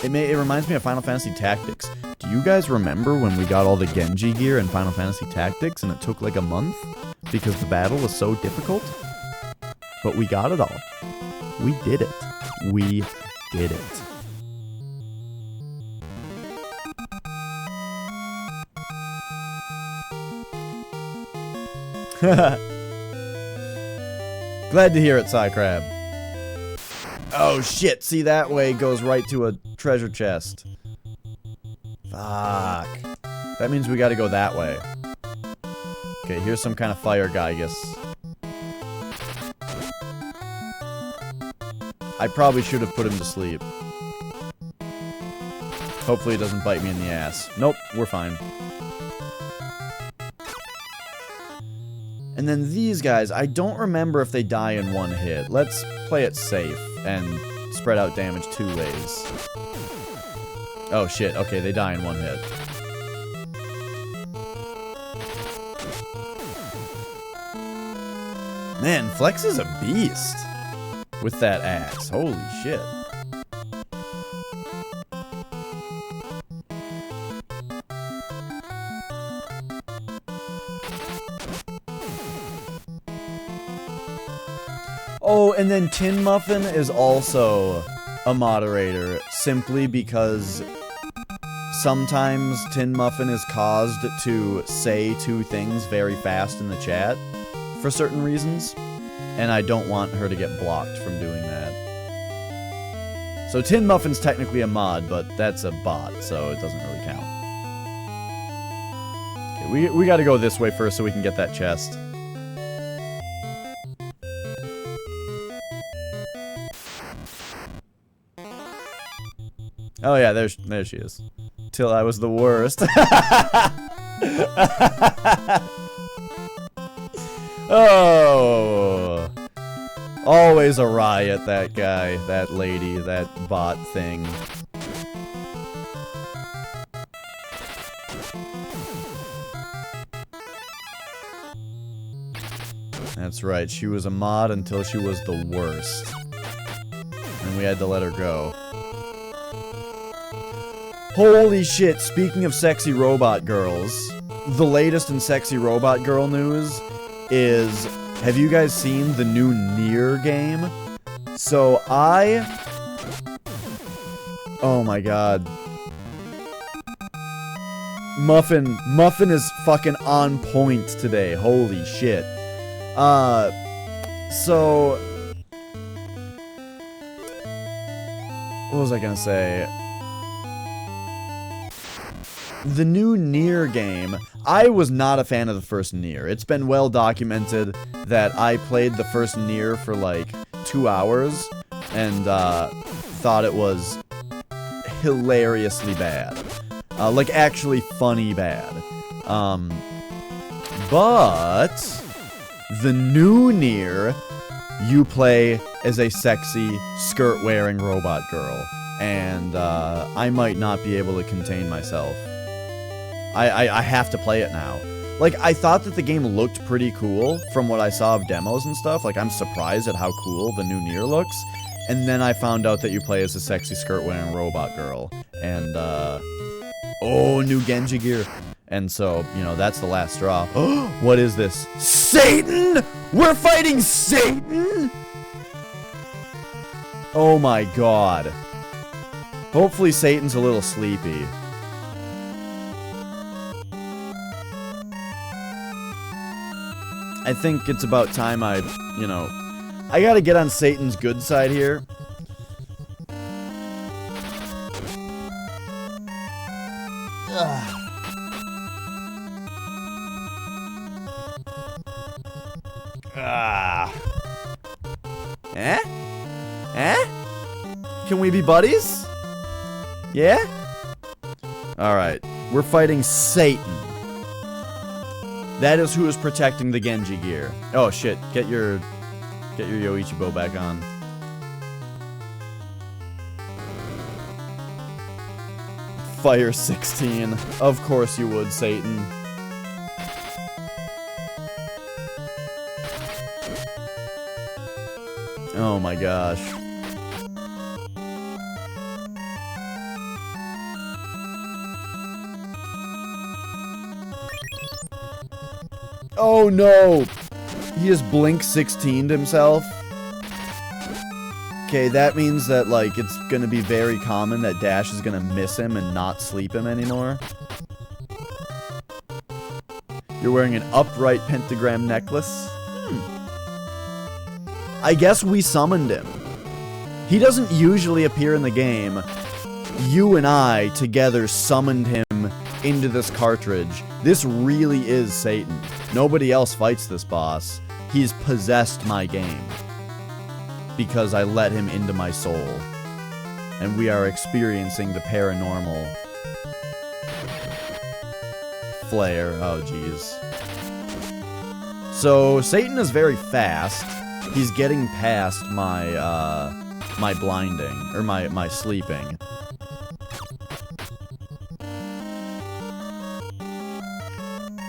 It reminds me of Final Fantasy Tactics. Do you guys remember when we got all the Genji gear in Final Fantasy Tactics and it took like a month? Because the battle was so difficult? But we got it all. We did it. We did it. Glad to hear it, Psycrab. Oh shit, see, that way goes right to a treasure chest. Fuck. That means we gotta go that way. Okay, here's some kind of fire Gygus. I probably should have put him to sleep. Hopefully it doesn't bite me in the ass. Nope, we're fine. And then these guys, I don't remember if they die in one hit. Let's play it safe and spread out damage 2 ways. Oh shit, okay, they die in one hit. Man, Flex is a beast with that axe. Holy shit. Oh, and then Tin Muffin is also a moderator, simply because sometimes Tin Muffin is caused to say 2 things very fast in the chat for certain reasons, and I don't want her to get blocked from doing that. So Tin Muffin's technically a mod, but that's a bot, so it doesn't really count. Okay, we gotta go this way first so we can get that chest. Oh yeah, there she is. Till I was the worst. Oh, always a riot, that guy, that lady, that bot thing. That's right, she was a mod until she was the worst. And we had to let her go. Holy shit, speaking of sexy robot girls, the latest in sexy robot girl news is, have you guys seen the new Nier game? So oh my god. Muffin is fucking on point today. Holy shit. So what was I gonna say? The new Nier game, I was not a fan of the first Nier. It's been well documented that I played the first Nier for like 2 hours and thought it was hilariously bad. Like actually funny bad. But the new Nier, you play as a sexy skirt-wearing robot girl, and I might not be able to contain myself. I have to play it now. Like, I thought that the game looked pretty cool from what I saw of demos and stuff. Like, I'm surprised at how cool the new Nier looks. And then I found out that you play as a sexy skirt-wearing robot girl. And, oh, new Genji gear. And so, you know, that's the last straw. What is this? Satan? We're fighting Satan? Oh my god. Hopefully Satan's a little sleepy. I think it's about time I gotta get on Satan's good side here. Can we be buddies? Yeah? Alright. We're fighting Satan. That is who is protecting the Genji gear. Oh shit, get your Yoichibo back on. Fire 16. Of course you would, Satan. Oh my gosh. Oh no! He just Blink 16'd himself. Okay, that means that, like, it's gonna be very common that Dash is gonna miss him and not sleep him anymore. You're wearing an upright pentagram necklace? I guess we summoned him. He doesn't usually appear in the game. You and I together summoned him into this cartridge. This really is Satan. Nobody else fights this boss. He's possessed my game. Because I let him into my soul. And we are experiencing the paranormal. Flare. Oh, jeez. So, Satan is very fast. He's getting past my, my blinding. Or my sleeping.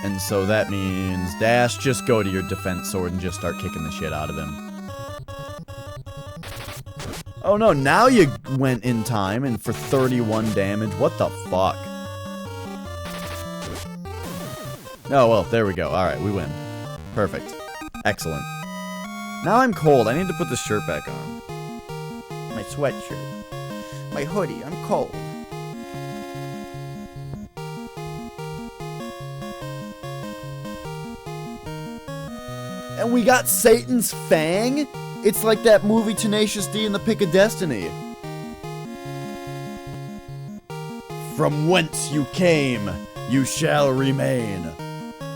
And so that means, Dash, just go to your defense sword and just start kicking the shit out of him. Oh no, now you went in time and for 31 damage. What the fuck? Oh, well, there we go. Alright, we win. Perfect. Excellent. Now I'm cold. I need to put this shirt back on. My sweatshirt. My hoodie. I'm cold. And we got Satan's Fang? It's like that movie Tenacious D and the Pick of Destiny. From whence you came, you shall remain,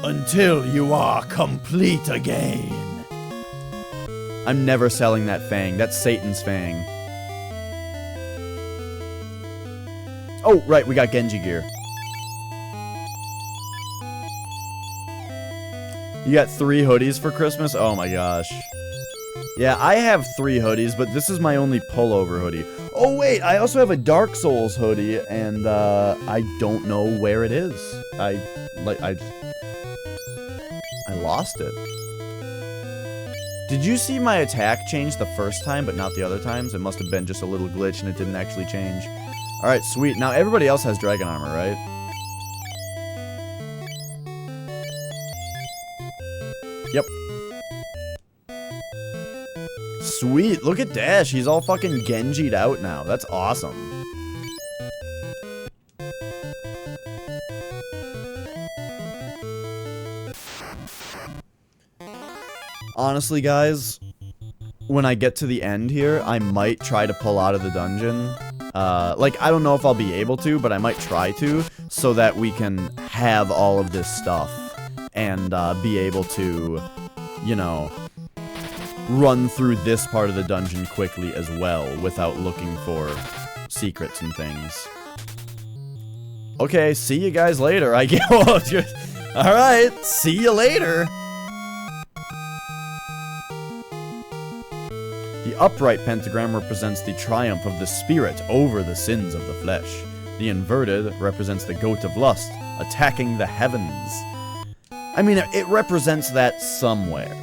until you are complete again. I'm never selling that Fang. That's Satan's Fang. Oh, right, we got Genji gear. You got 3 hoodies for Christmas? Oh my gosh. Yeah, I have 3 hoodies, but this is my only pullover hoodie. Oh wait, I also have a Dark Souls hoodie, and I don't know where it is. I lost it. Did you see my attack change the first time, but not the other times? It must have been just a little glitch, and it didn't actually change. Alright, sweet. Now everybody else has dragon armor, right? Yep. Sweet. Look at Dash. He's all fucking Genji'd out now. That's awesome. Honestly, guys, when I get to the end here, I might try to pull out of the dungeon. Like, I don't know if I'll be able to, but I might try to, so that we can have all of this stuff and be able to, you know, run through this part of the dungeon quickly as well without looking for secrets and things. Okay, see you guys later. I get. Alright, see you later. The upright pentagram represents the triumph of the spirit over the sins of the flesh. The inverted represents the goat of lust, attacking the heavens. I mean, it represents that somewhere.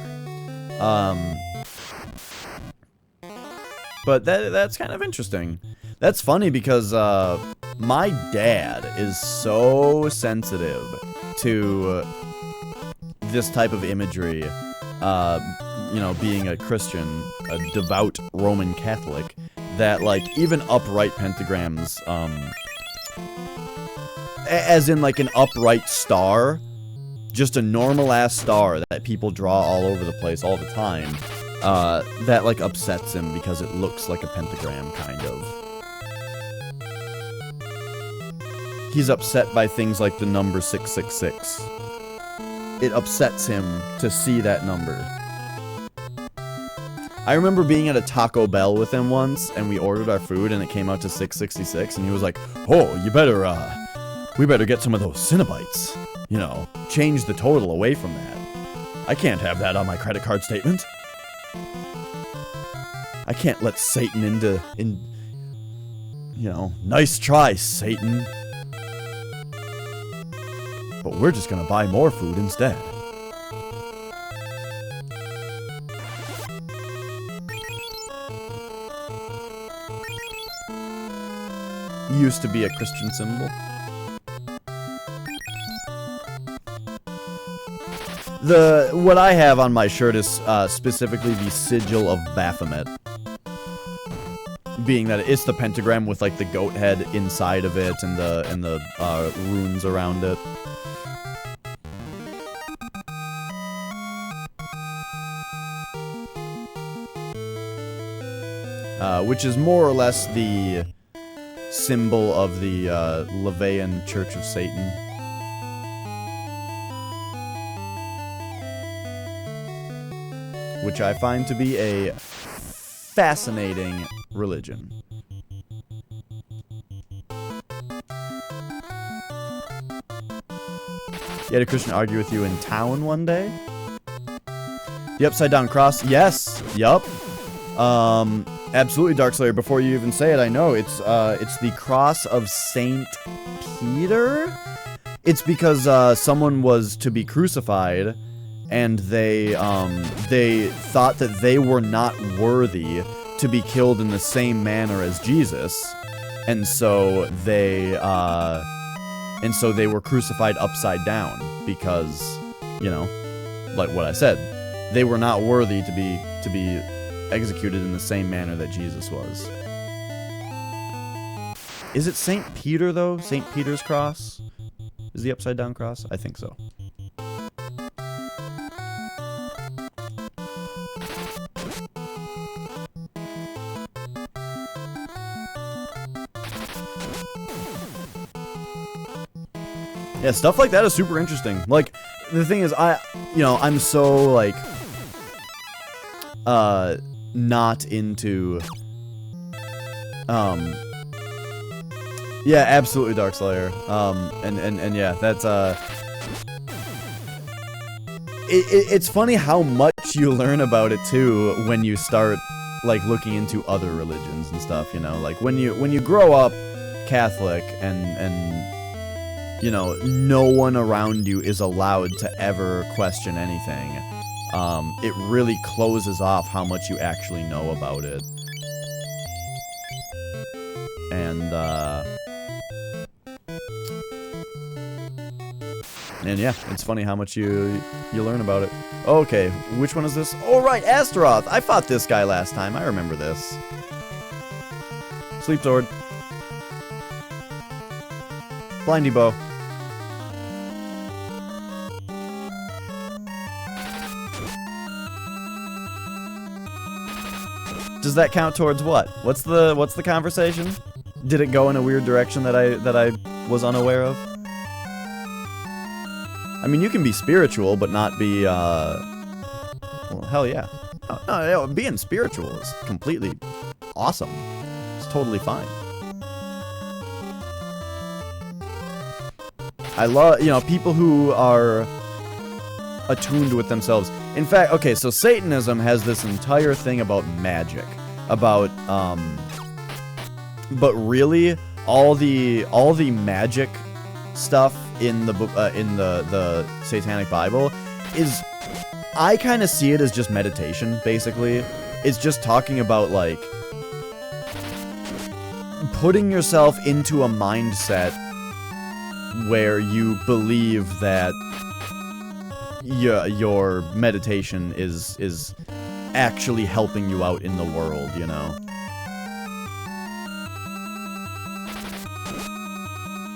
But that's kind of interesting. That's funny because, my dad is so sensitive to this type of imagery, you know, being a Christian, a devout Roman Catholic, that, like, even upright pentagrams, as in, like, an upright star, just a normal-ass star that people draw all over the place all the time, that, like, upsets him because it looks like a pentagram, kind of. He's upset by things like the number 666. It upsets him to see that number. I remember being at a Taco Bell with him once, and we ordered our food, and it came out to 666, and he was like, "Oh, we better get some of those Cinnabites. You know, change the total away from that. I can't have that on my credit card statement. I can't let Satan you know, nice try, Satan. But we're just gonna buy more food instead." Used to be a Christian symbol. What I have on my shirt is specifically the sigil of Baphomet, being that it's the pentagram with like the goat head inside of it and the runes around it. Which is more or less the symbol of the Levian Church of Satan. Which I find to be a fascinating religion. You had a Christian argue with you in town one day? The upside down cross? Yes. Yup. Absolutely, Darkslayer. Before you even say it, I know it's the cross of Saint Peter. It's because someone was to be crucified, and they thought that they were not worthy to be killed in the same manner as Jesus, and so they were crucified upside down because, you know, like what I said, they were not worthy to be executed in the same manner that Jesus was. Is it St. Peter, though? St. Peter's cross? Is the upside down cross? I think so. Yeah, stuff like that is super interesting. Like, the thing is, I'm so, like, not into, yeah, absolutely, Darkslayer. And yeah, that's, it's funny how much you learn about it, too, when you start, like, looking into other religions and stuff, you know? Like, when you grow up Catholic and you know, no one around you is allowed to ever question anything, it really closes off how much you actually know about it. And yeah, it's funny how much you learn about it. Okay, which one is this? Oh right, Astaroth! I fought this guy last time, I remember this. Sleep Sword. Blindy Bow. Does that count towards what? What's the conversation? Did it go in a weird direction that I was unaware of? I mean, you can be spiritual, but not be, well, hell yeah. No, being spiritual is completely awesome. It's totally fine. I love, people who are attuned with themselves. In fact, okay, so Satanism has this entire thing about magic. About, but really, all the magic stuff in the Satanic Bible is, I kind of see it as just meditation, basically. It's just talking about, like, putting yourself into a mindset where you believe that your meditation is actually helping you out in the world,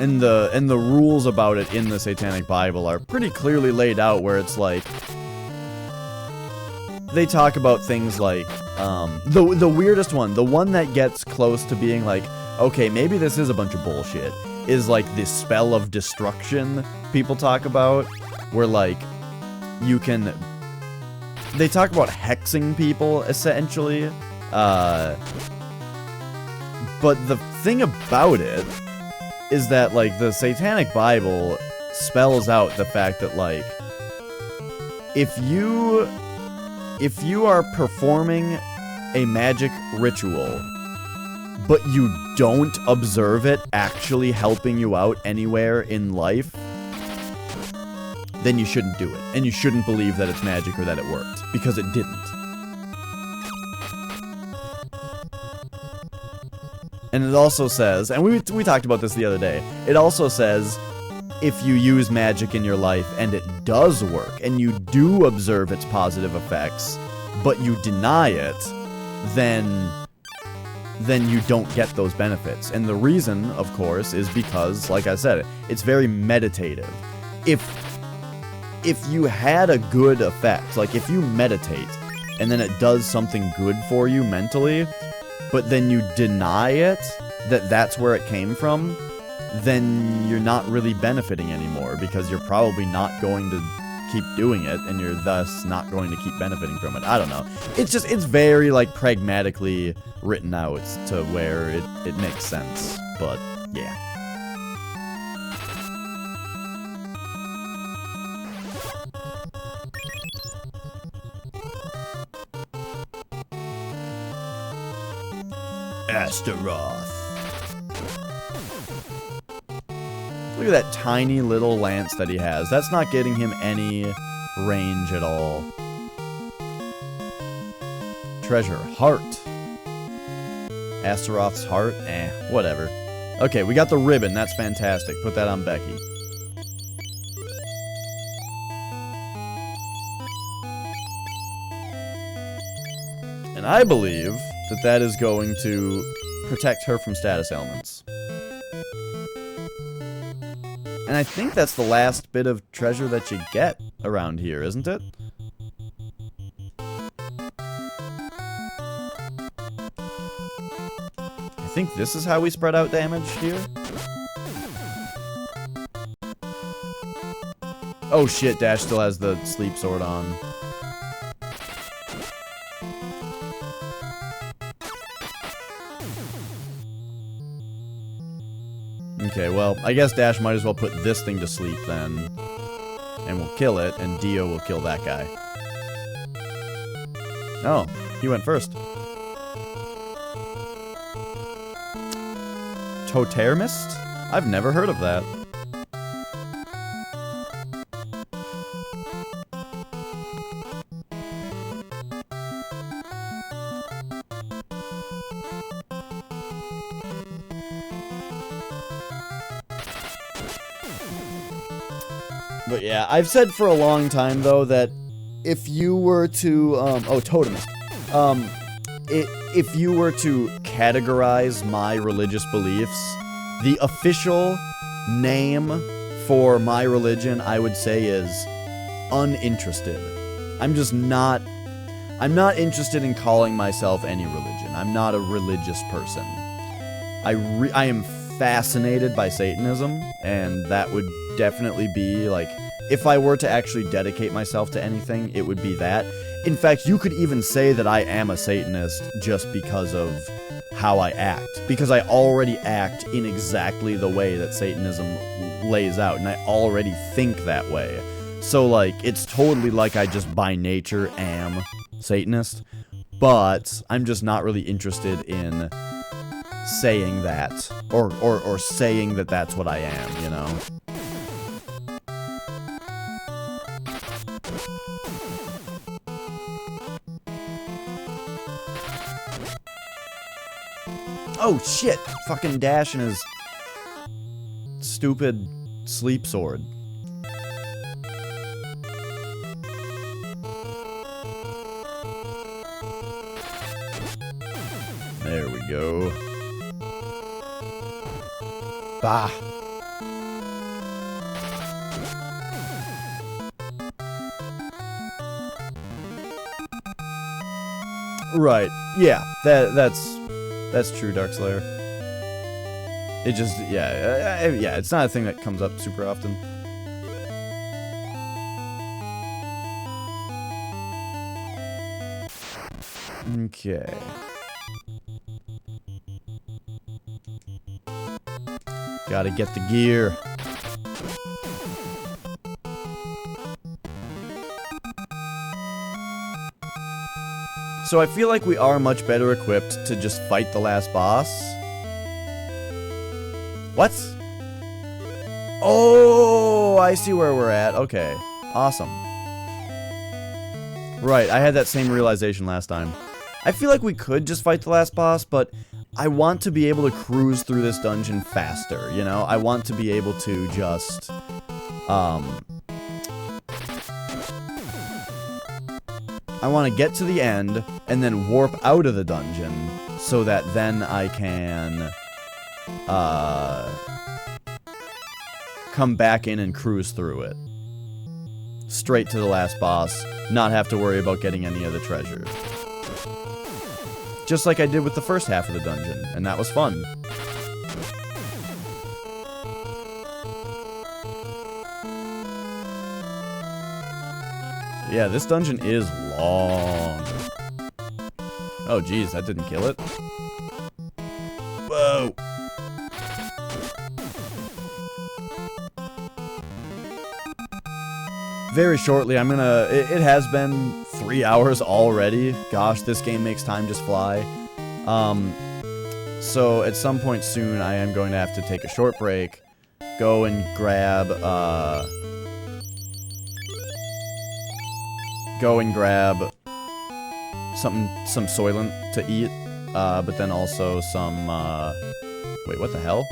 And the rules about it in the Satanic Bible are pretty clearly laid out, where it's like, they talk about things like, the weirdest one, the one that gets close to being like, okay, maybe this is a bunch of bullshit, is like the spell of destruction people talk about, where like, they talk about hexing people, essentially, but the thing about it is that, like, the Satanic Bible spells out the fact that, like, if you are performing a magic ritual, but you don't observe it actually helping you out anywhere in life, then you shouldn't do it. And you shouldn't believe that it's magic or that it worked, because it didn't. And it also says, and we talked about this the other day, it also says, if you use magic in your life and it does work, and you do observe its positive effects, but you deny it, then you don't get those benefits. And the reason, of course, is because, like I said, it's very meditative. If you had a good effect, like if you meditate, and then it does something good for you mentally, but then you deny it, that's where it came from, then you're not really benefiting anymore, because you're probably not going to keep doing it, and you're thus not going to keep benefiting from it. I don't know. It's very, like, pragmatically written out to where it makes sense, but yeah. Astaroth. Look at that tiny little lance that he has. That's not getting him any range at all. Treasure. Heart. Astaroth's heart? Whatever. Okay, we got the ribbon. That's fantastic. Put that on Becky. And I believe that is going to protect her from status ailments. And I think that's the last bit of treasure that you get around here, isn't it? I think this is how we spread out damage here. Oh shit, Dash still has the sleep sword on. Okay, well, I guess Dash might as well put this thing to sleep then. And we'll kill it, and Dio will kill that guy. Oh, he went first. Totermist? I've never heard of that. But yeah, I've said for a long time, though, that if you were to, totemist. If you were to categorize my religious beliefs, the official name for my religion, I would say, is uninterested. I'm not interested in calling myself any religion. I'm not a religious person. I am fascinated by Satanism, and that would definitely be, like, if I were to actually dedicate myself to anything, it would be that. In fact, you could even say that I am a Satanist just because of how I act. Because I already act in exactly the way that Satanism lays out, and I already think that way. So, like, it's totally like I just by nature am Satanist, but I'm just not really interested in saying that, or saying that that's what I am, you know? Oh shit! Fucking Dash and his stupid sleep sword. There we go. Bah! Right. Yeah. That's true, Darkslayer. It just, yeah, it's not a thing that comes up super often. Okay. Gotta get the gear. So I feel like we are much better equipped to just fight the last boss. What? Oh, I see where we're at. Okay. Awesome. Right, I had that same realization last time. I feel like we could just fight the last boss, but I want to be able to cruise through this dungeon faster, you know? I want to be able to just, I want to get to the end, and then warp out of the dungeon, so that then I can, come back in and cruise through it. Straight to the last boss, not have to worry about getting any of the treasure. Just like I did with the first half of the dungeon, and that was fun. Yeah, this dungeon is long. Oh, geez, that didn't kill it. Whoa! Very shortly, I'm gonna... It has been 3 hours already. Gosh, this game makes time just fly. So at some point soon, I am going to have to take a short break, go and grab, some Soylent to eat, but then also some, wait, what the hell?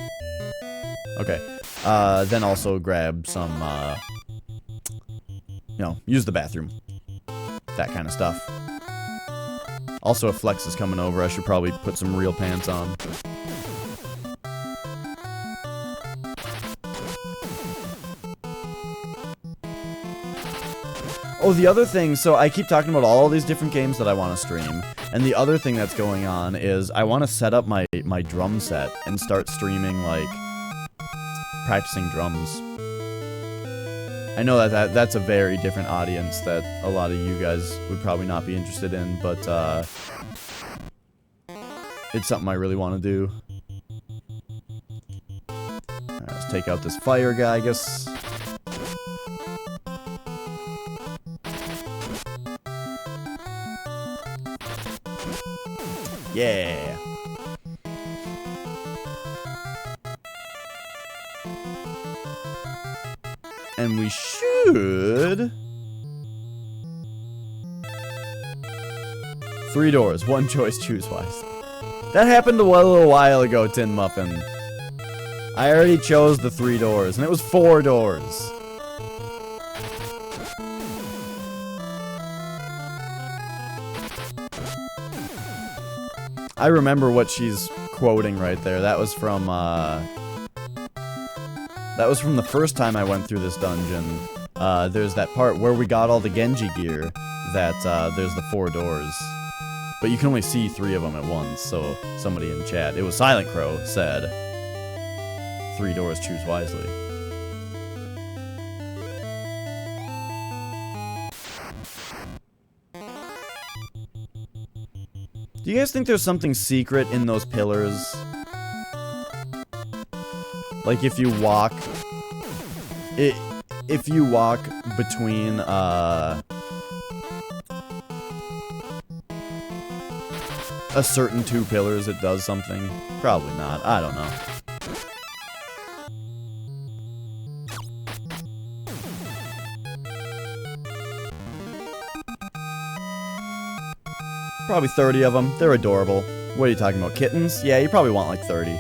Okay, then also grab some, you know, use the bathroom. That kind of stuff. Also, if Flex is coming over, I should probably put some real pants on. Oh, the other thing, so I keep talking about all these different games that I want to stream, and the other thing that's going on is I want to set up my drum set and start streaming, like, practicing drums. I know that's a very different audience that a lot of you guys would probably not be interested in, but, it's something I really want to do. Alright, let's take out this fire guy, I guess. Yeah. And we should... 3 doors, 1 choice, choose wisely. That happened a little while ago, Tin Muffin. I already chose the 3 doors, and it was 4 doors. I remember what she's quoting right there. That was from the first time I went through this dungeon. There's that part where we got all the Genji gear that, there's the 4 doors. But you can only see 3 of them at once, so somebody in chat, it was Silent Crow, said, 3 doors, choose wisely. Do you guys think there's something secret in those pillars? Like if you walk... if you walk between, a certain 2 pillars, it does something? Probably not. I don't know. Probably 30 of them. They're adorable. What are you talking about? Kittens? Yeah, you probably want like 30.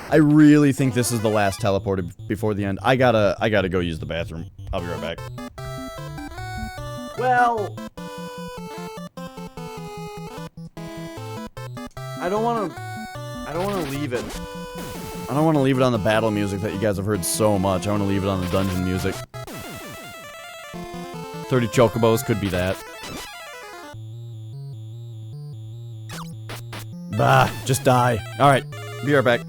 I really think this is the last teleported before the end. I gotta go use the bathroom. I'll be right back. Well... I don't wanna leave it. I don't wanna leave it on the battle music that you guys have heard so much. I wanna leave it on the dungeon music. 30 chocobos could be that. Bah, just die. Alright, be right back.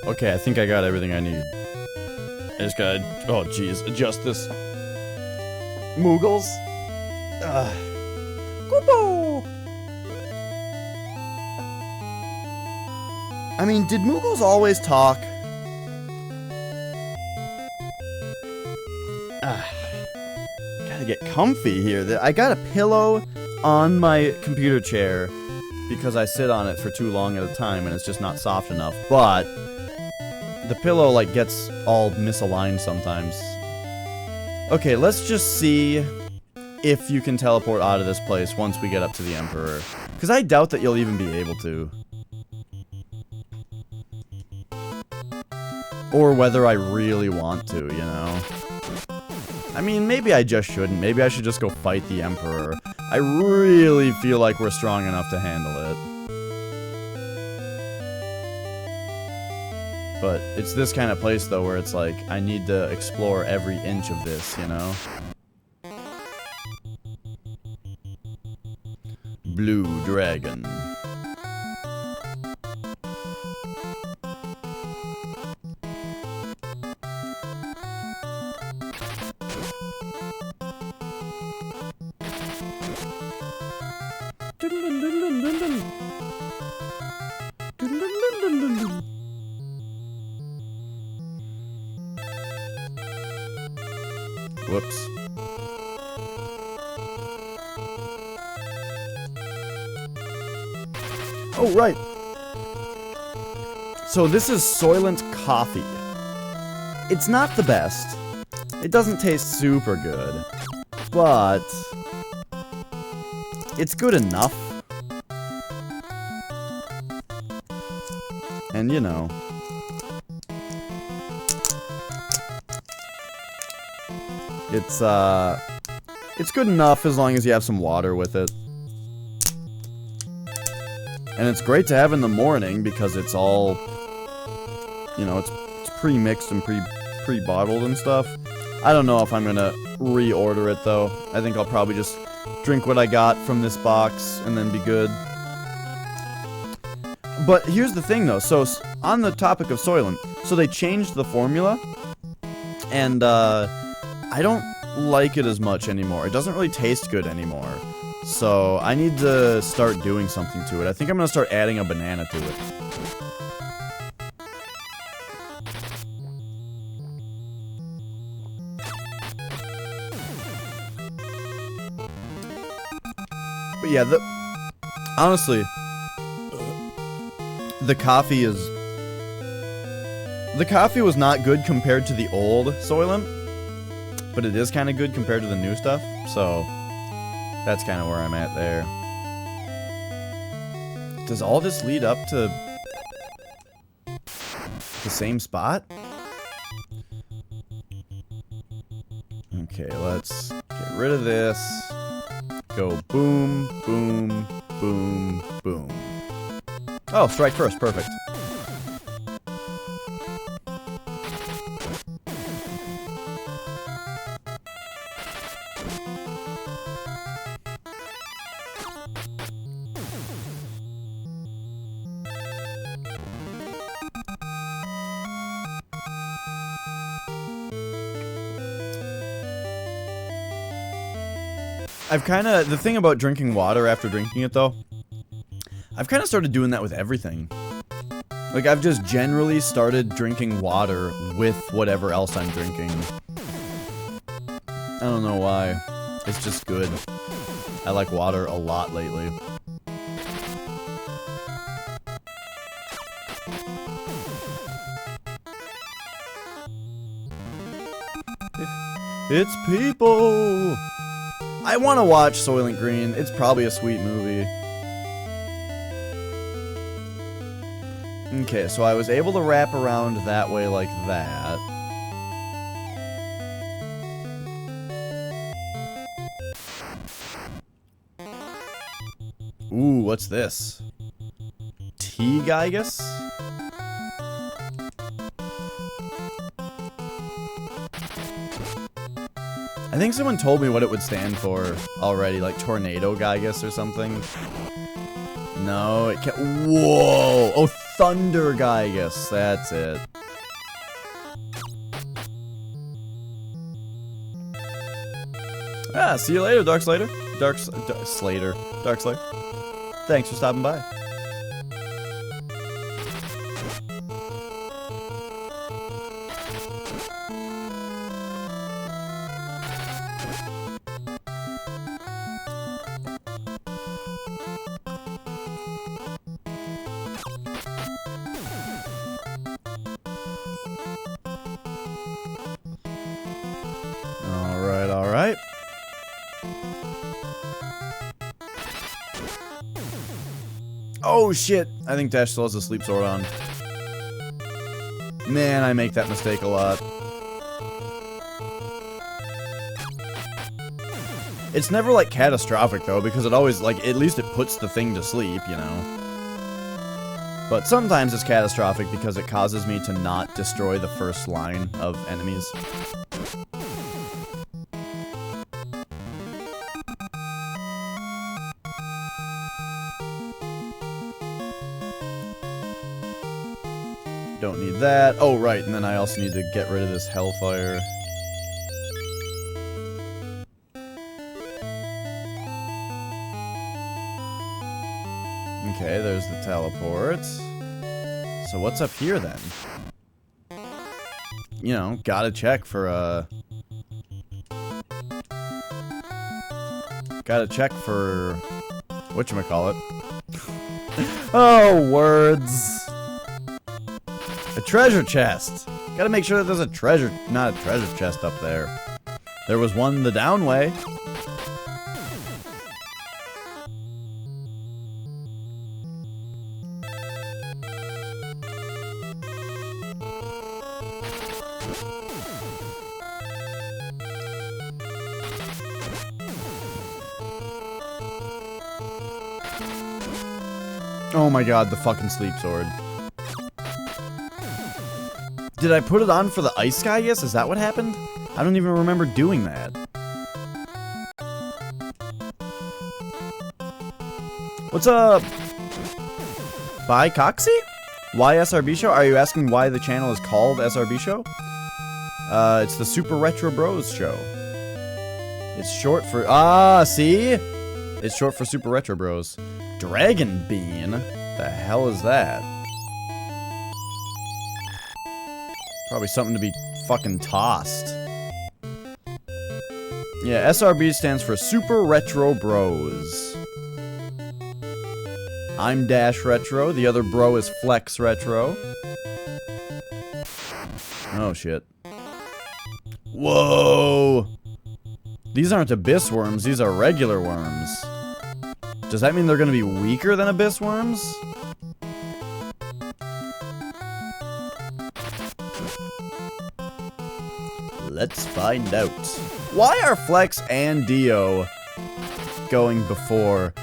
Okay, I think I got everything I need. I just gotta, oh jeez, adjust this. Moogles. Goopo! I mean, did Moogles always talk? Gotta get comfy here. I got a pillow on my computer chair because I sit on it for too long at a time and it's just not soft enough. But the pillow, like, gets all misaligned sometimes. Okay, let's just see if you can teleport out of this place once we get up to the Emperor. Because I doubt that you'll even be able to. Or whether I really want to, you know? I mean, maybe I just shouldn't. Maybe I should just go fight the Emperor. I really feel like we're strong enough to handle it. But it's this kind of place, though, where it's like, I need to explore every inch of this, you know? Blue Dragon. Whoops. Oh, right. So this is Soylent Coffee. It's not the best. It doesn't taste super good. But it's good enough. And you know. It's good enough as long as you have some water with it. And it's great to have in the morning because it's all, you know, it's pre-mixed and pre-bottled and stuff. I don't know if I'm gonna reorder it though. I think I'll probably just drink what I got from this box and then be good. But here's the thing though, so on the topic of Soylent, so they changed the formula, and I don't like it as much anymore. It doesn't really taste good anymore. So I need to start doing something to it. I think I'm gonna start adding a banana to it. But yeah, honestly, the coffee was not good compared to the old Soylent, but it is kind of good compared to the new stuff, so that's kind of where I'm at there. Does all this lead up to the same spot? Okay, let's get rid of this. Go boom, boom, boom, boom. Oh, strike first, perfect. The thing about drinking water after drinking it, though, I've kind of started doing that with everything. Like, I've just generally started drinking water with whatever else I'm drinking. I don't know why. It's just good. I like water a lot lately. It's people! I want to watch Soylent Green. It's probably a sweet movie. Okay, so I was able to wrap around that way like that. Ooh, what's this? T-Gigas? I think someone told me what it would stand for already, like Tornado Gigas or something. No, it can't. Whoa! Oh, Thunder Gygus. That's it. Ah, see you later, Dark Slater. Dark Slater. Thanks for stopping by. All right. Oh shit! I think Dash still has a sleep sword on. Man, I make that mistake a lot. It's never like catastrophic though, because it always like at least it puts the thing to sleep, you know. But sometimes it's catastrophic because it causes me to not destroy the first line of enemies. Don't need that. Oh, right, and then I also need to get rid of this Hellfire. Okay, there's the teleport. So what's up here, then? You know, gotta check for, Gotta check for... whatchamacallit. Oh, words! A treasure chest! Gotta make sure that there's a treasure... not a treasure chest up there. There was one the down way. Oh my god, the fucking sleep sword. Did I put it on for the ice guy? Yes, is that what happened? I don't even remember doing that. What's up? Bye, Coxie? Why SRB Show? Are you asking why the channel is called SRB Show? It's the Super Retro Bros Show. It's short for... ah, see? It's short for Super Retro Bros. Dragon Bean? The hell is that? Probably something to be fucking tossed. Yeah, SRB stands for Super Retro Bros. I'm Dash Retro. The other bro is Flex Retro. Oh, shit. Whoa! These aren't Abyss Worms, these are regular worms. Does that mean they're gonna be weaker than Abyss Worms? Let's find out. Why are Flex and Dio going before?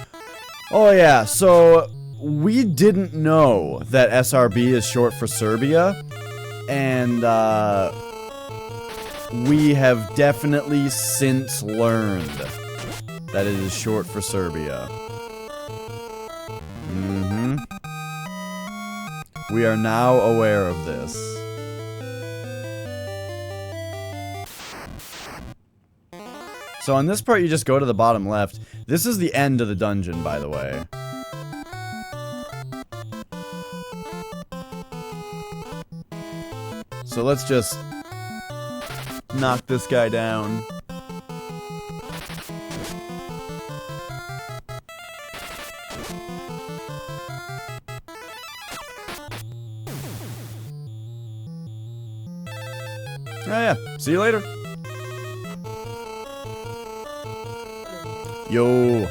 Oh yeah, so we didn't know that SRB is short for Serbia, and we have definitely since learned that it is short for Serbia. We are now aware of this. So on this part, you just go to the bottom left. This is the end of the dungeon, by the way. So let's just knock this guy down. Oh yeah, see you later. Yo.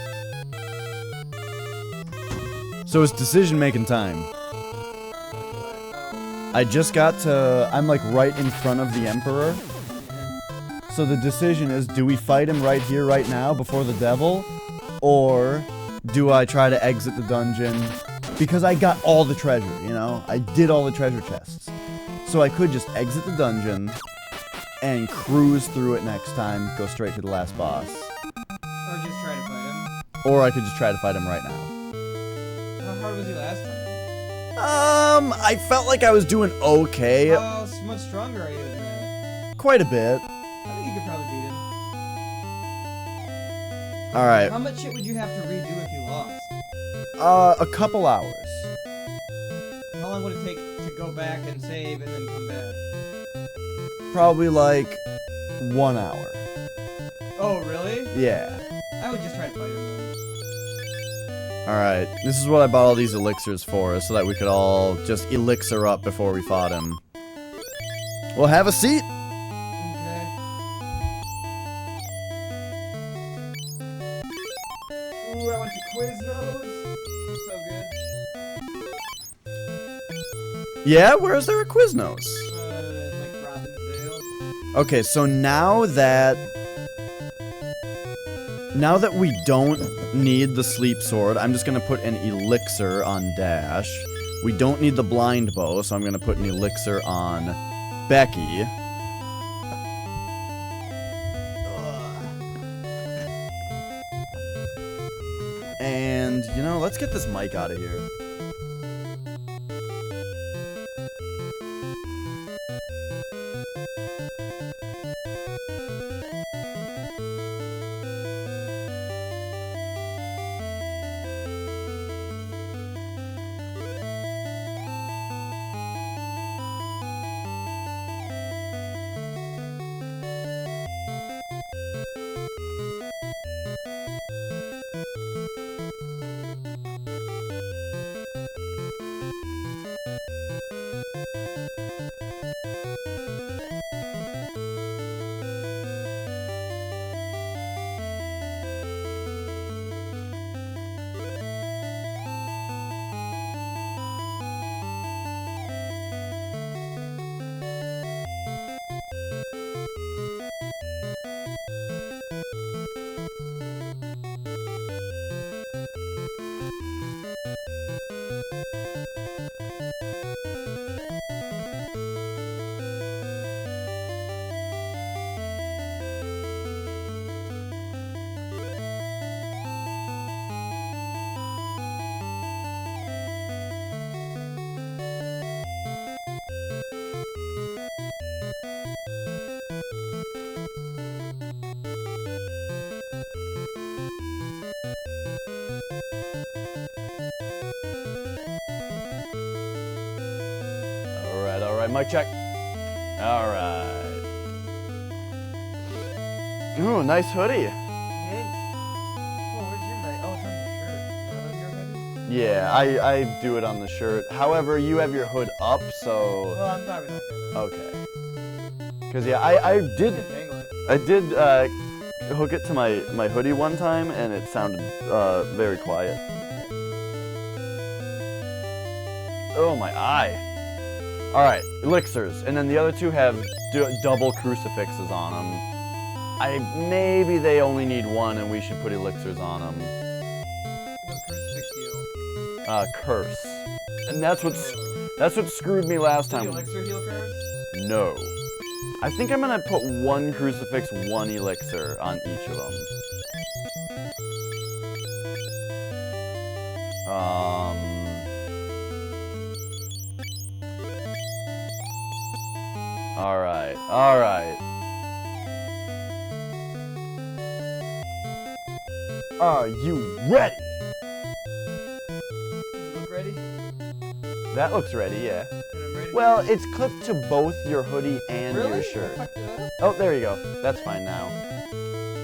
So it's decision-making time. I just got to... I'm like right in front of the Emperor. So the decision is, do we fight him right here, right now, before the devil? Or do I try to exit the dungeon? Because I got all the treasure, you know? I did all the treasure chests. So I could just exit the dungeon and cruise through it next time, go straight to the last boss. Or just try to fight him. Or I could just try to fight him right now. How hard was he last time? I felt like I was doing okay. How much stronger are you than that? Quite a bit. I think you could probably beat him. Alright. How much shit would you have to redo if you lost? A couple hours. How long would it take to go back and save and then come back? Probably like 1 hour. Oh, really? Yeah. I would just try to fight him. Alright, this is what I bought all these elixirs for, so that we could all just elixir up before we fought him. Well, have a seat! Okay. Ooh, I went to Quiznos. So good. Yeah, where is there a Quiznos? Like Robbinsdale. Okay, so now that we don't need the sleep sword, I'm just gonna put an elixir on Dash. We don't need the blind bow, so I'm gonna put an elixir on Becky. And, you know, let's get this mic out of here. Alright, mic check. Alright. Ooh, nice hoodie. Oh, where's your mic? Oh, it's on your shirt. Is that on your hoodie? Yeah, I do it on the shirt. However, you have your hood up, so... Well, I'm probably not gonna. Okay. Because, yeah, I did Tangle it. I did hook it to my hoodie one time, and it sounded very quiet. Oh, my eye. Alright, elixirs. And then the other two have double crucifixes on them. Maybe they only need one, and we should put elixirs on them. What's crucifix heal? Curse. And that's what screwed me last Did time. you elixir heal curse? No. I think I'm gonna put one crucifix, one elixir on each of them. Alright, alright. Are you ready? Does it look ready? That looks ready, yeah. And I'm ready. Well, it's clipped to both your hoodie and really? your shirt. I fucked it up? Oh, there you go. That's fine now.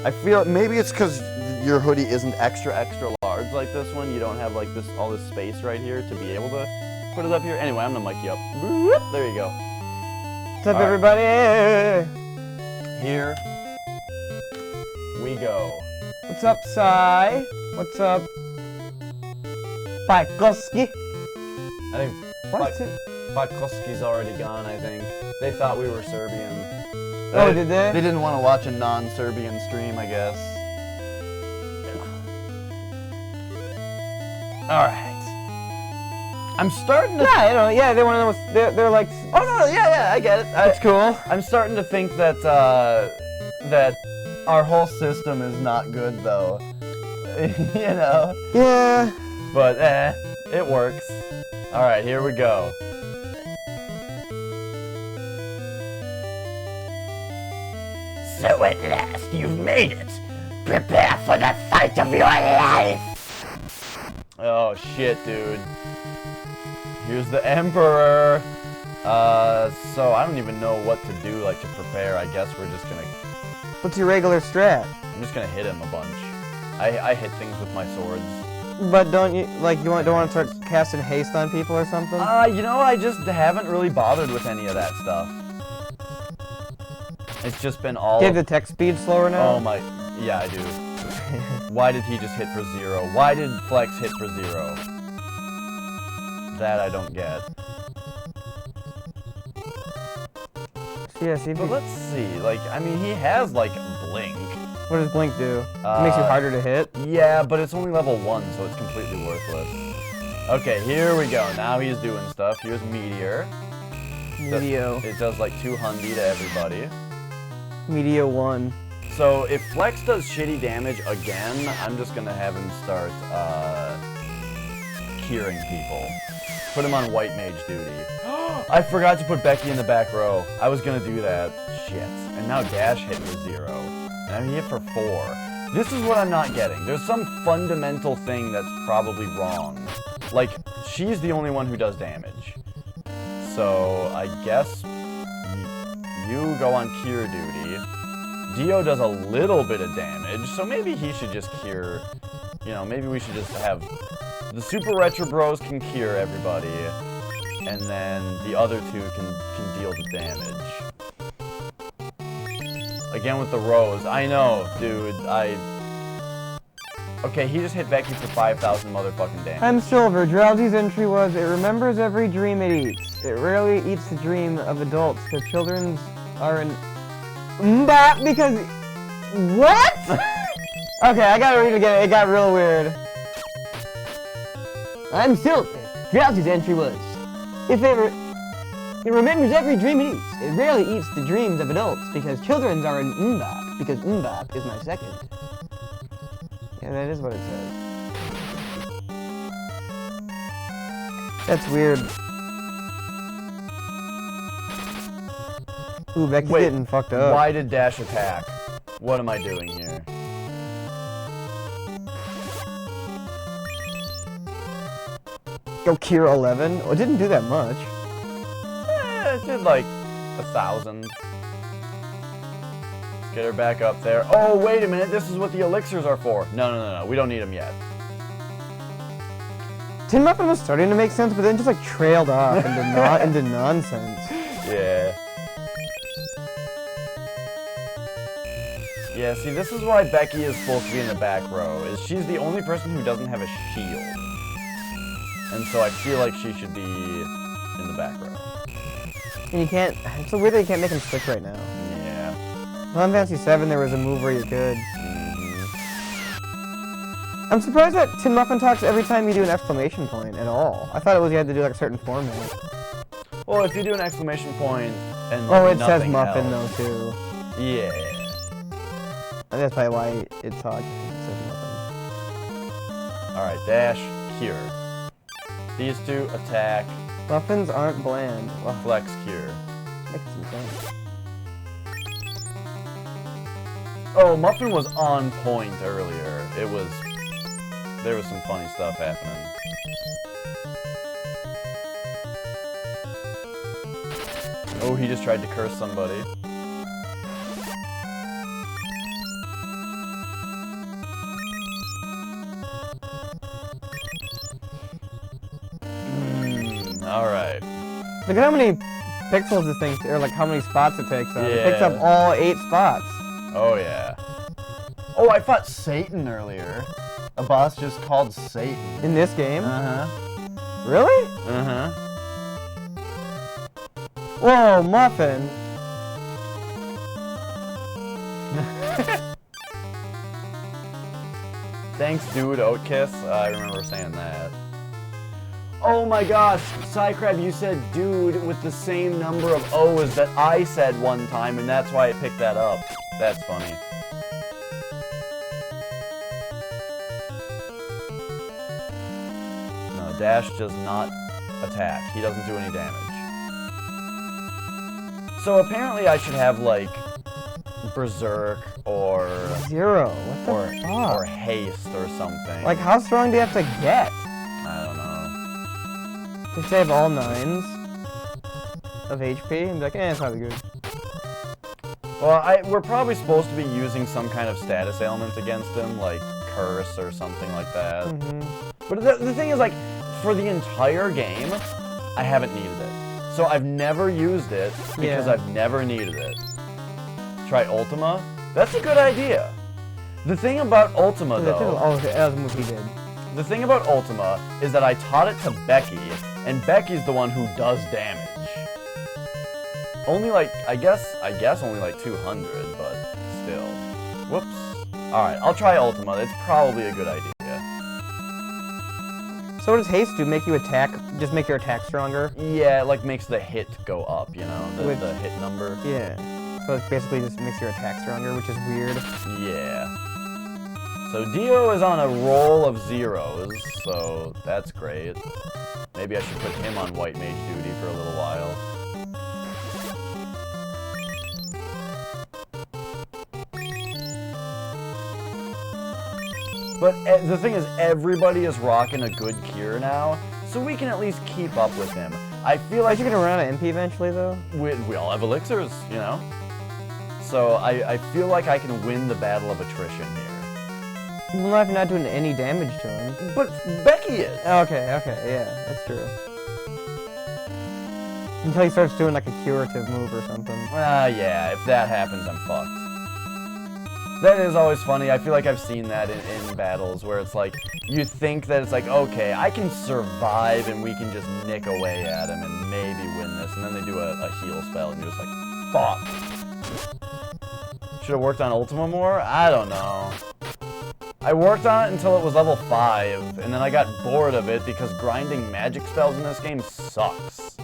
I feel maybe it's because your hoodie isn't extra large like this one. You don't have like all this space right here to be able to put it up here. Anyway, I'm gonna mic you up. Boop, there you go. What's up, All right. everybody? Here we go. What's up, Sai? What's up, Paikoski? I think What's it? Patkowski's already gone. I think they thought we were Serbian. Oh, did they? They didn't want to watch a non-Serbian stream, I guess. All right. I'm starting to. Yeah, you know, yeah, they're one of those. They're like. Oh no, yeah, I get it. That's cool. I'm starting to think that that our whole system is not good, though. You know. Yeah. But it works. Alright, here we go. So at last you've made it. Prepare for the fight of your life. Oh shit, dude. Here's the Emperor. So I don't even know what to do, like, to prepare. I guess we're just gonna... What's your regular strat? I'm just gonna hit him a bunch. I hit things with my swords. But don't you don't want to start casting haste on people or something? You know, I just haven't really bothered with any of that stuff. It's just been all... Do you have the tech speed slower now? Oh my... Yeah, I do. Why did he just hit for 0? Why did Flex hit for 0? That I don't get. Yeah, see if But you, let's see, like, I mean, he has, like, Blink. what does Blink do? It makes you harder to hit? Yeah, but it's only level 1, so it's completely worthless. Okay, here we go. Now he's doing stuff. Here's Meteor. Meteo. It does, like, 200 to everybody. Meteo 1. So, if Flex does shitty damage again, I'm just gonna have him start, curing people. Put him on White Mage duty. I forgot to put Becky in the back row. I was gonna do that. Shit. And now Dash hit for 0. And I'm hit for 4. This is what I'm not getting. There's some fundamental thing that's probably wrong. Like, she's the only one who does damage. So, I guess you go on cure duty. Dio does a little bit of damage, so maybe he should just cure. You know, maybe we should just have... The Super Retro Bros can cure everybody, and then the other two can deal the damage. Again with the Rose. I know, dude, Okay, he just hit Becky for 5,000 motherfucking damage. I'm Silver. Drowsy's entry was, it remembers every dream it eats. It rarely eats the dream of adults, because children's are in... because... What? Okay, I gotta read it again. It got real weird. I'm Silver. Drowsy's entry was, it remembers every dream it eats. It rarely eats the dreams of adults, because children's are in Mbop, because Mbop is my second. Yeah, that is what it says. That's weird. Ooh, Becky's Wait, getting fucked up. Why did Dash attack? What am I doing here? Go Kira 11? Oh, it didn't do that much. It did like 1,000. Get her back up there. Oh, wait a minute. This is what the elixirs are for. No. We don't need them yet. Tin Muffin was starting to make sense, but then just like trailed off into nonsense. Yeah. Yeah, see, this is why Becky is supposed to be in the back row, is she's the only person who doesn't have a shield. And so I feel like she should be in the back row. And you can't, it's so weird that you can't make him switch right now. Yeah. Final Fantasy VII, there was a move where you could. I'm surprised that Tin Muffin talks every time you do an exclamation point at all. I thought it was you had to do like a certain format. Well, if you do an exclamation point and Oh, it says nothing Muffin else, though too. Yeah. And that's probably why it talks. It says Muffin. Alright, Dash, Cure. These two, attack, Muffins aren't bland. Well, Flex, Cure. makes some sense. Oh, Muffin was on point earlier. There was some funny stuff happening. Oh, he just tried to curse somebody. Alright. Look at how many pixels this thing, or like how many spots it takes up. It picks up Yeah. all 8 spots. Oh, yeah. Oh, I fought Satan earlier. A boss just called Satan. In this game? Uh-huh. Really? Uh-huh. Whoa, Muffin. Thanks, dude, Oatkiss. I remember saying that. Oh my gosh, Psycrab, you said dude with the same number of O's that I said one time, and that's why I picked that up. That's funny. No, Dash does not attack. He doesn't do any damage. So apparently I should have like Berserk or 0. What the fuck? or Haste or something. Like, how strong do you have to get? I don't know. Just have all 9s of HP and be like, it's probably good. Well, we're probably supposed to be using some kind of status ailment against him, like Curse or something like that. But the thing is, like, for the entire game, I haven't needed it. So I've never used it because Yeah. I've never needed it. Try Ultima? That's a good idea. The thing about Ultima, though... Oh, okay, that was a move he did. The thing about Ultima is that I taught it to Becky, and Becky's the one who does damage. Only like, I guess only like 200, but still. Whoops. Alright, I'll try Ultima. It's probably a good idea. So what does haste do? Make you attack? Just make your attack stronger? Yeah, it like makes the hit go up, you know, Which- the hit number. Yeah. So it basically just makes your attack stronger, which is weird. Yeah. So Dio is on a roll of 0s, so that's great. Maybe I should put him on white mage duty for a little while. But the thing is, everybody is rocking a good cure now, so we can at least keep up with him. I feel like Aren't you gonna run out of MP eventually, though? we all have elixirs, you know? So I feel like I can win the battle of attrition here. Well, if you're not doing any damage to him. But Becky is. Okay, yeah, that's true. Until he starts doing like a curative move or something. Yeah, if that happens, I'm fucked. That is always funny. I feel like I've seen that in battles where it's like, you think that it's like, okay, I can survive and we can just nick away at him and maybe win this. And then they do a heal spell and you're just like, fuck. Should have worked on Ultima more? I don't know. I worked on it until it was level 5, and then I got bored of it because grinding magic spells in this game sucks.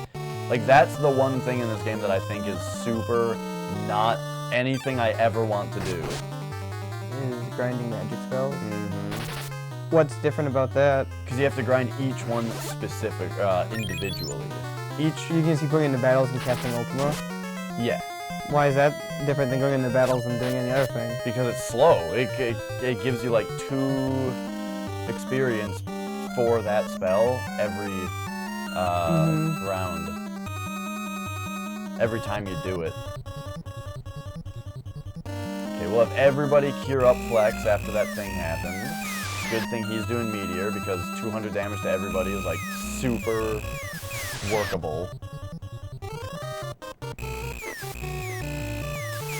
Like, that's the one thing in this game that I think is super not anything I ever want to do. Is grinding magic spells. What's different about that? Because you have to grind each one specific, individually. You can just keep going into battles and casting Ultima. Yeah. Why is that different than going into battles and doing any other thing? Because it's slow. It gives you like 2 experience for that spell every round. Every time you do it. Okay, we'll have everybody cure up Flex after that thing happens. Good thing he's doing Meteor because 200 damage to everybody is like super workable.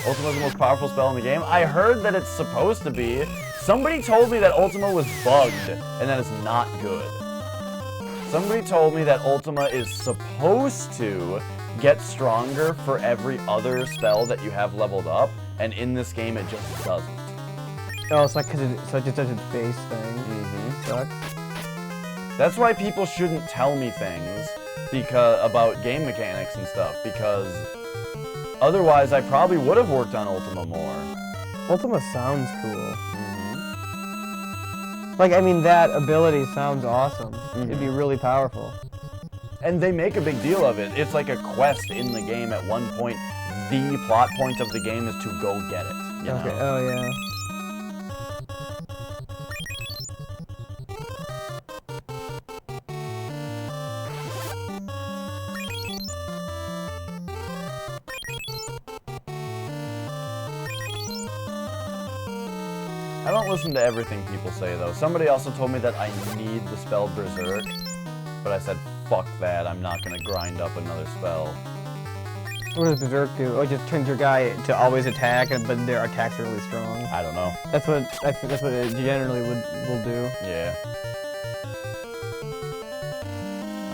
Ultima's the most powerful spell in the game. I heard that it's supposed to be. Somebody told me that Ultima was bugged, and that is not good. Somebody told me that Ultima is supposed to get stronger for every other spell that you have leveled up, and in this game it just doesn't. Oh, it's like so it just does its base thing. Sucks. That's why people shouldn't tell me things about game mechanics and stuff, because otherwise I probably would have worked on Ultima more. Ultima sounds cool. Like, I mean, that ability sounds awesome. It'd be really powerful. And they make a big deal of it. It's like a quest in the game at one point. The plot point of the game is to go get it. You know? Okay, oh yeah. I don't listen to everything people say, though. Somebody also told me that I need the spell Berserk, but I said, fuck that, I'm not gonna grind up another spell. What does Berserk do? Oh, it just turns your guy to always attack, but their attacks are really strong. I don't know. That's what it generally will do. Yeah.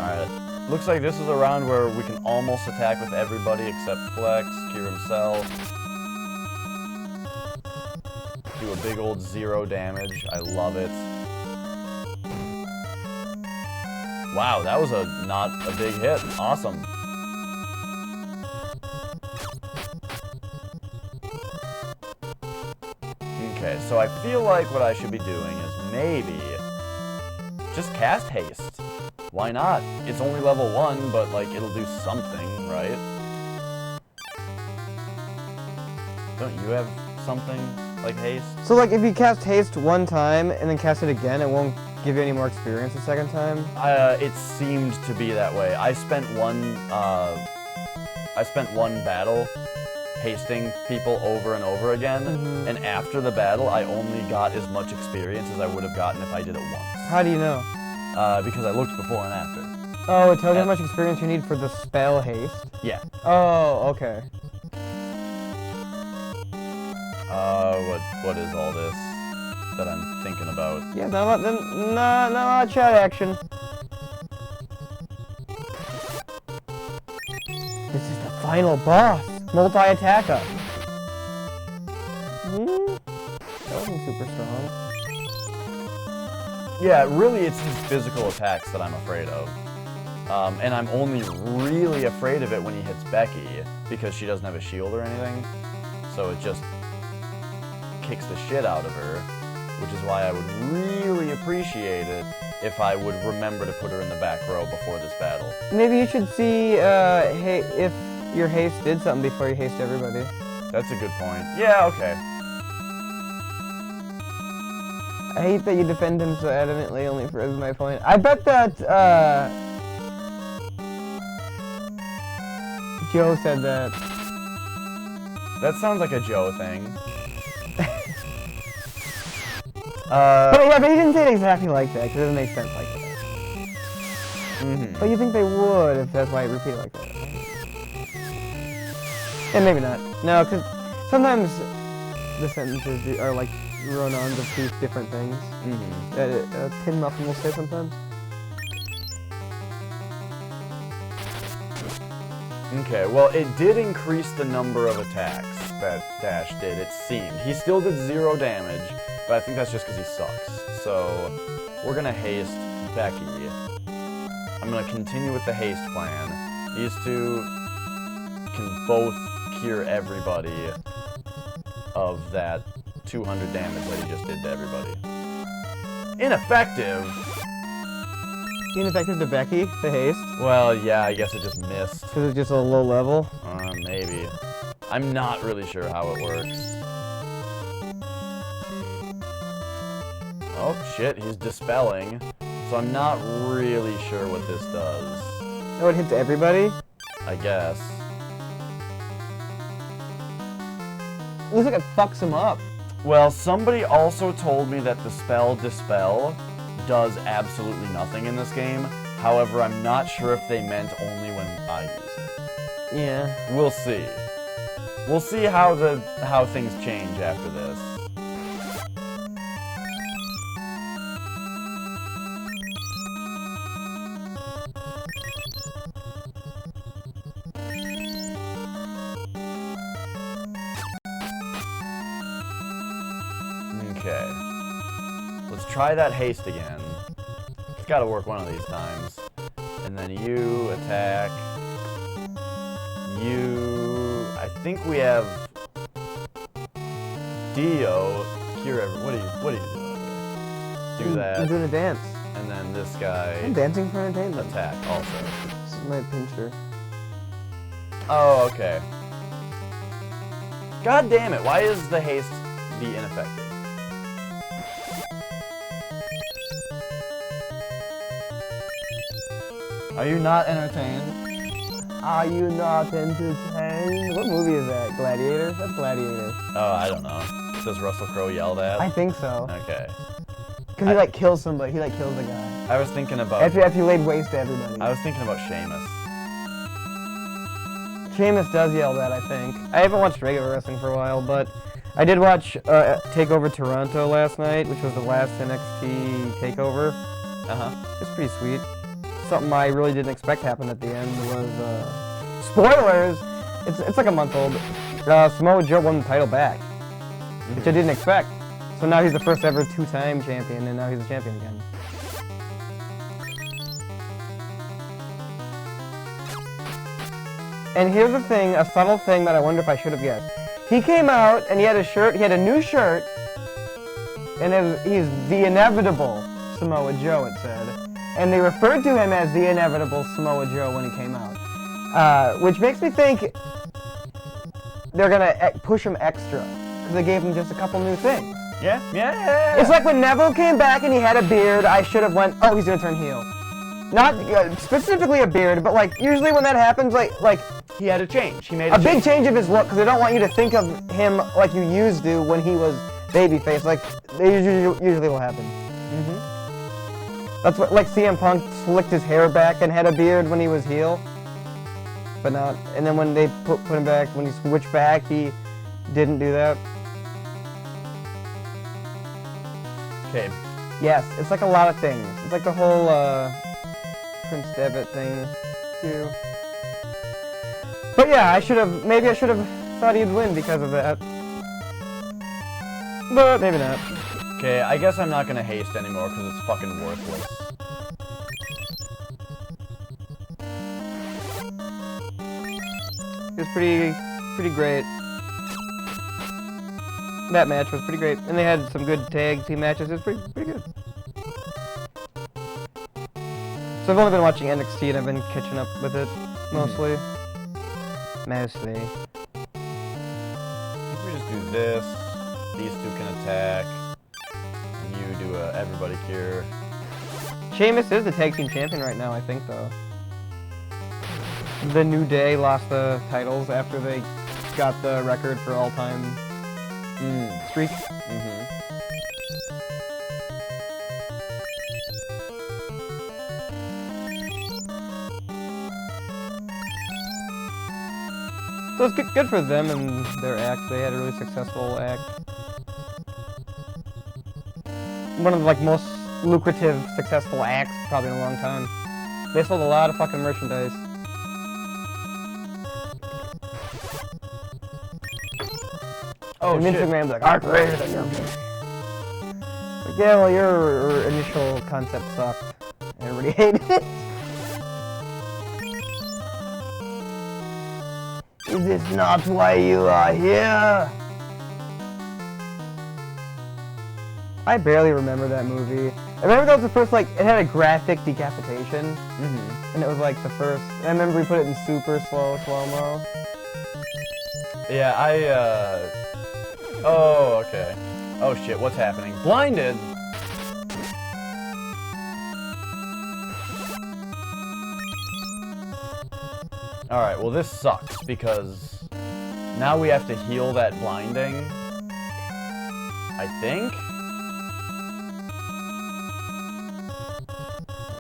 Alright. Looks like this is a round where we can almost attack with everybody except Flex, cure himself. Do a big old 0 damage. I love it. Wow, that was not a big hit. Awesome. Okay, so I feel like what I should be doing is maybe just cast Haste. Why not? It's only level 1, but like it'll do something, right? Don't you have something like haste? So like if you cast haste one time and then cast it again, it won't give you any more experience the second time? It seemed to be that way. I spent one battle hasting people over and over again, and after the battle, I only got as much experience as I would have gotten if I did it once. How do you know? Because I looked before and after. Oh, it tells you how much experience you need for the spell haste? Yeah. Oh, okay. What is all this that I'm thinking about? Yeah, not a lot of chat action. This is the final boss. Multi-attacker. That wasn't super strong. Yeah, really it's his physical attacks that I'm afraid of. And I'm only really afraid of it when he hits Becky, because she doesn't have a shield or anything. So it just kicks the shit out of her, which is why I would really appreciate it if I would remember to put her in the back row before this battle. Maybe you should see if your haste did something before you haste everybody. That's a good point. Yeah, okay. I hate that you defend him so adamantly only for as my point. I bet that Joe said that. That sounds like a Joe thing. But yeah, but he didn't say it exactly like that, because it doesn't make sense like that. But you think they would if that's why it repeated like that. And maybe not. No, because sometimes the sentences are like run-ons of two different things. That Tin Muffin will say sometimes. Okay, well, it did increase the number of attacks that Dash did, it seemed. He still did 0 damage, but I think that's just because he sucks. So, we're gonna haste Becky. I'm gonna continue with the haste plan. These two can both cure everybody of that 200 damage that he just did to everybody. Ineffective? Ineffective to Becky, the haste, Well, yeah, I guess it just missed. because it's just a low level. Maybe. I'm not really sure how it works. Oh, shit, he's dispelling. So I'm not really sure what this does. Oh, it hits everybody? I guess. Looks like it fucks him up. Well, somebody also told me that the spell Dispel does absolutely nothing in this game. However, I'm not sure if they meant only when I use it. Yeah. We'll see. We'll see how things change after this. Okay. Let's try that haste again. It's gotta work one of these times. And then you attack. You... I think we have... Dio cure every... What are you doing over there? Do I'm that. doing a dance. And then this guy... I'm dancing for entertainment. attack also. This is my pincher. Oh, okay. God damn it, why is the haste be ineffective? Are you not entertained? Are you not entertained? What movie is that? Gladiator? That's Gladiator. Oh, I don't know. Does Russell Crowe yell that? I think so. Okay. Because he like kills somebody. He like kills a guy. I was thinking about... After he laid waste to everybody. I was thinking about Sheamus. Sheamus does yell that, I think. I haven't watched regular wrestling for a while, but I did watch TakeOver Toronto last night, which was the last NXT TakeOver. Uh-huh. It's pretty sweet. Something I really didn't expect happened at the end was, spoilers! It's like a month old. Samoa Joe won the title back, which I didn't expect. So now he's the first ever 2-time champion, and now he's a champion again. And here's the thing, a subtle thing that I wonder if I should have guessed. He came out and he had a shirt, he had a new shirt, and he's the inevitable Samoa Joe, it said. and they referred to him as the inevitable Samoa Joe when he came out. Which makes me think they're gonna push him extra, because they gave him just a couple new things. Yeah. It's like when Neville came back and he had a beard, I should have went, oh, he's gonna turn heel. Not specifically a beard, but like usually when that happens, like he had a change. He made a big change of his look, because they don't want you to think of him like you used to when he was babyface. Like they usually will happen. That's what, like CM Punk slicked his hair back and had a beard when he was heel, but not. And then when they put him back, when he switched back, he didn't do that. Okay. Yes, it's like a lot of things. It's like the whole Prince Devitt thing too. But yeah, maybe I should have thought he'd win because of that. But maybe not. Okay, I guess I'm not gonna haste anymore because it's fucking worthless. It was pretty great. That match was pretty great, and they had some good tag team matches. It was pretty good. So I've only been watching NXT and I've been catching up with it mostly. Mostly. I think we just do this. These two can attack. You do a everybody cure. Sheamus is the tag team champion right now, I think, though. The New Day lost the titles after they got the record for all-time streak. So it's good for them and their act. They had a really successful act. One of the most lucrative, successful acts probably in a long time. They sold a lot of fucking merchandise. Oh, and shit. Instagram's like, I'm greater than your Like, yeah, well, your initial concept sucked. Everybody hated it. Is this not why you are here? I barely remember that movie. I remember that was the first, it had a graphic decapitation. And it was the first. And I remember we put it in super slow-mo. Yeah, oh, okay. Oh shit, what's happening? Blinded! Alright, well this sucks, because now we have to heal that blinding. I think?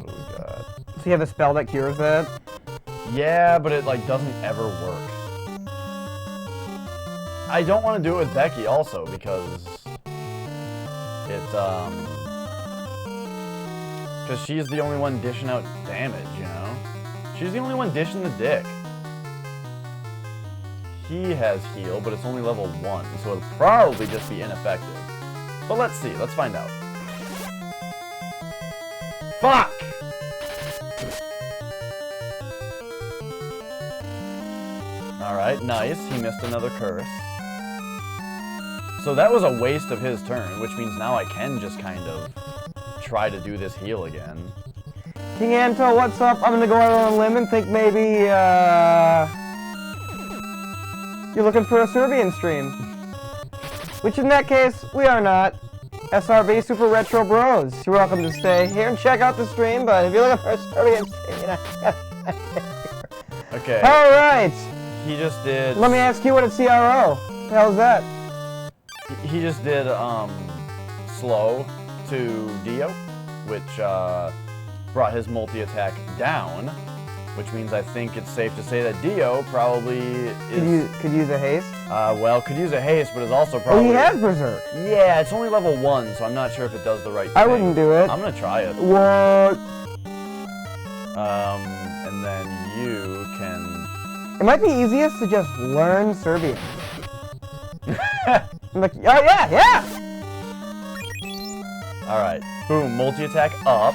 What do we got? So you have a spell that cures that? Yeah, but it doesn't ever work. I don't want to do it with Becky also, because because she's the only one dishing out damage, you know? She's the only one dishing the dick. He has heal, but it's only level 1, so it'll probably just be ineffective. But let's see, let's find out. Fuck! Alright, nice. He missed another curse. So that was a waste of his turn, which means now I can just kind of try to do this heal again. King Anto, what's up? I'm gonna go out on a limb and think maybe, you're looking for a Serbian stream. Which in that case, we are not. SRB Super Retro Bros. You're welcome to stay here and check out the stream, but if you're looking for a Serbian stream, you're not. Okay. Alright! He just did... Let me ask you what a CRO. What the hell is that? He just did, slow to Dio, which, brought his multi-attack down, which means I think it's safe to say that Dio probably is... Could use a haste? Well, could use a haste, but is also probably... Oh, he has Berserk. Yeah, it's only level 1, so I'm not sure if it does the right thing. I wouldn't do it. I'm gonna try it. What? And then you can... It might be easiest to just learn Serbian. I'm like, oh yeah! Alright, boom, multi-attack up.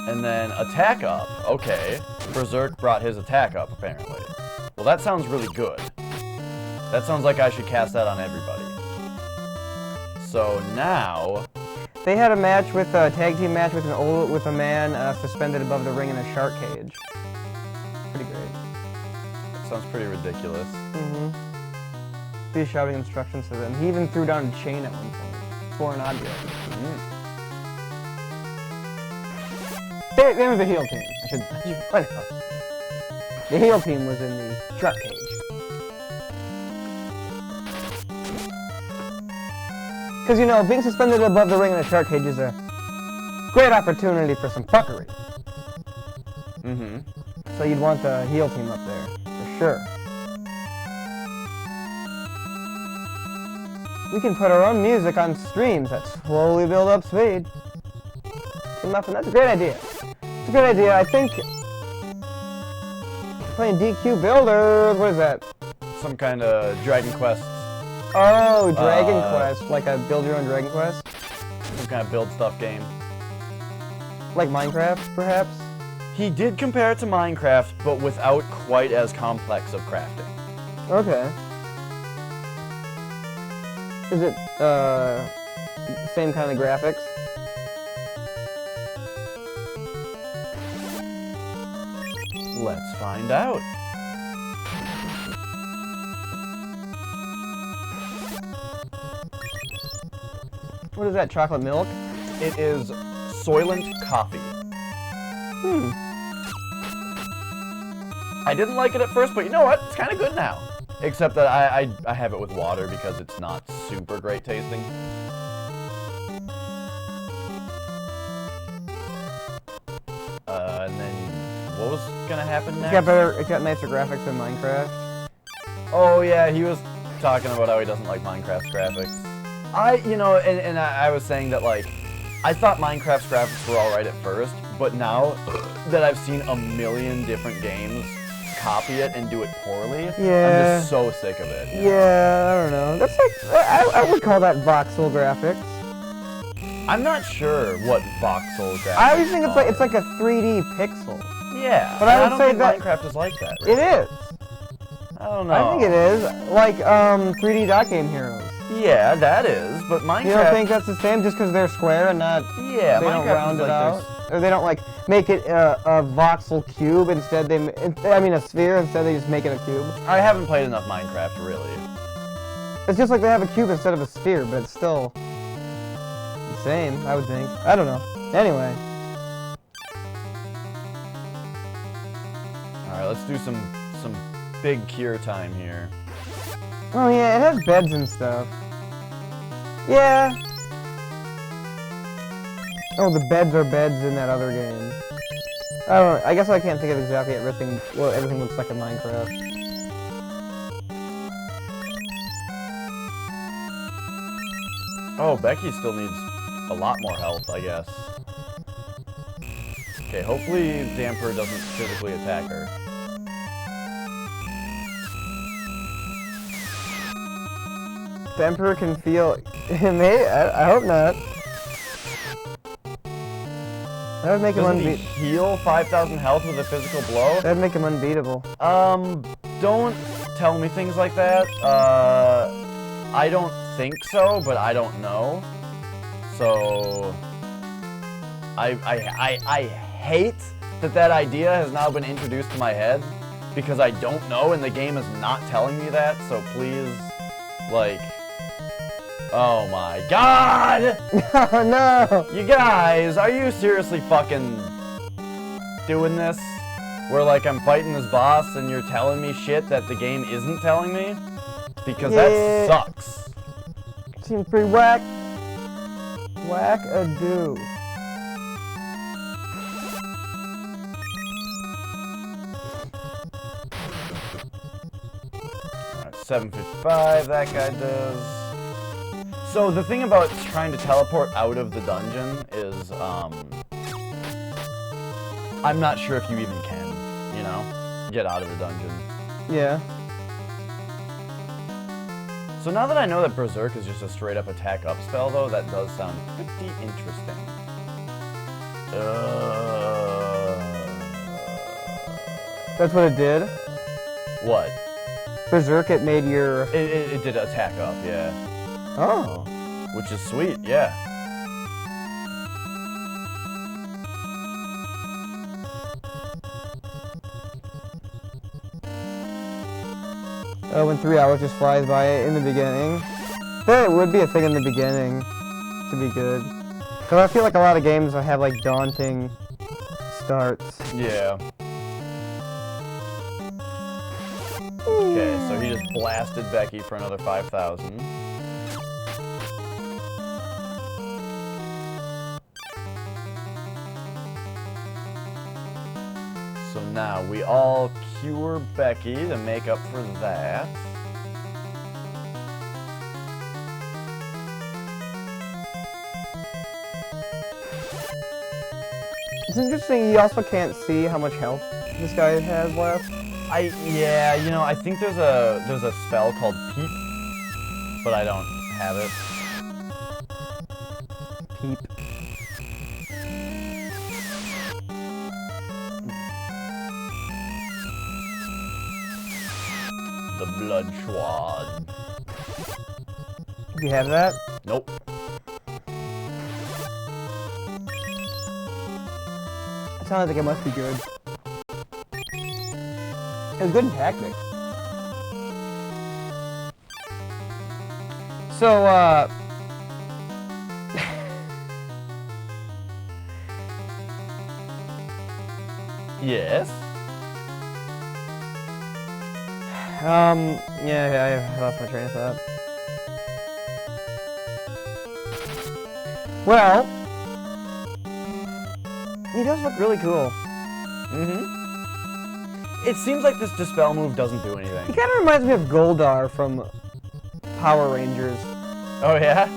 And then attack up, okay. Berserk brought his attack up, apparently. Well, that sounds really good. That sounds like I should cast that on everybody. So now... They had a match with a tag team match with a man suspended above the ring in a shark cage. Pretty great. That sounds pretty ridiculous. Mm-hmm. He was shouting instructions to them. He even threw down a chain at one point for an object. They were the heel team. I should point out. The heel team was in the shark cage. Because, you know, being suspended above the ring in a shark cage is a great opportunity for some fuckery. Mm-hmm. So you'd want the heel team up there, for sure. We can put our own music on streams that slowly build up speed. Hey, Muffin, that's a great idea. It's a great idea. I think playing DQ Builders, what is that? Some kind of Dragon Quest. Oh, Dragon Quest, like a build your own Dragon Quest? Some kind of build stuff game. Like Minecraft, perhaps? He did compare it to Minecraft, but without quite as complex of crafting. Okay. Is it, same kind of graphics? Let's find out. What is that, chocolate milk? It is Soylent Coffee. I didn't like it at first, but you know what? It's kind of good now. Except that I have it with water because it's not super great tasting. And then what was gonna happen next? It got nicer graphics than Minecraft. Oh yeah, he was talking about how he doesn't like Minecraft's graphics. I was saying that, like, I thought Minecraft's graphics were alright at first, but now that I've seen a million different games copy it and do it poorly, Yeah. I'm just so sick of it. Yeah, I don't know. That's like, I would call that voxel graphics. I'm not sure what voxel graphics I always think are. it's like a 3D pixel. Yeah, but I would don't say think that- Minecraft is like that. It is. I don't know. I think it is. Like, 3D Dot Game Heroes. Yeah, that is, but Minecraft... You don't think that's the same just because they're square and not... Yeah, they don't Minecraft round is it like out? Or they don't, like, make it a voxel cube instead a sphere instead they just make it a cube? I haven't played enough Minecraft, really. It's just like they have a cube instead of a sphere, but it's still the same, I would think. I don't know. Anyway. Alright, let's do some big cure time here. Oh yeah, it has beds and stuff. Yeah. Oh, the beds are beds in that other game. I don't know. I guess I can't think of exactly everything looks like in Minecraft. Oh, Becky still needs a lot more health, I guess. Okay, hopefully the Emperor doesn't physically attack her. The Emperor can feel... I hope not. That would make him Doesn't he unbeatable. heal 5,000 health with a physical blow? That'd make him unbeatable. Don't tell me things like that. I don't think so, but I don't know. So... I hate that idea has now been introduced to my head, because I don't know and the game is not telling me that, so please, like... Oh my god! Oh no! You guys, are you seriously fucking doing this? Where, like, I'm fighting this boss and you're telling me shit that the game isn't telling me? Because Yeah. that sucks. Seems pretty whack. Whack-a-doo. Alright, 755, that guy does. So the thing about trying to teleport out of the dungeon is, I'm not sure if you even can, you know, get out of the dungeon. Yeah. So now that I know that Berserk is just a straight up attack up spell though, that does sound pretty interesting. That's what it did? What? Berserk, it made your... It did attack up, yeah. Oh. Which is sweet, yeah. When 3 hours just flies by in the beginning. But it would be a thing in the beginning to be good. Because I feel like a lot of games have like daunting starts. Yeah. Okay, so he just blasted Becky for another 5,000. So now we all cure Becky to make up for that. It's interesting, you also can't see how much health this guy has left. Yeah, you know, I think there's a spell called Peep, but I don't have it. Peep. The Blood Schwad. Do you have that? Nope. It sounds like it must be good. It was good in tactics. So, Yes. yeah, I lost my train of thought. Well, he does look really cool. Mm-hmm. It seems like this Dispel move doesn't do He anything. kind of reminds me of Goldar from Power Rangers. Oh, yeah?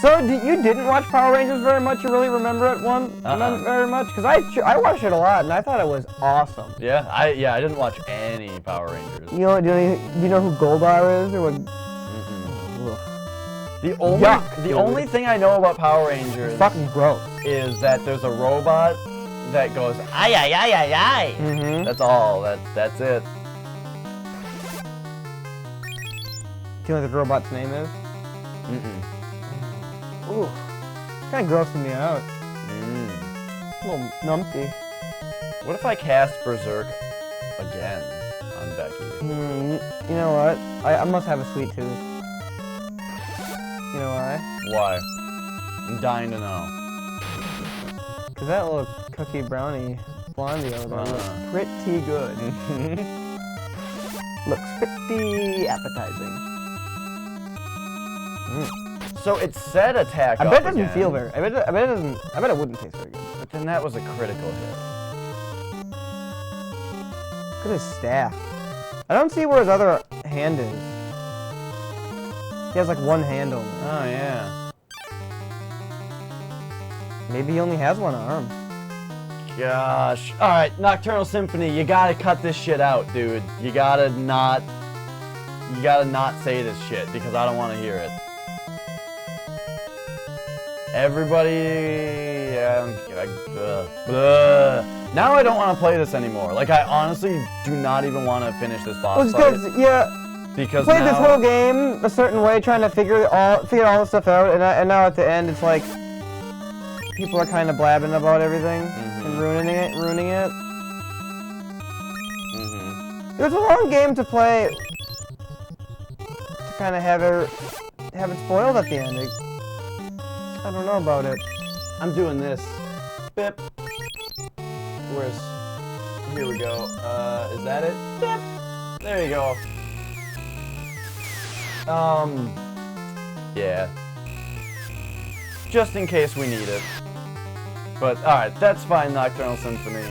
So, you didn't watch Power Rangers very much? You really remember it very much? Because I watched it a lot, and I thought it was awesome. Yeah? I didn't watch any Power Rangers. Do you know who Goldar is, or what? Ugh. The only Yuck, the dude. only thing I know about Power Rangers It's fucking gross. is that there's a robot that goes ay ay ay ay ay. Mm-hmm. That's all. That's it. Do you know what the robot's name is? Mm-mm. Ooh, kind of grossing me out. Mm. A little numpty. What if I cast Berserk again on Becky? You know what? I must have a sweet tooth. You know why? Why? I'm dying to know. Because that little cookie brownie blondie over there looks pretty good. Looks pretty appetizing. So it said attack. I up bet it doesn't again, feel very. I bet it doesn't. I bet it wouldn't taste very good. But then that was a critical hit. Look at his staff. I don't see where his other hand is. He has like one hand only. Oh yeah. Maybe he only has one arm. Gosh. All right, Nocturnal Symphony, you gotta cut this shit out, dude. You gotta not say this shit because I don't want to hear it. Everybody, now I don't want to play this anymore. Like I honestly do not even want to finish this boss fight because played now, this whole game a certain way, trying to figure all the stuff out, and now at the end it's like people are kind of blabbing about everything and ruining it. Mhm. It was a long game to play to kind of have it spoiled at the end. I don't know about it. I'm doing this. Bip. Here we go. Is that it? Bip. There you go. Yeah. Just in case we need it. But, alright, that's fine, Nocturnal Symphony.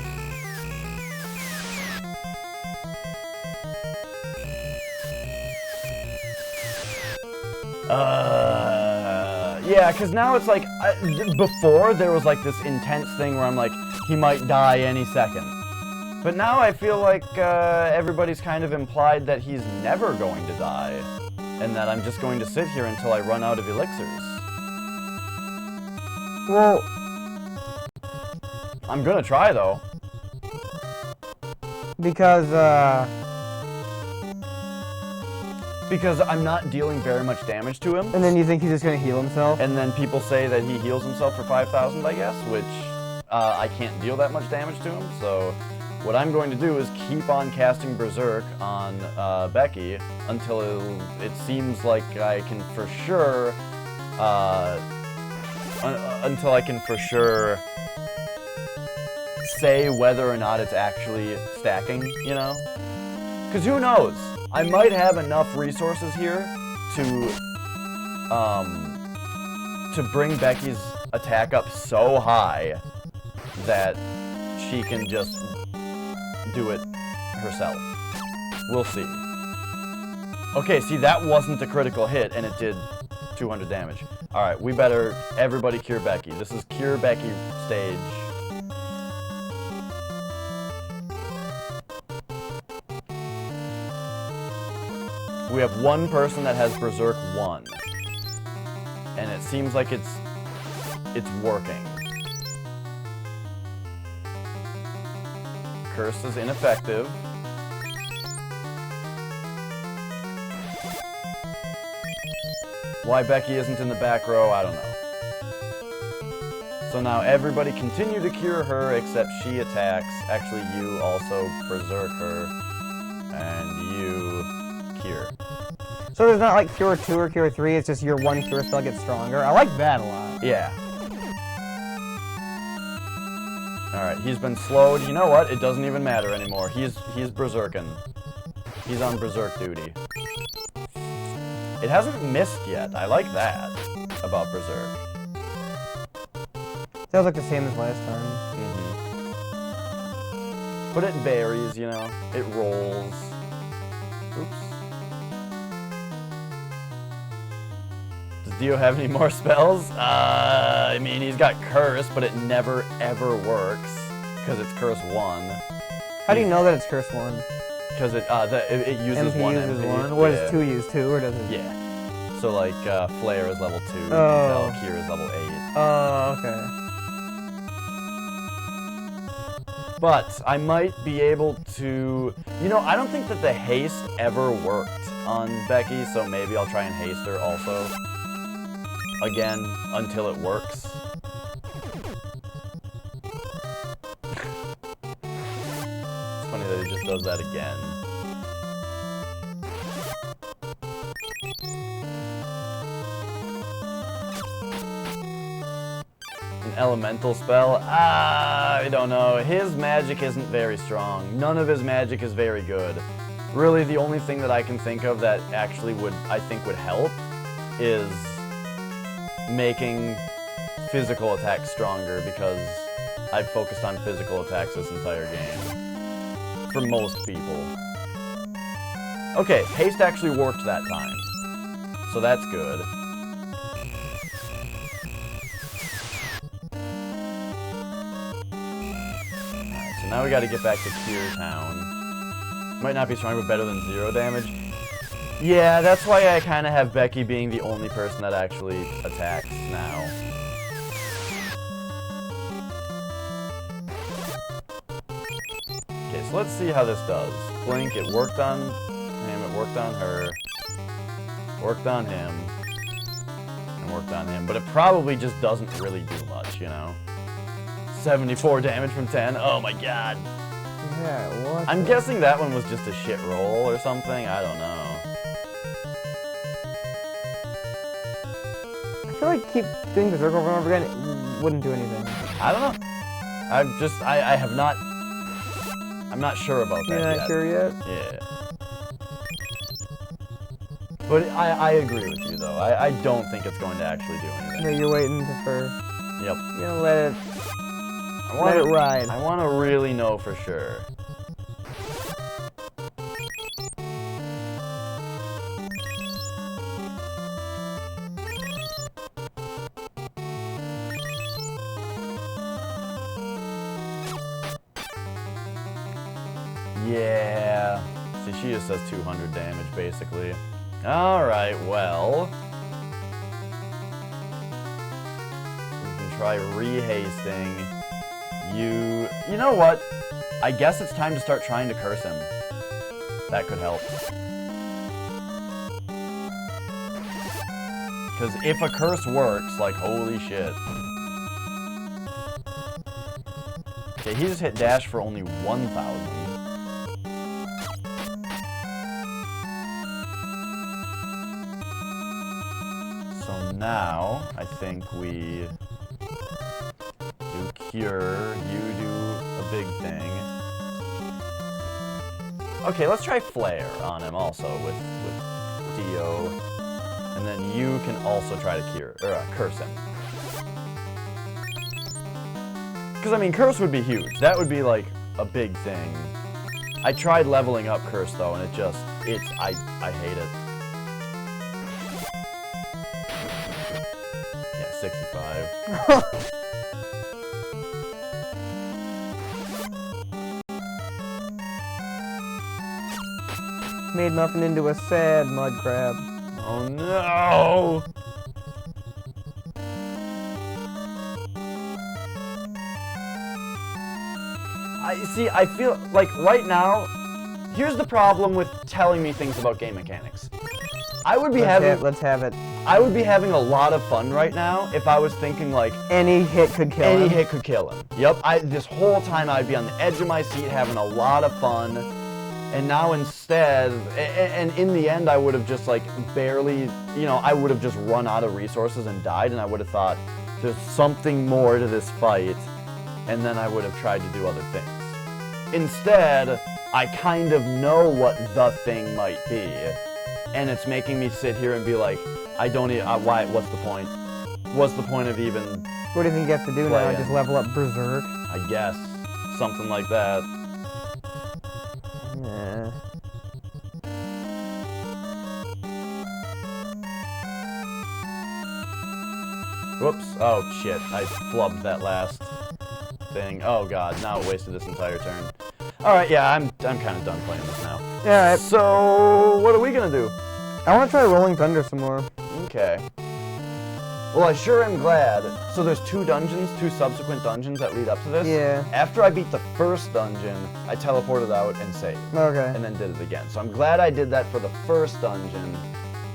Yeah, because now it's like, before there was like this intense thing where I'm like, he might die any second. But now I feel like everybody's kind of implied that he's never going to die. And that I'm just going to sit here until I run out of elixirs. Well, I'm gonna try though. because I'm not dealing very much damage to him. and then you think he's just gonna heal himself? And then people say that he heals himself for 5,000, I guess, which I can't deal that much damage to him, so what I'm going to do is keep on casting Berserk on Becky until it seems like I can for sure, until I can for sure say whether or not it's actually stacking, you know? Because who knows? I might have enough resources here to bring Becky's attack up so high that she can just do it herself. We'll see. Okay, see, that wasn't a critical hit, and it did 200 damage. Alright, we better, everybody cure Becky. This is Cure Becky stage. We have one person that has Berserk 1. And it seems like it's working. Curse is ineffective. Why Becky isn't in the back row, I don't know. So now everybody continue to cure her except she attacks. Actually, you also Berserk her. And you cure. So there's not like Cure 2 or Cure 3, it's just your one Cure spell gets stronger. I like that a lot. Yeah. Alright, he's been slowed. You know what? It doesn't even matter anymore. He's berserking. He's on berserk duty. It hasn't missed yet. I like that about berserk. Sounds like the same as last time. But it varies, you know. It rolls. Oops. Does Dio have any more spells? I mean, he's got Curse, but it never, ever works. Because it's Curse 1. How do you know that it's Curse 1? Because it uses MP one uses MP. 1? What does 2 use 2, or does it? Yeah. So, like, Flare is level 2, Oh. Valkyr is level 8. Oh, okay. But I might be able to... You know, I don't think that the haste ever worked on Becky, so maybe I'll try and haste her also. Again, until it works. It's funny that he just does that again. An elemental spell? I don't know. His magic isn't very strong. None of his magic is very good. Really, the only thing that I can think of that actually would help is making physical attacks stronger, because I've focused on physical attacks this entire game. For most people. Okay, haste actually worked that time. So that's good. Now we gotta get back to Cure Town. Might not be strong, but better than 0 damage. Yeah, that's why I kind of have Becky being the only person that actually attacks now. Okay, so let's see how this does. Blink, it worked on him, it worked on her, worked on him, and worked on him. But it probably just doesn't really do much, you know? 74 damage from 10. Oh my god. Yeah, what? I'm guessing that one was just a shit roll or something. I don't know. I feel like keep doing Berserk over and over again, it wouldn't do anything. I don't know. I have not... I'm not sure about that You're yet. not sure yet? Yeah. But I agree with you, though. I don't think it's going to actually do anything. No, you're waiting for... Yep. You're gonna let it ride. I want to really know for sure. Yeah. See, she just says 200 damage, basically. Alright, well... we can try re-hasting. You know what? I guess it's time to start trying to curse him. That could help. Because if a curse works, like, holy shit. Okay, he just hit dash for only 1,000. So now, I think we do cure, you do a big thing. Okay, let's try flare on him also with Dio. And then you can also try to cure, or curse him. Because, I mean, curse would be huge. That would be, like, a big thing. I tried leveling up curse, though, and I hate it. Yeah, 65. Made Muffin into a sad mud crab. Oh, no! I feel like right now, here's the problem with telling me things about game mechanics. I would be Let's have it. I would be having a lot of fun right now if I was thinking like Any hit could kill him. any hit could kill him. Yep, this whole time I'd be on the edge of my seat having a lot of fun. And now instead, and in the end I would have just like barely, I would have just run out of resources and died, and I would have thought there's something more to this fight, and then I would have tried to do other things. Instead, I kind of know what the thing might be, and it's making me sit here and be like, why, what's the point? What's the point of even, What do you think you have to do now? Playing. Just level up Berserk? I guess, something like that. Yeah. Whoops, oh shit, I flubbed that last thing. Oh god, now it wasted this entire turn. Alright, yeah, I'm kind of done playing this now. Yeah, alright. So, what are we gonna do? I want to try Rolling Thunder some more. Okay. Well, I sure am glad. So there's two subsequent dungeons that lead up to this. Yeah. After I beat the first dungeon, I teleported out and saved. Okay. And then did it again. So I'm glad I did that for the first dungeon.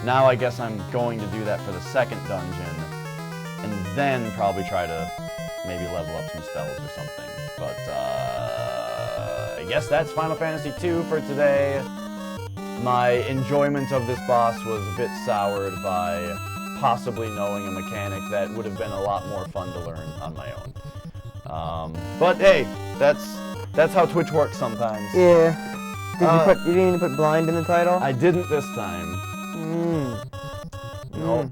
Now I guess I'm going to do that for the second dungeon. And then probably try to maybe level up some spells or something. But, I guess that's Final Fantasy II for today. My enjoyment of this boss was a bit soured by possibly knowing a mechanic that would have been a lot more fun to learn on my own. But hey, that's how Twitch works sometimes. Yeah. You didn't even put blind in the title? I didn't this time. Mm. No.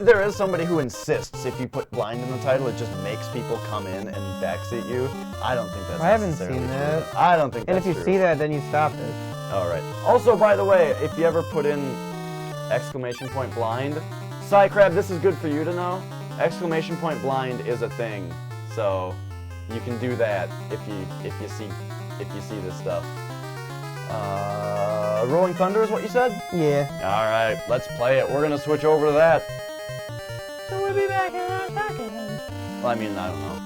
There is somebody who insists if you put blind in the title, it just makes people come in and backseat you. I don't think that's I haven't necessarily seen true. that. I don't think And that's if you true. see that, then you stop it. Alright. Also, by the way, if you ever put in exclamation point blind, Psycrab, this is good for you to know. Exclamation point blind is a thing. So you can do that if you see this stuff. Rolling Thunder is what you said? Yeah. Alright, let's play it. We're gonna switch over to that. So we'll be back in a second. Well, I mean, I don't know.